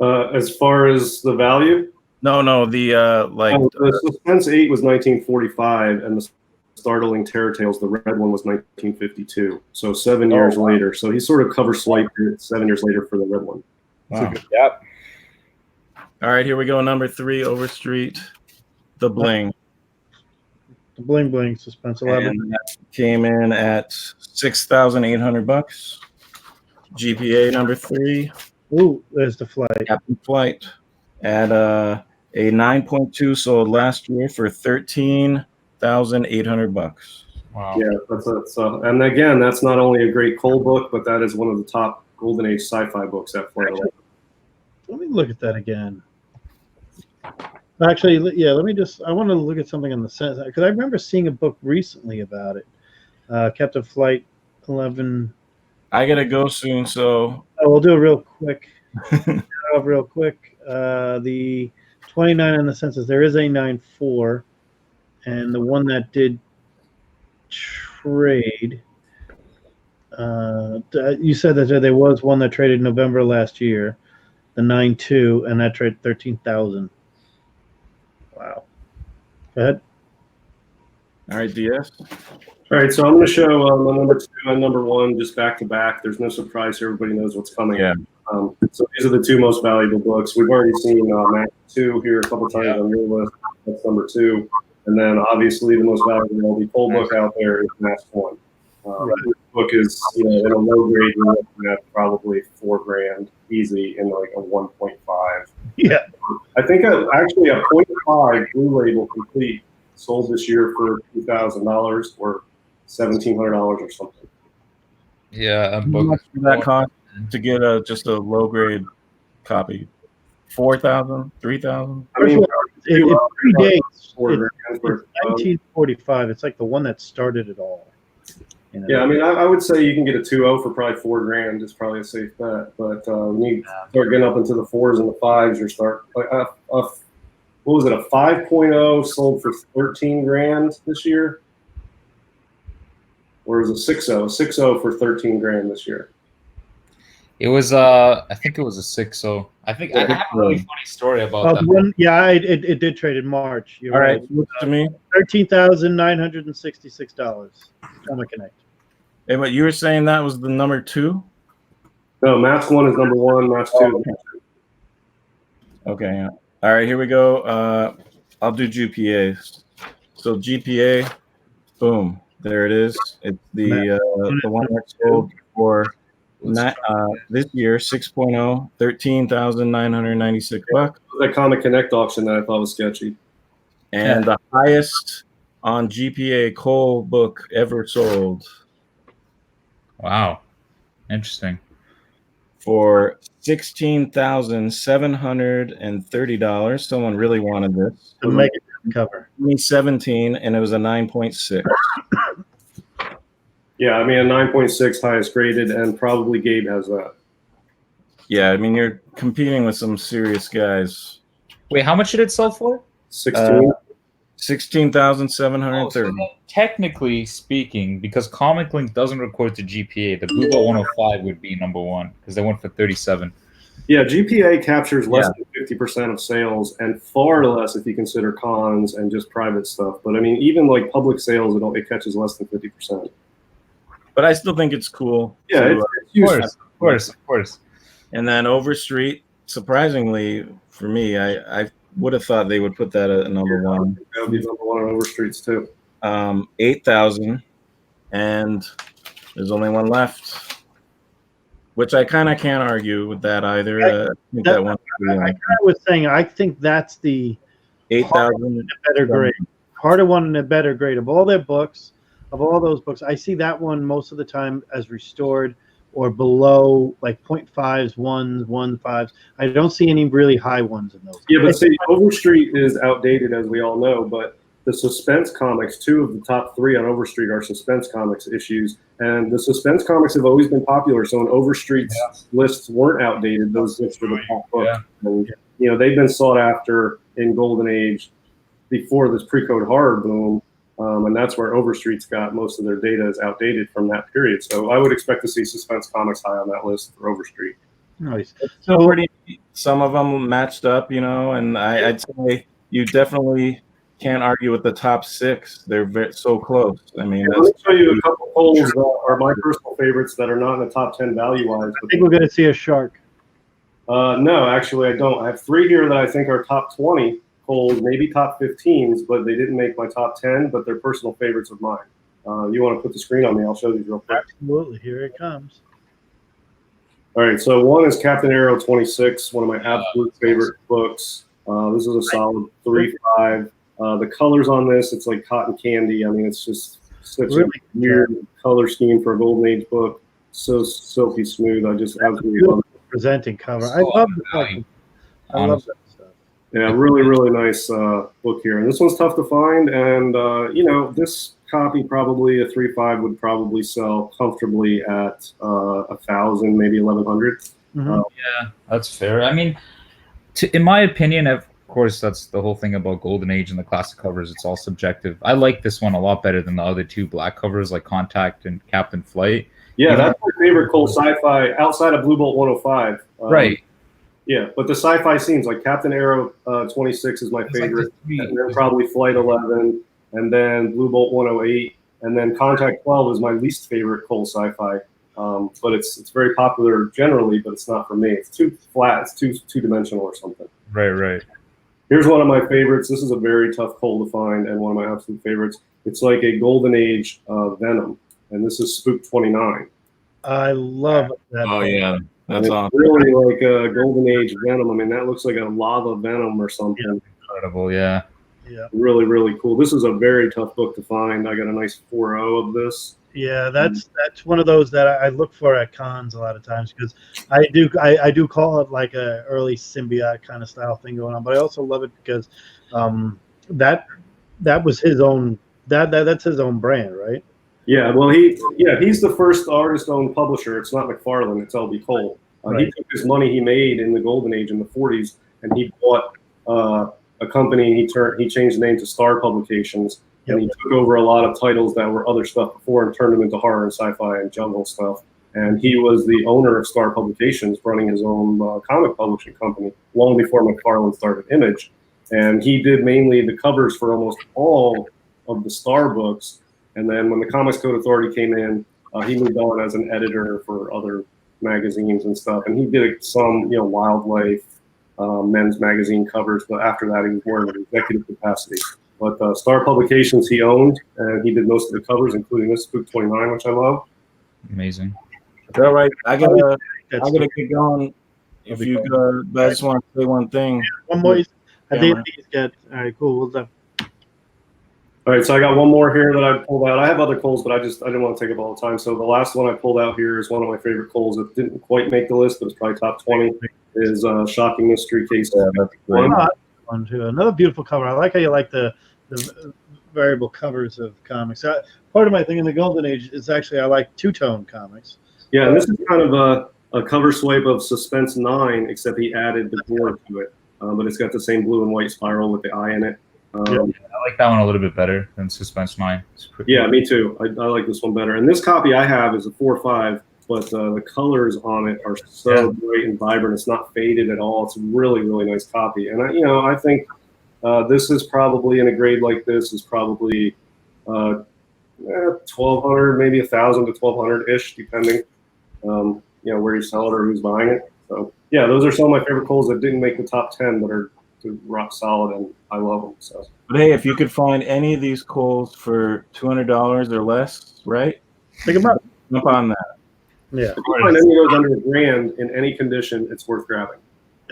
As far as the value, No, the the Suspense 8 was 1945, and the Startling Terror Tales, the red one, was 1952. So 7 years later. So he sort of cover swiped it 7 years later for the red one. wow. Yep. All right, here we go. Number 3, Overstreet, The Bling. the Bling Bling Suspense 11. And that came in at $6,800. GPA number 3, Ooh, there's the flight. Captain Flight, at a 9.2 sold last year for $13,800. Wow. Yeah, that's and again, that's not only a great Cole book, but that is one of the top Golden Age sci-fi books at Flight 11. Let me look at that again. Actually, yeah, let me I want to look at something on the sense, because I remember seeing a book recently about it. Captain Flight 11. I gotta go soon, so We'll do it real quick. Real quick. The 29 on the census, there is a 9.4, and the one that did trade. You said that there was one that traded November last year, the 9.2, and that traded 13,000. Wow. Go ahead. all right, DS. All right, so I'm going to show my number 2 and number 1 just back to back. There's no surprise here. Everybody knows what's coming. Yeah. So these are the 2 most valuable books. We've already seen Mac 2 here a couple times on your list. That's number 2. And then obviously the most valuable LB Cole book out there is Max 1. book is, you know, in a low grade, you're looking at probably $4,000 easy in like a 1.5. Yeah. I think actually a 0.5 Blue Label complete sold this year for $2,000 or $1,700 or something. Yeah, a How book. much does that cost to get just a low grade copy? 4,000, 3,000? I mean, It predates. It's $4,000 it's for, 1945. It's like the one that started it all. You know? yeah, I mean, I would say you can get a 2.0 for probably $4,000. It's probably a safe bet. But when you start getting up into the 4s and the 5s, you start like what was it? A 5.0 sold for $13,000 this year, or is it 6.0? 6.0 for $13,000 this year. It was I think it was a 6.0. I think I have a really funny story about that. It did trade in March. You're All right, right. look to me. $13,966. Comic Connect. Hey, but you were saying that was the number 2? No, Match 1 is number 1. Match 2. Okay. Yeah. All right, here we go. I'll do GPA. So GPA, boom, there it is. It's the one that sold for this year 6.0, $13,996. That Comic Connect auction that I thought was sketchy. And the highest on GPA Cole book ever sold Wow, interesting. for $16,730. Someone really wanted this. The Mega cover. 2017, and it was a 9.6. Yeah, I mean a 9.6 highest graded, and probably Gabe has that. Yeah, I mean you're competing with some serious guys. Wait, how much did it sell for? 16. 16,730. Oh, so then technically speaking, because Comic Link doesn't record to GPA, the Blue Ball 105 would be number 1 because they went for 37. Yeah, GPA captures less than 50% of sales, and far less if you consider cons and just private stuff. But I mean, even like public sales, it catches less than 50%. But I still think it's cool. Yeah, to, it's Of course. And then Overstreet, surprisingly for me, I would have thought they would put that at number 1. That would be number 1 on Overstreets too. 8,000, and there's only one left, which I kind of can't argue with that either. I think that one I was saying I think that's the 8,000 better grade. Harder one and a better grade of all their books. Of all those books, I see that one most of the time as restored or below, like 0.5s, 1s, 1.5s. I don't see any really high ones in those. Yeah, but see, Overstreet is outdated, as we all know, but the suspense comics, 2 of the top 3 on Overstreet are suspense comics issues, and the suspense comics have always been popular, so when Overstreet's lists weren't outdated, those lists were the top books. Yeah. And, you know, they've been sought after in Golden Age before this pre-code horror boom, and that's where Overstreet's got most of their data is outdated from that period. So I would expect to see suspense comics high on that list for Overstreet. Nice. So pretty, some of them matched up, you know, and I'd say you definitely can't argue with the top 6. They're so close. I mean, Let me show you a couple polls that are my personal favorites that are not in the top 10 value-wise. I think we're going to see a shark. No, actually, I don't. I have 3 here that I think are top 20 polls, maybe top 15s, but they didn't make my top 10, but they're personal favorites of mine. You want to put the screen on me? I'll show these real quick. Absolutely. Here it comes. All right, so one is Captain Arrow 26, one of my absolute favorite books. This is a solid 3.5. The colors on this, it's like cotton candy. I mean, it's just such a weird color scheme for a Golden Age book. So silky smooth. I just absolutely love it. Presenting cover. I love the cover. I love that stuff. Yeah, really, really nice book here. And this one's tough to find. And, you know, this copy, probably a 3.5, would probably sell comfortably at 1,000, maybe 1,100. Yeah, that's fair. I mean, in my opinion, of course, that's the whole thing about Golden Age and the classic covers. It's all subjective. I like this one a lot better than the other 2 black covers, like Contact and Captain Flight. Yeah, that's my favorite Cole sci-fi outside of Blue Bolt 105. Right. Yeah, but the sci-fi scenes, like Captain Arrow 26 is my favorite, and then probably Flight 11, and then Blue Bolt 108, and then Contact 12 is my least favorite Cole sci-fi. But it's very popular generally, but it's not for me. It's too flat. It's too two-dimensional or something. Right. Here's one of my favorites. This is a very tough Cole to find and one of my absolute favorites. It's like a Golden Age Venom. and this is Spook 29. I love that. Oh book. yeah, And that's it's awesome. really like a Golden Age Venom. I mean, that looks like a lava Venom or something. Incredible, yeah. Yeah. Really, really cool. This is a very tough book to find. I got a nice 4.0 of this. Yeah, that's one of those that I look for at cons a lot of times because I do call it like a early symbiote kind of style thing going on, but I also love it because that was his own that's his own brand, right? Yeah, well, he's the first artist-owned publisher. It's not McFarlane, it's L.B. Cole. Right. He took his money he made in the Golden Age in the 40s, and he bought a company. He changed the name to Star Publications, and he took over a lot of titles that were other stuff before and turned them into horror and sci-fi and jungle stuff. And he was the owner of Star Publications, running his own comic publishing company long before McFarlane started Image. And he did mainly the covers for almost all of the Star books. And then when the Comics Code Authority came in, he moved on as an editor for other magazines and stuff. And he did some, Wildlife, men's magazine covers. But after that, he was more in an executive capacity. But Star Publications he owned, and he did most of the covers, including this Spook 29, which I love. Amazing. All right, I gotta That's get going. If you guys want to say one thing, one more. I think Cameron. these get all right. Cool. Well done. All right, so I got one more here that I pulled out. I have other Coles, but I didn't want to take up all the time. So the last one I pulled out here is one of my favorite Coles that didn't quite make the list, but it's probably top 20. Is Shocking Mystery Case. Yeah, that's great. One too. Another beautiful cover. I like how you like the variable covers of comics. Part of my thing in the Golden Age is actually I like two-tone comics. Yeah, and this is kind of a cover swipe of Suspense 9, except he added the gore to it. But it's got the same blue and white spiral with the eye in it. I like that one a little bit better than Suspense 9. Yeah, me too. I like this one better. And this copy I have is a 4.5, but the colors on it are so bright and vibrant. It's not faded at all. It's a really, really nice copy. And I think this is probably in a grade like this is probably 1,200, maybe 1,000 to 1,200 ish, depending, where you sell it or who's buying it. So yeah, those are some of my favorite Coles that didn't make the top 10, but are rock solid, and I love them. So. But hey, if you could find any of these Coles for $200 or less, right? Think about Jump on that. yeah. If you find any of those under $1,000 in any condition, it's worth grabbing.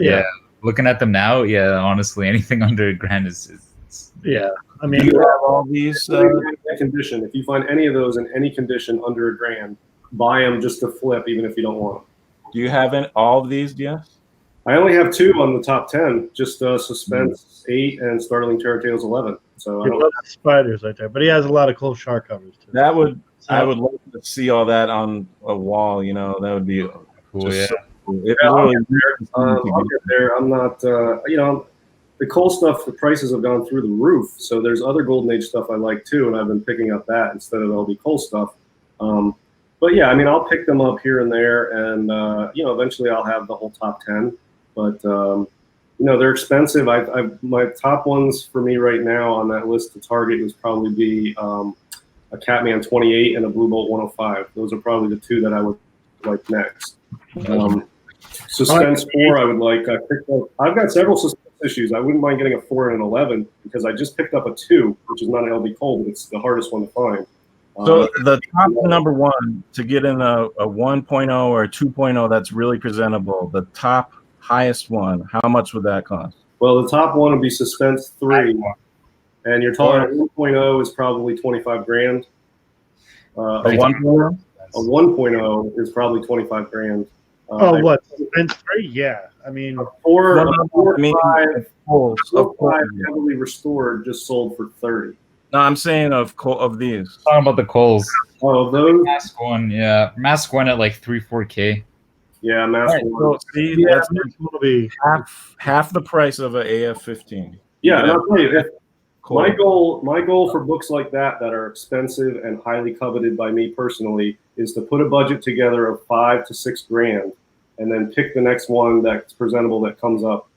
Yeah. Looking at them now, yeah, honestly, anything under $1,000 is Yeah. I Do mean, you have all these? Condition. If you find any of those in any condition under $1,000, buy them just to flip, even if you don't want them. Do you have all of these? Yes. I only have 2 on the top 10, just Suspense 8 and Startling Terror Tales 11. So I he don't. loves the spiders right there, but he has a lot of cool shark covers too. That would So- I would love to see all that on a wall. That would be cool. just Yeah. so cool. It I'll really I'll get there. I'm not. The Cole stuff, the prices have gone through the roof. So there's other Golden Age stuff I like too, and I've been picking up that instead of LB Cole stuff. But yeah, I mean, I'll pick them up here and there, and eventually I'll have the whole top 10. But they're expensive. My top ones for me right now on that list to target would probably be a Catman 28 and a Blue Bolt 105. Those are probably the 2 that I would like next. Suspense 4, I would like. I've got several Suspense issues. I wouldn't mind getting a 4 and an 11 because I just picked up a 2, which is not an LB Cole, but it's the hardest one to find. So the top number one to get in a 1.0 or a 2.0 that's really presentable, the top highest one, how much would that cost? Well, the top one would be Suspense 3, and you're talking 1.0 is probably $25,000. A 1.0? A 1.0 is probably $25,000. What? Suspense 3? Yeah. I mean, Four, I mean, four, five heavily restored just sold for 30. No, I'm saying of these. Talking about the Coles. Oh, those? Mask 1, yeah. Mask 1 at like 3-4K. Yeah, Master So, One. see, yeah, that's will be half the price of an AF-15. Yeah, and I'll tell you, Cool. my goal for books like that are expensive and highly coveted by me personally is to put a budget together of $5,000 to $6,000 and then pick the next one that's presentable that comes up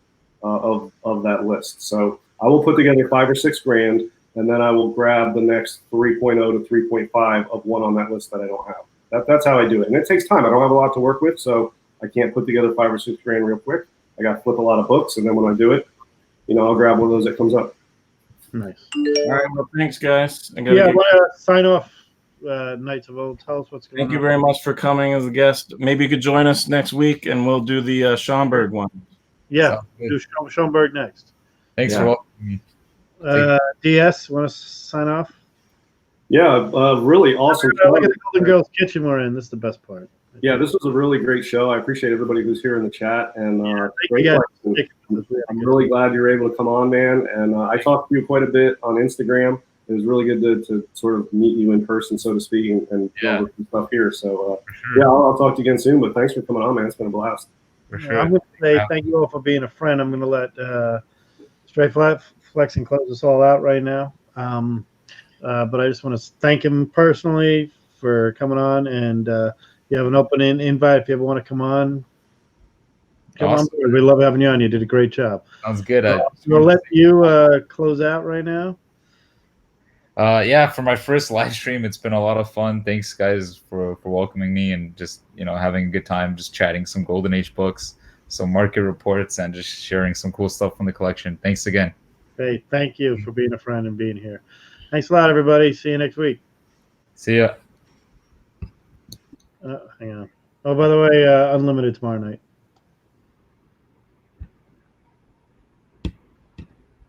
of that list. So I will put together $5,000 or $6,000 and then I will grab the next 3.0 to 3.5 of one on that list that I don't have. That's how I do it. And it takes time. I don't have a lot to work with, so I can't put together $5,000 or $6,000 real quick. I got to flip a lot of books, and then when I do it, I'll grab one of those that comes up. nice. All right, well, thanks, guys. Yeah, I want to sign off Knights of Old. Tell us what's going on. Thank you very much for coming as a guest. Maybe you could join us next week, and we'll do the Schomburg one. Yeah, Sounds good. do Schoenberg next. Thanks Yeah. for welcoming me. DS, want to sign off? Yeah, really awesome. Look at the Golden Girls kitchen we're in. This is the best part. Yeah, this was a really great show. I appreciate everybody who's here in the chat, and great you questions. I'm really glad you're able to come on, man. And I talked to you quite a bit on Instagram. It was really good to sort of meet you in person, so to speak, and go over some stuff here. So, yeah, I'll talk to you again soon. But thanks for coming on, man. It's been a blast. For sure. I'm going to say thank you all for being a friend. I'm going to let Stray Flexing close us all out right now. But I just want to thank him personally for coming on, and you have an open invite if you ever want to come on. Come on board. We love having you on. You did a great job. Sounds good. We'll let you close out right now. Yeah, for my first live stream, it's been a lot of fun. Thanks, guys, for welcoming me and just having a good time, just chatting some Golden Age books, some market reports, and just sharing some cool stuff from the collection. Thanks again. Hey, thank you for being a friend and being here. Thanks a lot, everybody. See you next week. See ya. Hang on. Oh, by the way, unlimited tomorrow night.